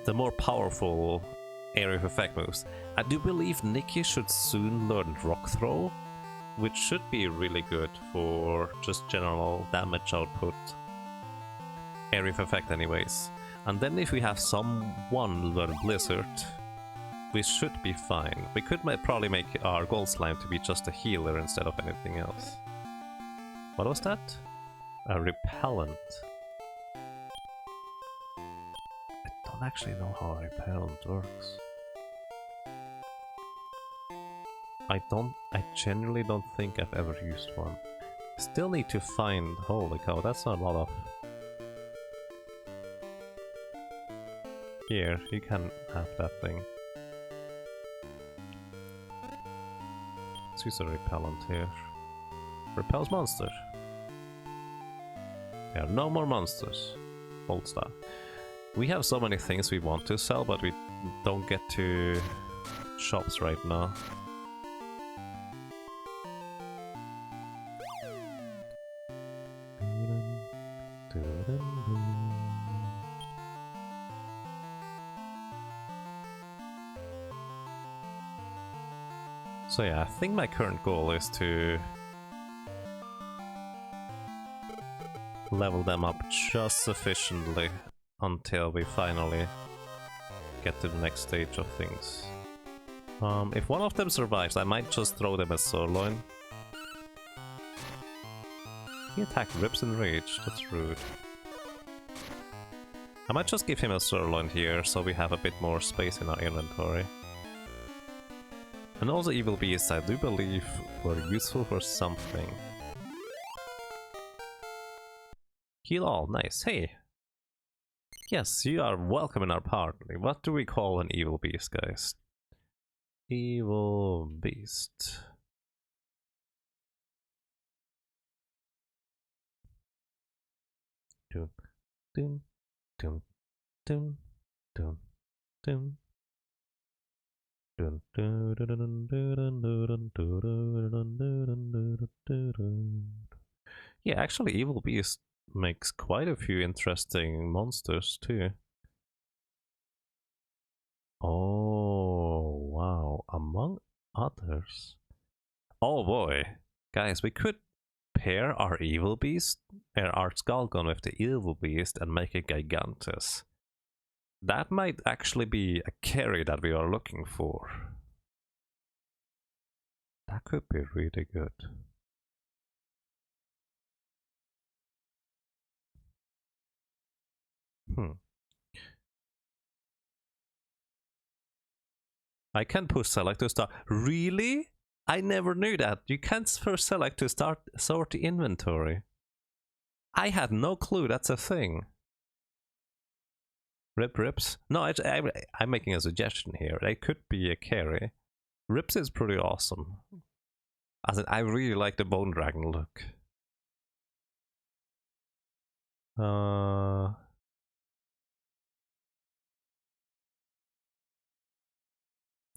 the more powerful area of effect moves. I do believe Nikki should soon learn Rock Throw, which should be really good for just general damage output. Area of effect anyways. And then if we have someone learn Blizzard, we should be fine. We could probably make our Gold Slime to be just a healer instead of anything else. What was that? A repellent. I don't actually know how a repellent works. I genuinely don't think I've ever used one. Still need to find, holy cow, that's not a lot of... Here, you can have that thing. Let's use a repellent here. Repels monster. There are no more monsters. Old stuff. We have so many things we want to sell, but we don't get to shops right now. So yeah, I think my current goal is to level them up just sufficiently until we finally get to the next stage of things. If one of them survives, I might just throw them as Sirloin. He attacked Ribs in Rage, that's rude. I might just give him a Sirloin here so we have a bit more space in our inventory. And also Evil Beasts, I do believe, were useful for something. Heal all, nice. Hey! Yes, you are welcome in our party. What do we call an Evil Beast, guys? Evil Beast. Dun, dun, dun, dun, dun, dun. Yeah, actually Evil Beast makes quite a few interesting monsters too. Oh, wow. Among others. Oh boy. Guys, we could pair our Evil Beast, our Skullgon with the Evil Beast and make a Gigantus. That might actually be a carry that we are looking for. That could be really good. I can push select to start. Really? I never knew that. You can't first select to start sort the inventory. I had no clue that's a thing. Rips? No, I'm making a suggestion here. It could be a carry. Rips is pretty awesome. As in, I really like the Bone Dragon look.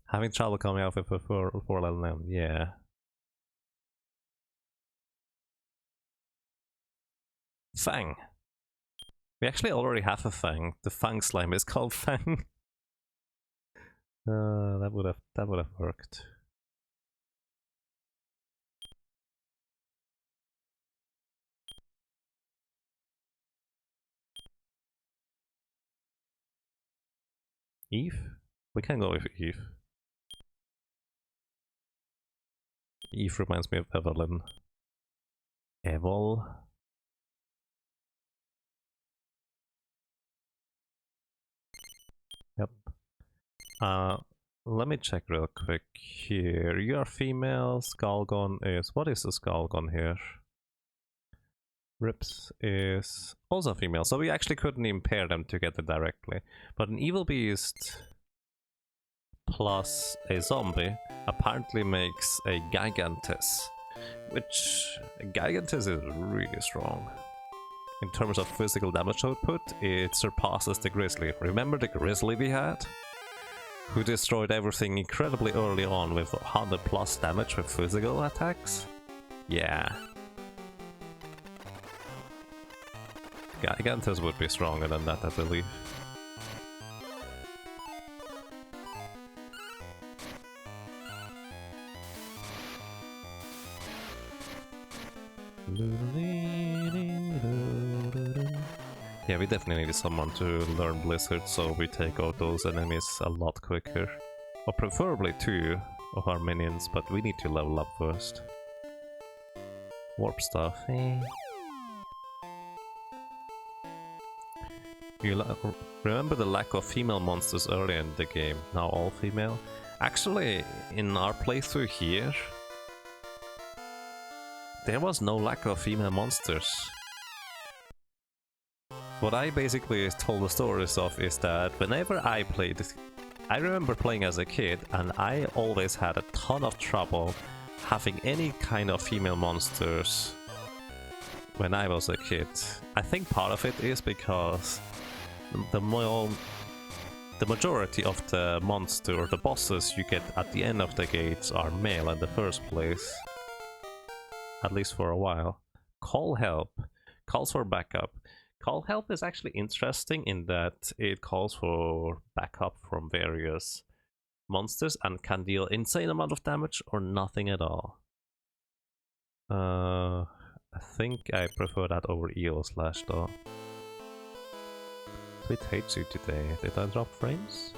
Having trouble coming out with a 4 level name, yeah. Fang. We actually already have a Fang. The Fang slime is called Fang. That would have worked. Eve? We can go with Eve. Eve reminds me of Evelyn. Evil. Yep. Let me check real quick here. You are female, Skullgon is... What is the Skullgon here? Rips is also female, so we actually couldn't even pair them together directly. But an Evil Beast... plus a zombie apparently makes a Gigantis, which Gigantis is really strong. In terms of physical damage output, it surpasses the Grizzly. Remember the Grizzly we had? Who destroyed everything incredibly early on with 100 plus damage with physical attacks? Yeah. Gigantus would be stronger than that, I believe. Yeah, we definitely need someone to learn Blizzard, so we take out those enemies a lot quicker. Or preferably 2 of our minions, but we need to level up first. Warp stuff, eh? You remember the lack of female monsters earlier in the game, now all female? Actually, in our playthrough here, there was no lack of female monsters. What I basically told the stories of is that whenever I played, I remember playing as a kid and I always had a ton of trouble having any kind of female monsters when I was a kid. I think part of it is because the majority of the monster or the bosses you get at the end of the gates are male in the first place. At least for a while. Call help. Calls for backup. Call help is actually interesting in that it calls for backup from various monsters and can deal insane amount of damage or nothing at all. I think I prefer that over EO Slash though. Twit hates you today. Did I drop frames?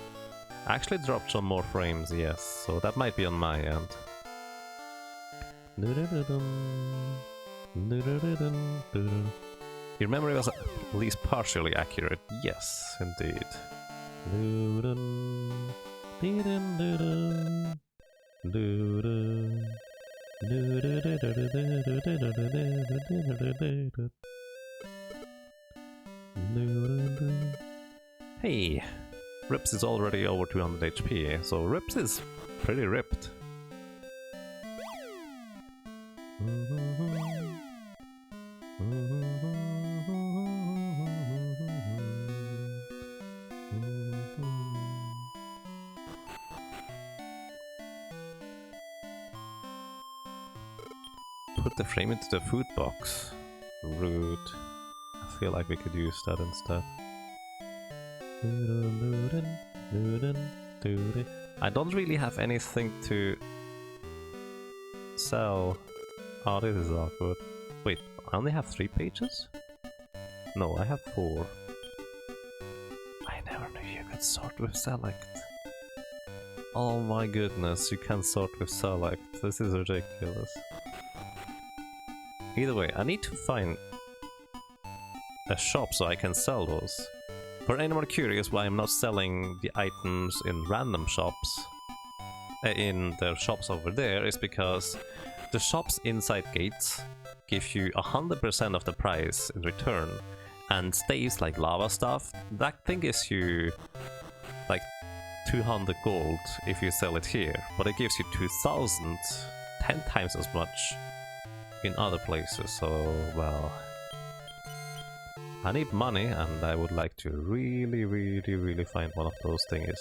I actually dropped some more frames, yes, so that might be on my end. Your memory was at least partially accurate. Yes, indeed. Hey, Rips is already over 200 HP, so Rips is pretty ripped. Put the frame into the food box. Rude. I feel like we could use that instead. I don't really have anything to sell. Oh, this is awkward. Wait, I only have 3 pages? No, I have 4. I never knew you could sort with select. Oh my goodness, you can sort with select. This is ridiculous. Either way, I need to find a shop so I can sell those. For anyone curious why I'm not selling the items in random shops, in the shops over there, is because the shops inside gates give you 100% of the price in return, and staves like lava stuff, that thing gives you like 200 gold if you sell it here, but it gives you 2000, 10 times as much in other places, so well, I need money and I would like to really find one of those thingies.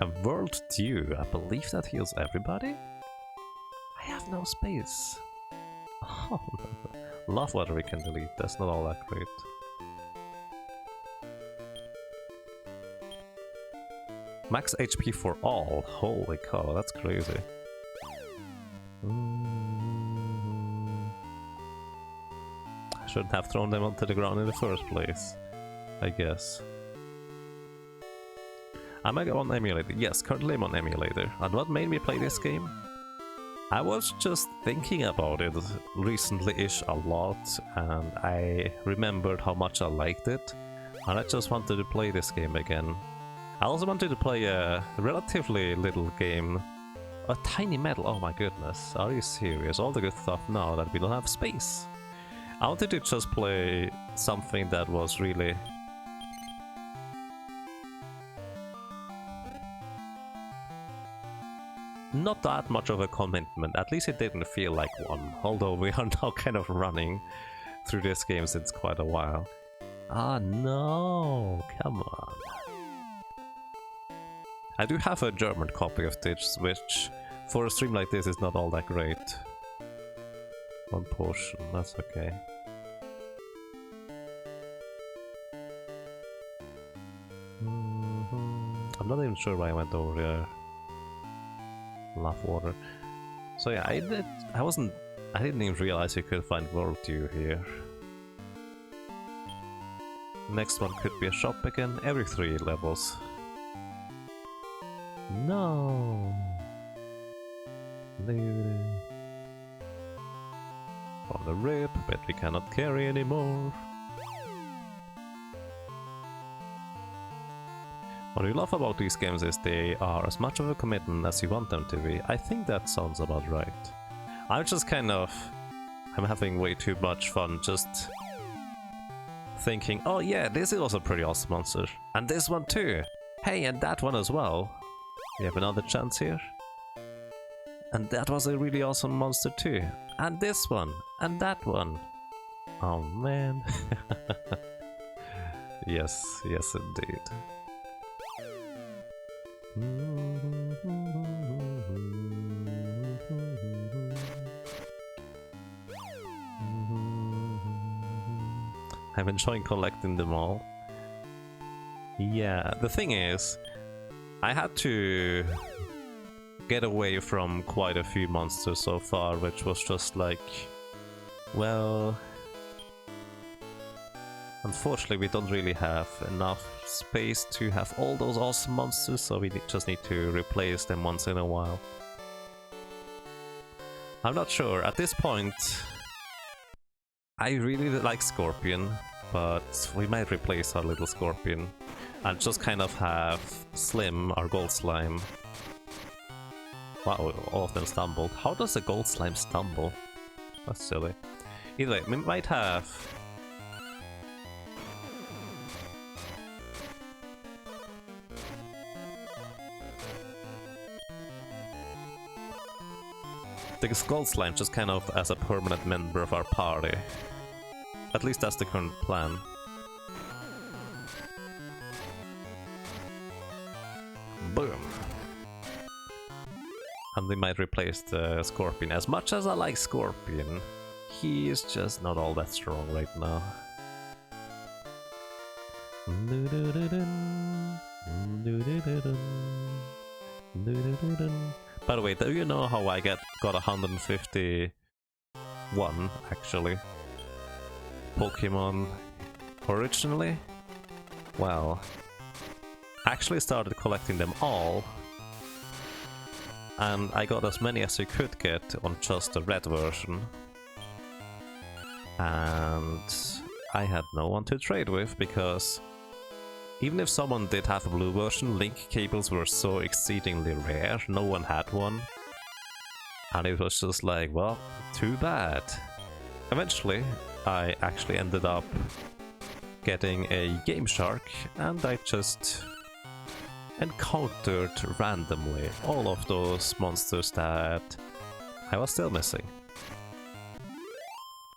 A World Dew, I believe that heals everybody? I have no space. Oh, love water we can delete, that's not all that great. Max HP for all, holy cow, that's crazy. I shouldn't have thrown them onto the ground in the first place, I guess. Am I on emulator? Yes, currently I'm on emulator. And what made me play this game? I was just thinking about it recently-ish a lot, and I remembered how much I liked it, and I just wanted to play this game again. I also wanted to play a relatively little game. A tiny medal, oh my goodness, are you serious? All the good stuff now that we don't have space. I wanted to just play something that was really... not that much of a commitment, at least it didn't feel like one, although we are now kind of running through this game since quite a while. Ah no, come on. I do have a German copy of this, which for a stream like this is not all that great. One portion, that's okay. I'm not even sure why I went over there. Love water. So yeah, I didn't even realize you could find World Dew here. Next one could be a shop again, every 3 levels. No. On the rip, but we cannot carry anymore. What I love about these games is they are as much of a commitment as you want them to be. I think that sounds about right. I'm having way too much fun just thinking, oh yeah, this is also a pretty awesome monster. And this one too. Hey, and that one as well. We have another chance here. And that was a really awesome monster too. And this one. And that one. Oh man. Yes, yes indeed. I'm enjoying collecting them all. Yeah, the thing is, I had to get away from quite a few monsters so far, which was just like, well, unfortunately we don't really have enough space to have all those awesome monsters, so we just need to replace them once in a while. I'm not sure, at this point I really like Scorpion, but we might replace our little Scorpion and just kind of have Slim, our gold slime. Wow, all of them stumbled. How does a gold slime stumble? That's silly. Either way, we might have... the gold slime just kind of as a permanent member of our party. At least that's the current plan. Boom. And we might replace the Scorpion. As much as I like Scorpion, he is just not all that strong right now. By the way, do you know how I got 151 actually Pokemon originally? Well, I actually started collecting them all, and I got as many as you could get on just the red version. And I had no one to trade with, because even if someone did have a blue version, link cables were so exceedingly rare, no one had one. And it was just like, well, too bad. Eventually, I actually ended up getting a Game Shark, and I just encountered randomly all of those monsters that I was still missing.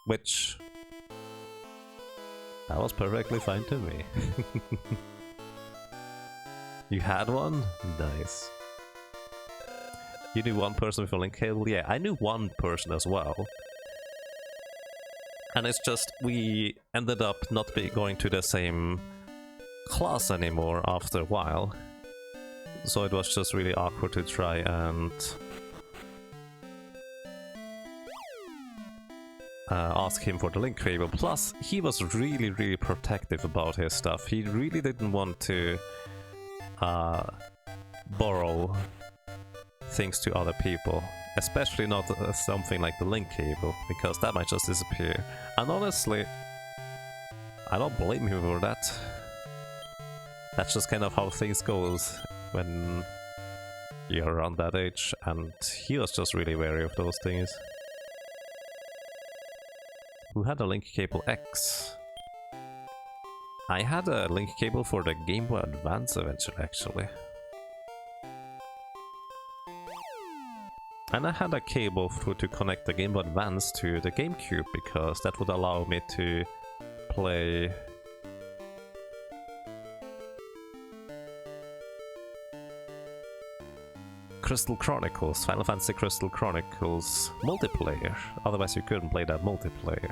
Which... that was perfectly fine to me. You had one? Nice. You knew one person with a link cable? Yeah, I knew one person as well. And it's just, we ended up not going to the same class anymore after a while. So it was just really awkward to try and ask him for the link cable. Plus, he was really protective about his stuff. He really didn't want to borrow things to other people, especially not something like the link cable, because that might just disappear. And honestly, I don't blame him for that. That's just kind of how things goes when you're around that age, and he was just really wary of those things. Who had a link cable X? I had a link cable for the Game Boy Advance eventually, actually. And I had a cable to connect the Game Boy Advance to the GameCube, because that would allow me to play Crystal Chronicles, Final Fantasy Crystal Chronicles multiplayer. Otherwise you couldn't play that multiplayer.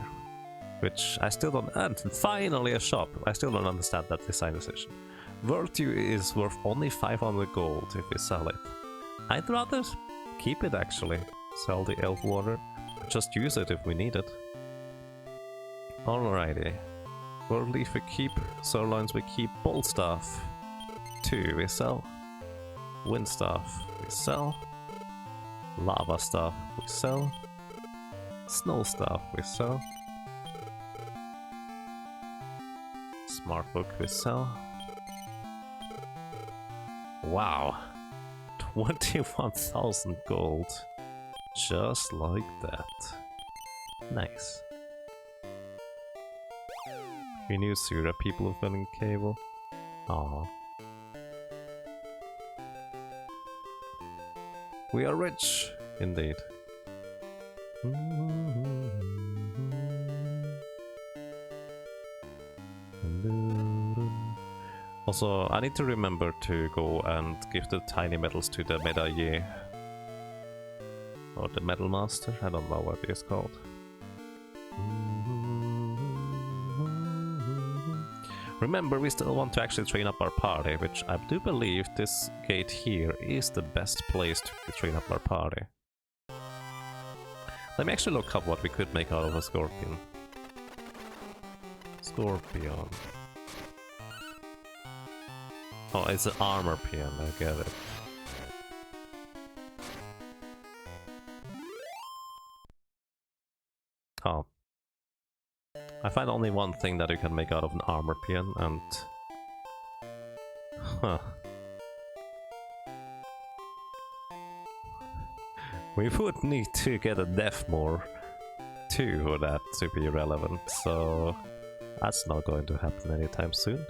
Which I still don't... And finally a shop! I still don't understand that design decision. Virtue is worth only 500 gold if we sell it. I'd rather keep it actually. Sell the elf water. Just use it if we need it. Alrighty. World Leaf we keep, Sirloins we keep, Bolt Staff 2 we sell. Wind Staff we sell. Lava Staff we sell. Snow Staff we sell. Smart Book we sell. Wow. 21,000 gold. Just like that. Nice. We knew Sura people of filling cable. Aww. We are rich, indeed. Also, I need to remember to go and give the tiny medals to the Medaille. Or the Medal Master, I don't know what it is called. Remember, we still want to actually train up our party, which I do believe this gate here is the best place to train up our party. Let me actually look up what we could make out of a scorpion. Scorpion. Oh, it's an armor pion, I get it. Oh. I find only one thing that you can make out of an armor pion, and... Huh. We would need to get a Deathmore too for that to be relevant, so... That's not going to happen anytime soon.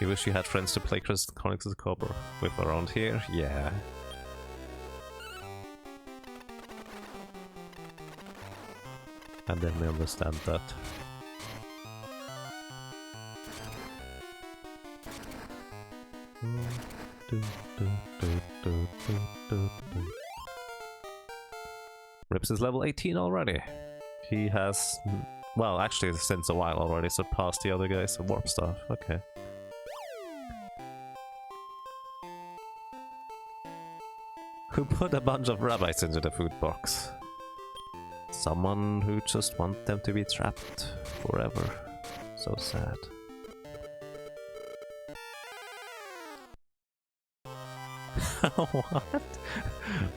You wish you had friends to play Crystal Chronicles Copper with around here? Yeah. And then we understand that. Rips is level 18 already. He has, well, actually since a while already surpassed the other guys at Warp Staff. Okay. Who put a bunch of rabbits into the food box? Someone who just wants them to be trapped forever. So sad. What?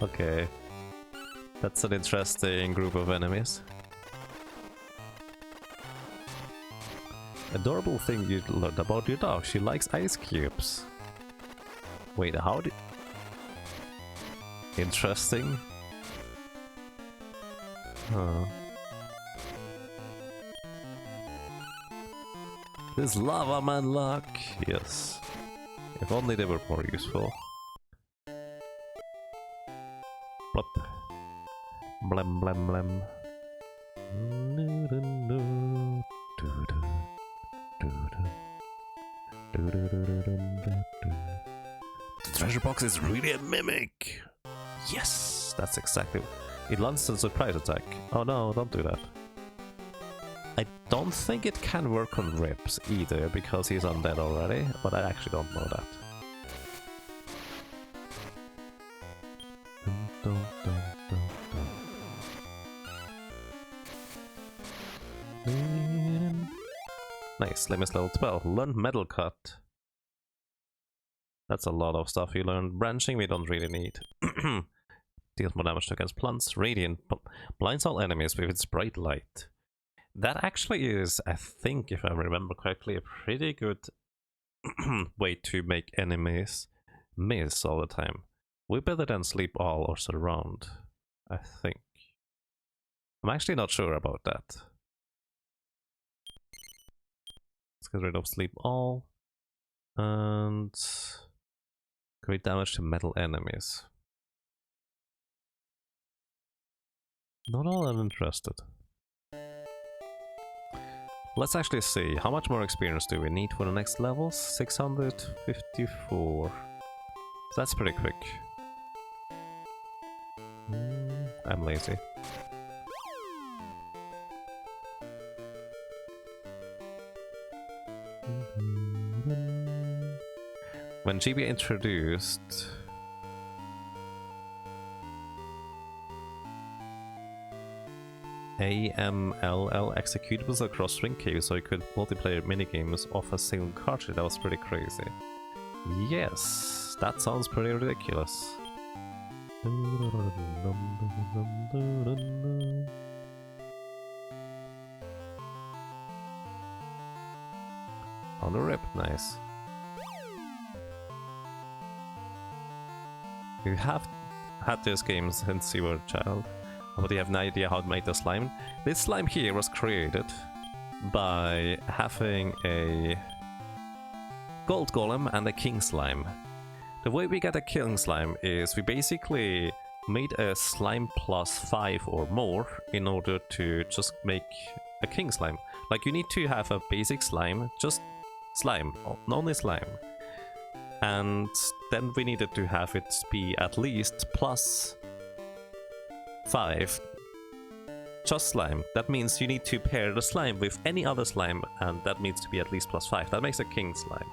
Okay. That's an interesting group of enemies. Adorable thing you learned about your dog. She likes ice cubes. Wait, how did... Interesting. Huh. This lava man luck. Yes. If only they were more useful. Plop. Blem blem blem. The treasure box is really a mimic. Yes, that's exactly. It lands a surprise attack. Oh no, don't do that. I don't think it can work on Rips either, because he's undead already, but I actually don't know that. Nice, Lemmis level 12. Learn Metal Cut. That's a lot of stuff you learned. Branching we don't really need. Deals more damage against plants. Radiant blinds all enemies with its bright light. That actually is, I think, if I remember correctly, a pretty good way to make enemies miss all the time. Way better than sleep all or surround, I think. I'm actually not sure about that. Let's get rid of sleep all. And great damage to metal enemies. Not all I'm interested. Let's actually see, how much more experience do we need for the next levels? 654. That's pretty quick. I'm lazy. When GB introduced AMLL executables across string caves so you could multiplayer minigames off a single cartridge, that was pretty crazy. Yes, that sounds pretty ridiculous. On the rip, nice. You have had this game since you were a child, but you have no idea how to make the slime. This slime here was created by having a gold golem and a king slime. The way we get a king slime is we basically made a slime plus 5 or more in order to just make a king slime. Like, you need to have a basic slime, just slime, only slime. And then we needed to have it be at least plus 5, just slime. That means you need to pair the slime with any other slime, and that needs to be at least plus 5. That makes a king slime.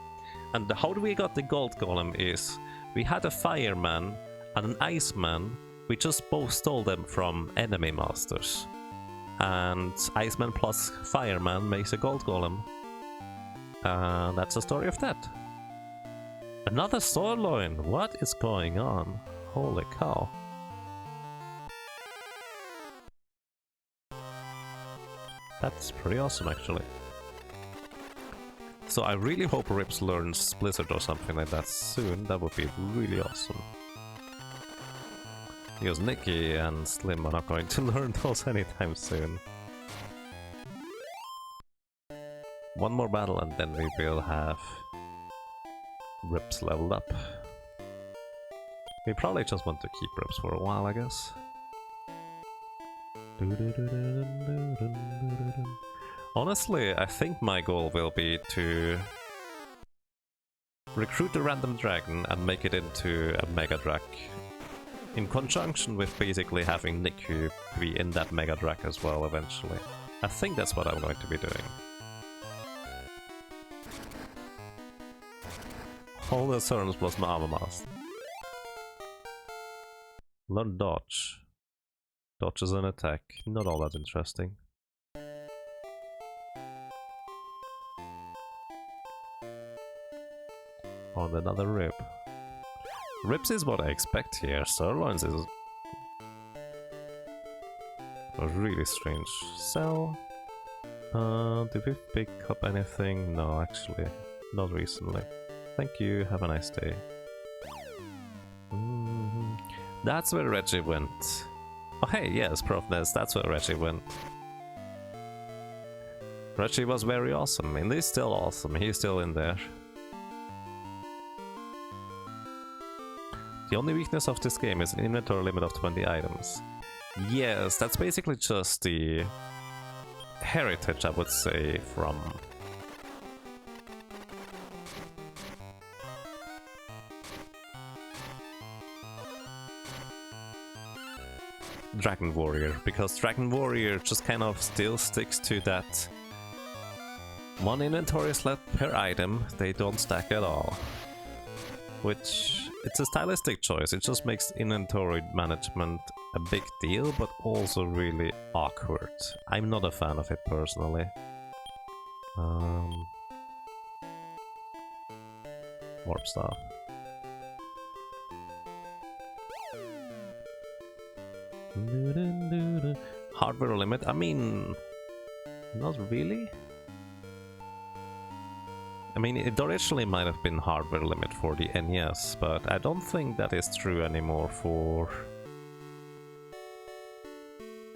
And how we got the gold golem is, we had a fireman and an iceman. We just both stole them from enemy masters. And iceman plus fireman makes a gold golem. And that's the story of that. Another sirloin! What is going on? Holy cow. That's pretty awesome, actually. So I really hope Rips learns Blizzard or something like that soon. That would be really awesome. Because Nikki and Slim are not going to learn those anytime soon. One more battle and then we will have Rips leveled up. We probably just want to keep Rips for a while, I guess. Honestly, I think my goal will be to recruit a random dragon and make it into a Mega Drac. In conjunction with basically having Niku be in that Mega Drac as well eventually. I think that's what I'm going to be doing. All the turns plus my armor mask. Learn dodge. Dodge is an attack. Not all that interesting. On another rib. Ribs is what I expect here. Sirloins is really strange. Sell. Did we pick up anything? No, actually, not recently. Thank you, have a nice day. That's where Reggie went. Oh hey, yes, Profness, that's where Reggie went. Reggie was very awesome, and he's still awesome, he's still in there. The only weakness of this game is an inventory limit of 20 items. Yes, that's basically just the heritage, I would say, from Dragon Warrior, because Dragon Warrior just kind of still sticks to that one inventory slot per item, they don't stack at all. Which, it's a stylistic choice, it just makes inventory management a big deal, but also really awkward. I'm not a fan of it personally. Warp Staff. Hardware limit? I mean, not really. I mean, it originally might have been hardware limit for the NES, but I don't think that is true anymore for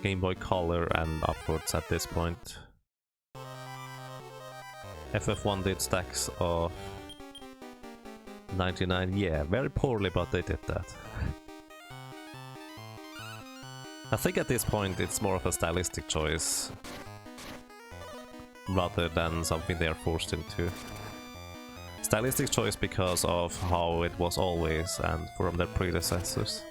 Game Boy Color and upwards at this point. FF1 did stacks of 99, yeah, very poorly, but they did that. I think at this point it's more of a stylistic choice rather than something they are forced into. Stylistic choice because of how it was always and from their predecessors.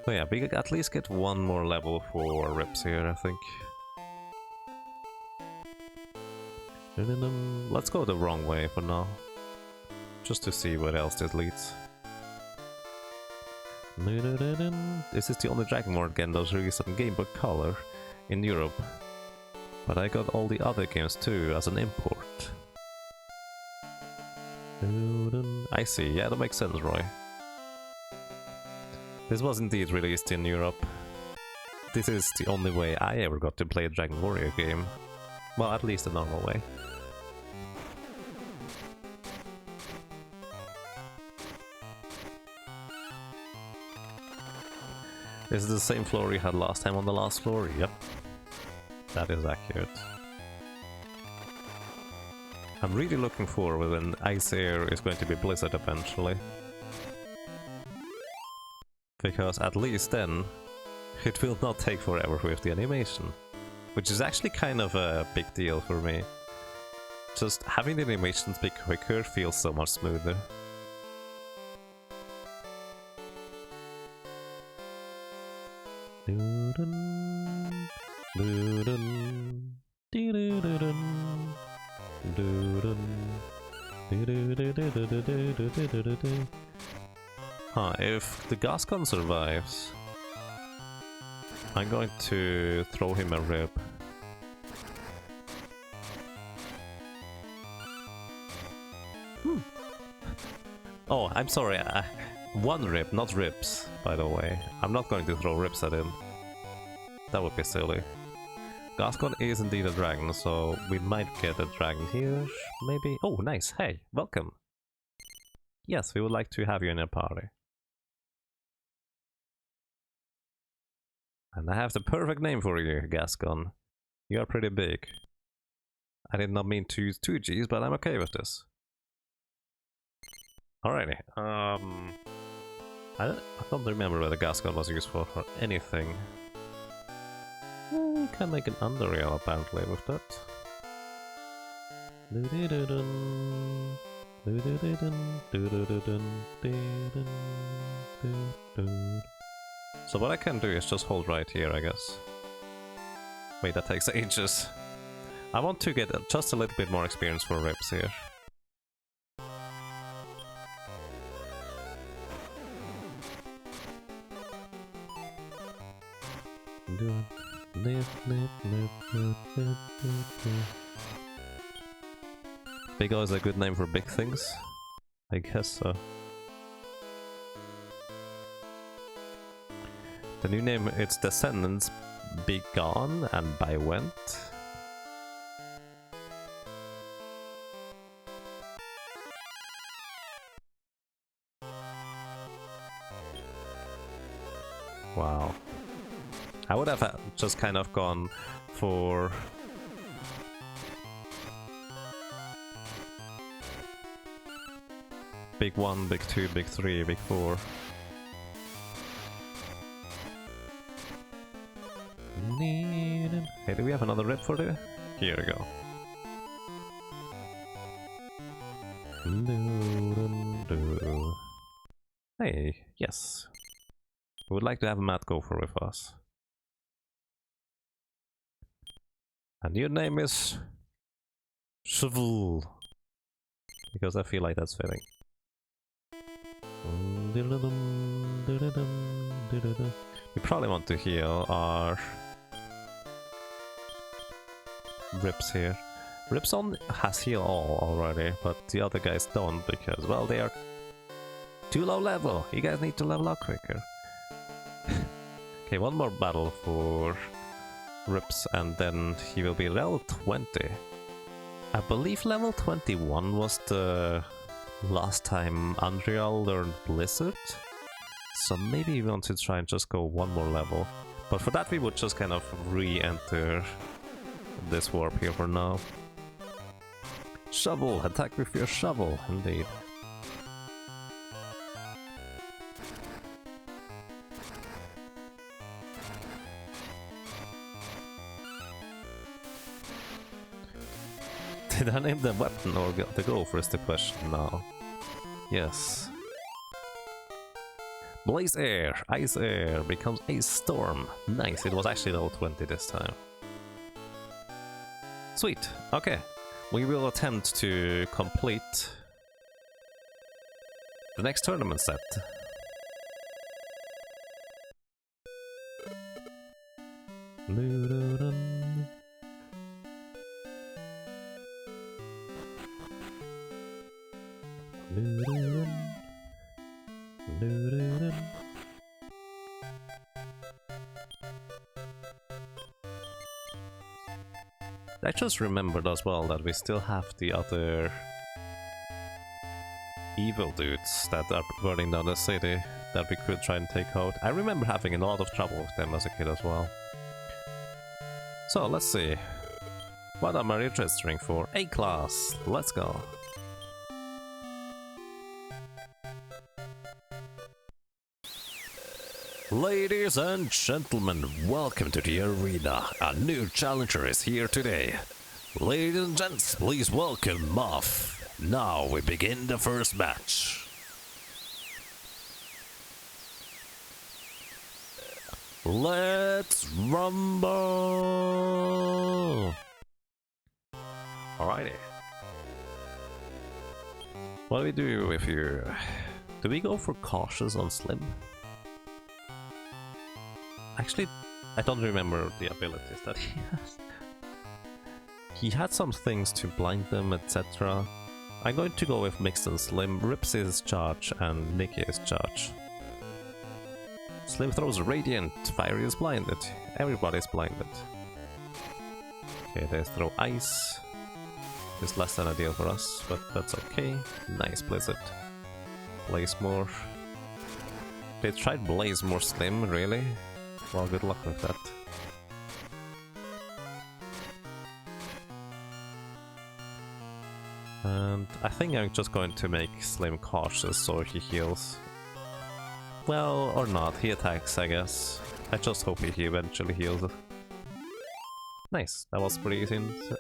So yeah, we at least get one more level for Rips here, I think. Let's go the wrong way for now, just to see where else this leads. This is the only Dragon Lord game that was released on Game Boy Color in Europe, but I got all the other games too as an import. I see, yeah, that makes sense, Roy. This was indeed released in Europe. This is the only way I ever got to play a Dragon Warrior game. Well, at least the normal way. This is the same floor you had last time on the last floor, yep. That is accurate. I'm really looking forward when Ice Air is going to be Blizzard eventually. Because at least then, it will not take forever with the animation. Which is actually kind of a big deal for me. Just having the animations be quicker feels so much smoother. Huh, if the Gascon survives, I'm going to throw him a rib. Oh, I'm sorry, one rib, not ribs, by the way. I'm not going to throw ribs at him. That would be silly. Gascon is indeed a dragon, so we might get a dragon here, maybe. Oh, nice, hey, welcome. Yes, we would like to have you in our party. And I have the perfect name for you, Gascon. You are pretty big. I did not mean to use 2 Gs, but I'm okay with this. Alrighty, I don't remember whether Gascon was useful for anything. You can make an Underrail apparently with that. So what I can do is just hold right here, I guess. Wait, that takes ages. I want to get just a little bit more experience for Rips here. Big O is a good name for big things? I guess so. The new name, its descendants, Be Gone and By Went. Wow. I would have just kind of gone for Big 1, Big 2, Big 3, Big 4. Hey, do we have another rip for you? Here we go. Hey, yes. We would like to have Matt Gopher with us. And your name is Shovel, because I feel like that's fitting. We probably want to heal our Rips here. Ripson has heal all already, but the other guys don't because, well, they are too low level. You guys need to level up quicker. Okay, one more battle for Rips and then he will be level 20. I believe level 21 was the last time Unreal learned Blizzard. So maybe we want to try and just go one more level. But for that we would just kind of re-enter this warp here for now. Shovel! Attack with your shovel, indeed. Did I name the weapon or the gopher is the question now? Yes. Blaze Air, Ice Air becomes Ice Storm. Nice, it was actually level 20 this time. Sweet, okay. We will attempt to complete the next tournament set. Doo-doo-dum. Doo-doo-dum. Doo-doo-dum. I just remembered as well that we still have the other evil dudes that are burning down the city that we could try and take out. I remember having a lot of trouble with them as a kid as well. So let's see. What am I registering for? A-class! Let's go! Ladies and gentlemen, welcome to the arena. A new challenger is here today. Ladies and gents, please welcome Moth. Now we begin the first match. Let's rumble! Alrighty. What do we do with you? Do we go for cautious on Slim? Actually, I don't remember the abilities that he has. He had some things to blind them, etc. I'm going to go with Mixed and Slim. Rips is charge and Nikki is charge. Slim throws Radiant, Fire is blinded. Everybody's blinded. Okay, they throw Ice. It's less than ideal for us, but that's okay. Nice Blizzard. Blaze more. They tried Blaze more Slim, really? Well, good luck with that. And I think I'm just going to make Slim cautious so he heals. Well, or not, he attacks, I guess. I just hope he eventually heals. Nice, that was pretty easy and simple.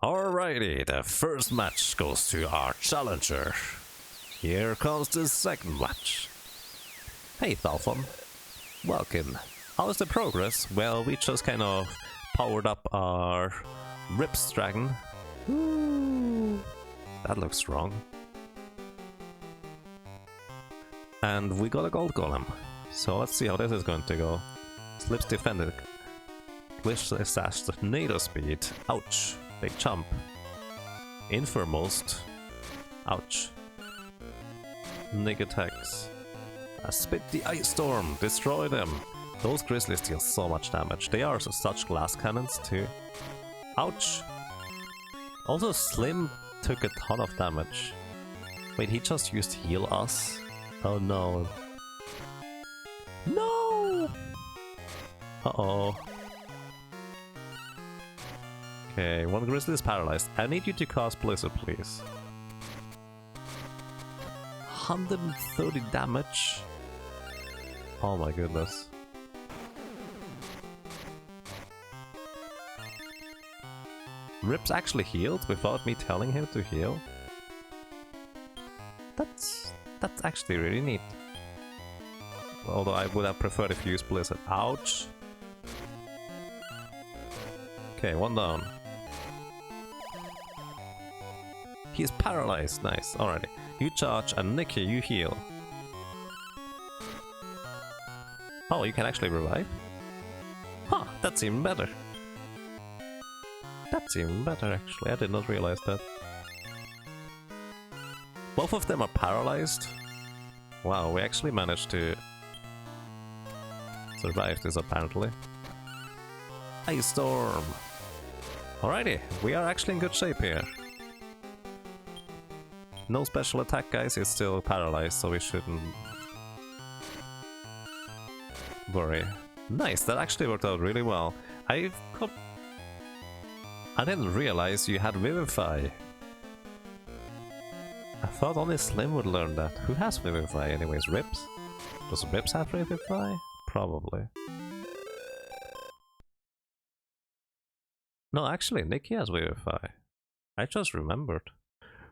Alrighty, the first match goes to our challenger. Here comes the second match. Hey Thalfon, welcome. How's the progress? Well, we just kind of powered up our Rips Dragon. Ooh, that looks strong. And we got a Gold Golem. So let's see how this is going to go. Slips defended. Glitch assashed NATO speed. Ouch. Big jump. Infirmost. Ouch. Nick attacks. Spit the Ice Storm. Destroy them. Those Grizzlies deal so much damage. They are such glass cannons too. Ouch. Also Slim took a ton of damage. Wait, he just used heal us? Oh no. No! Uh-oh. Okay, one Grizzly is paralyzed. I need you to cast Blizzard, please. 130 damage? Oh my goodness. Rips actually healed without me telling him to heal? That's actually really neat. Although I would have preferred if you used Blizzard. Ouch! Okay, one down. He's paralyzed, nice, alrighty. You charge and Nikki, you heal. Oh, you can actually revive? Huh, that's even better. That's even better actually, I did not realize that. Both of them are paralyzed. Wow, we actually managed to survive this apparently. Ice Storm! Alrighty, we are actually in good shape here. No special attack, guys, it's still paralyzed, so we shouldn't worry. Nice, that actually worked out really well. I didn't realize you had Vivify. I thought only Slim would learn that. Who has Vivify anyways? Rips? Does Rips have Vivify? Probably. No, actually, Nikki has Vivify. I just remembered.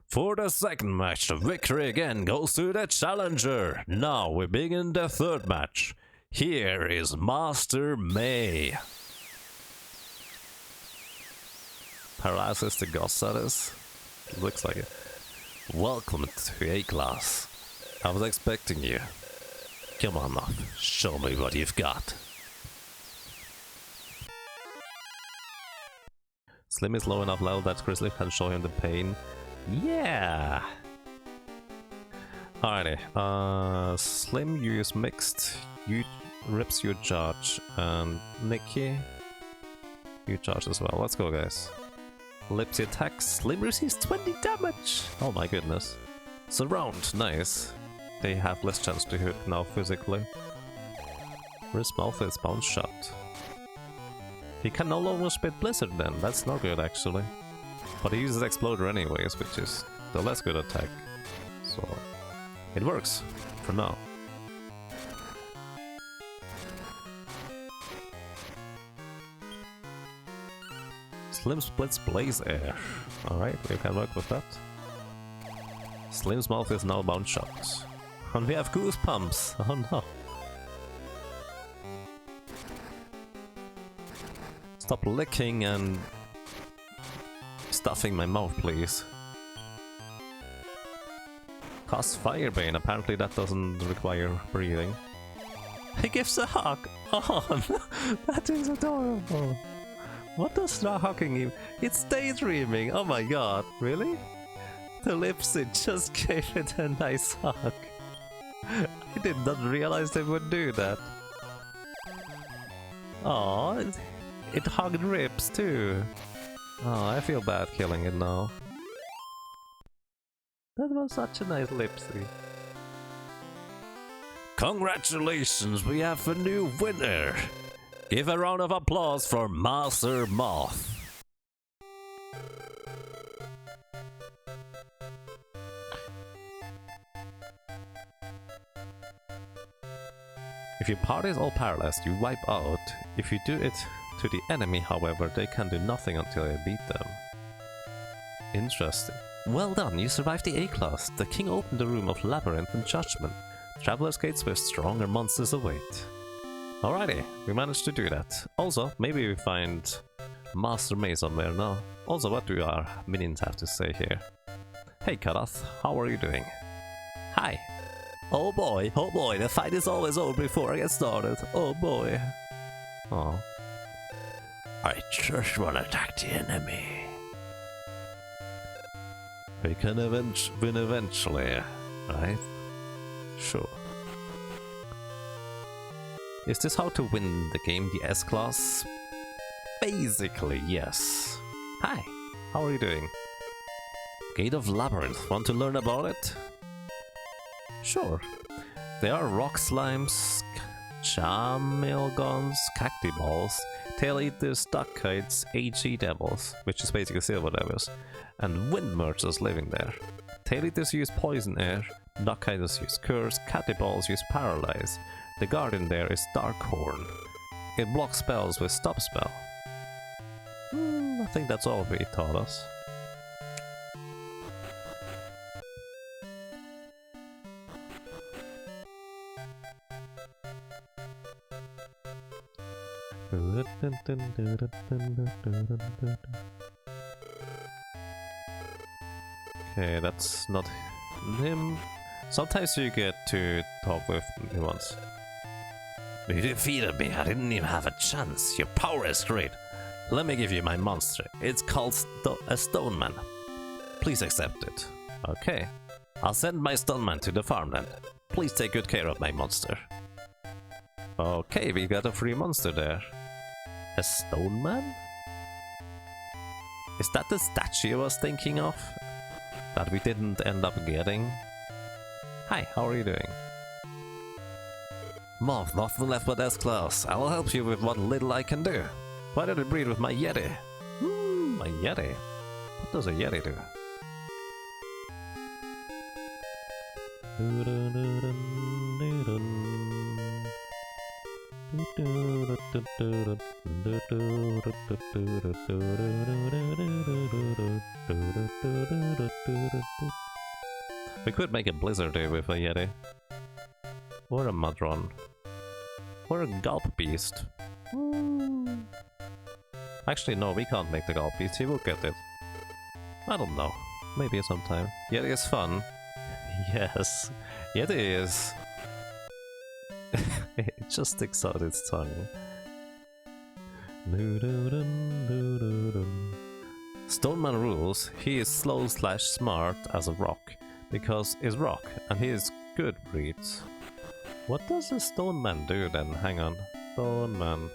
For the second match, the victory again goes to the challenger. Now we begin the third match. Here is Master May. Paralysis the Ghost, that is. Looks like it. Welcome to A-Class. I was expecting you. Come on now, show me what you've got. Slim is low enough level that Grizzly can show him the pain. Yeah! Alrighty, Slim you use mixed, you Rips you charge, and Nikki you charge as well. Let's go, guys. Lipsy attacks, Slim receives 20 damage! Oh my goodness. Surround, nice. They have less chance to hit now physically. Where's Malphite's bounce shot? He can no longer spit Blizzard then, that's not good actually. But he uses Exploder anyways, which is the less good attack. So it works for now. Slim splits Blaze Air. Alright, we can work with that. Slim's mouth is now bounce shot. And we have Goosebumps! Oh no! Stop licking and stuffing my mouth, please. Cast Firebane, apparently that doesn't require breathing. He gives a hug! Oh, that is adorable! What does the hugging mean? It's daydreaming! Oh my god, really? The Lipsy just gave it a nice hug. I did not realize they would do that. Aww, it hugged Rips too. Oh, I feel bad killing it now. That was such a nice Lipsy. Congratulations, we have a new winner! Give a round of applause for Master Moth. If your party is all paralyzed, you wipe out. If you do it to the enemy, however, they can do nothing until you beat them. Interesting. Well done, you survived the A-Class. The king opened the room of Labyrinth and Judgment. Traveler's gates where stronger monsters await. Alrighty, we managed to do that. Also, maybe we find Master May somewhere now. Also, what do our minions have to say here? Hey Karath, how are you doing? Hi. Oh boy, the fight is always over before I get started. Oh boy. Oh. I just want to attack the enemy. We can win eventually, right? Sure. Is this how to win the game, the S-Class? Basically, yes. Hi, how are you doing? Gate of Labyrinth, want to learn about it? Sure. There are rock slimes, chameleons, cacti balls, tail eaters, duck kites, HE devils, which is basically silver devils, and wind merchants living there. Tail eaters use poison air, duck kites use curse, cacti balls use paralyze. The guardian there is Darkhorn. It blocks spells with stop spell. I think that's all we taught us. Okay, that's not him. Sometimes you get to talk with him once. You defeated me, I didn't even have a chance. Your power is great. let me give you my monster. It's called a Stoneman. Please accept it. Okay. I'll send my Stoneman to the farmland. Please take good care of my monster. Okay, we got a free monster there. A Stoneman? Is that the statue I was thinking of? That we didn't end up getting? Hi, how are you doing? Moth, nothing left but S-Class. I will help you with what little I can do. Why don't you breed with my Yeti? My Yeti? What does a Yeti do? We could make a Blizzard Day with a Yeti. Or a Mudron. Or a Gulp Beast. Actually, no, we can't make the Gulp Beast. He will get it. I don't know. Maybe sometime. Yeti is fun. Yes. Yeti is... It just sticks out its tongue. Stoneman rules. He is slow/smart as a rock. Because he's rock, and he is good breeds. What does a Stoneman do then? Hang on. Stoneman.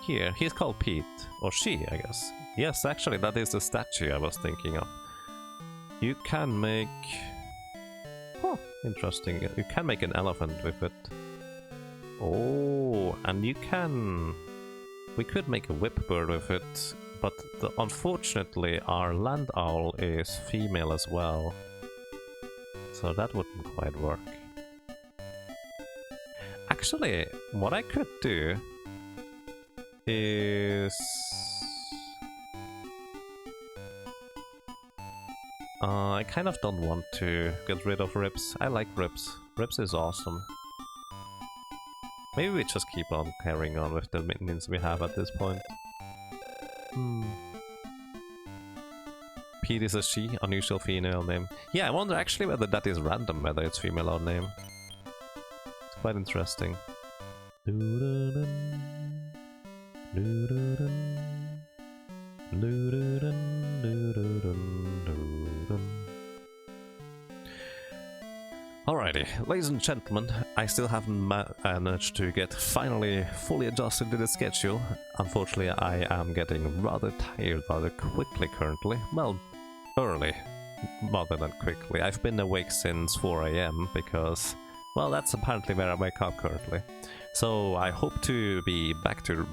Here, he's called Pete. Or she, I guess. Yes, actually, that is the statue I was thinking of. You can make... Oh, interesting. You can make an elephant with it. Oh, and you can... We could make a whip bird with it, but unfortunately our land owl is female as well. So that wouldn't quite work. Actually, what I could do is... I kind of don't want to get rid of Rips. I like Rips. Rips is awesome. Maybe we just keep on carrying on with the minions we have at this point. Pete is a she, unusual female name. Yeah, I wonder actually whether that is random, whether it's female or name. It's quite interesting. Alrighty, ladies and gentlemen, I still haven't managed to get finally fully adjusted to the schedule. Unfortunately, I am getting rather tired rather quickly currently. Well, early, rather than quickly. I've been awake since 4 AM because, well, that's apparently where I wake up currently. So I hope to be back to,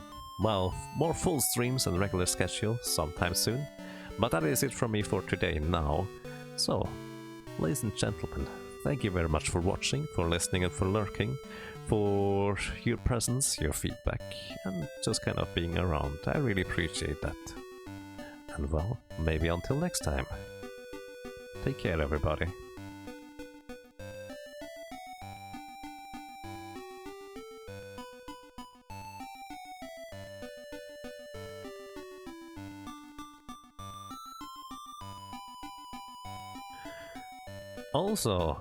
well, more full streams and regular schedule sometime soon. But that is it from me for today now. So, ladies and gentlemen, thank you very much for watching, for listening and for lurking, for your presence, your feedback, and just kind of being around. I really appreciate that. And well, maybe until next time. Take care, everybody. Also,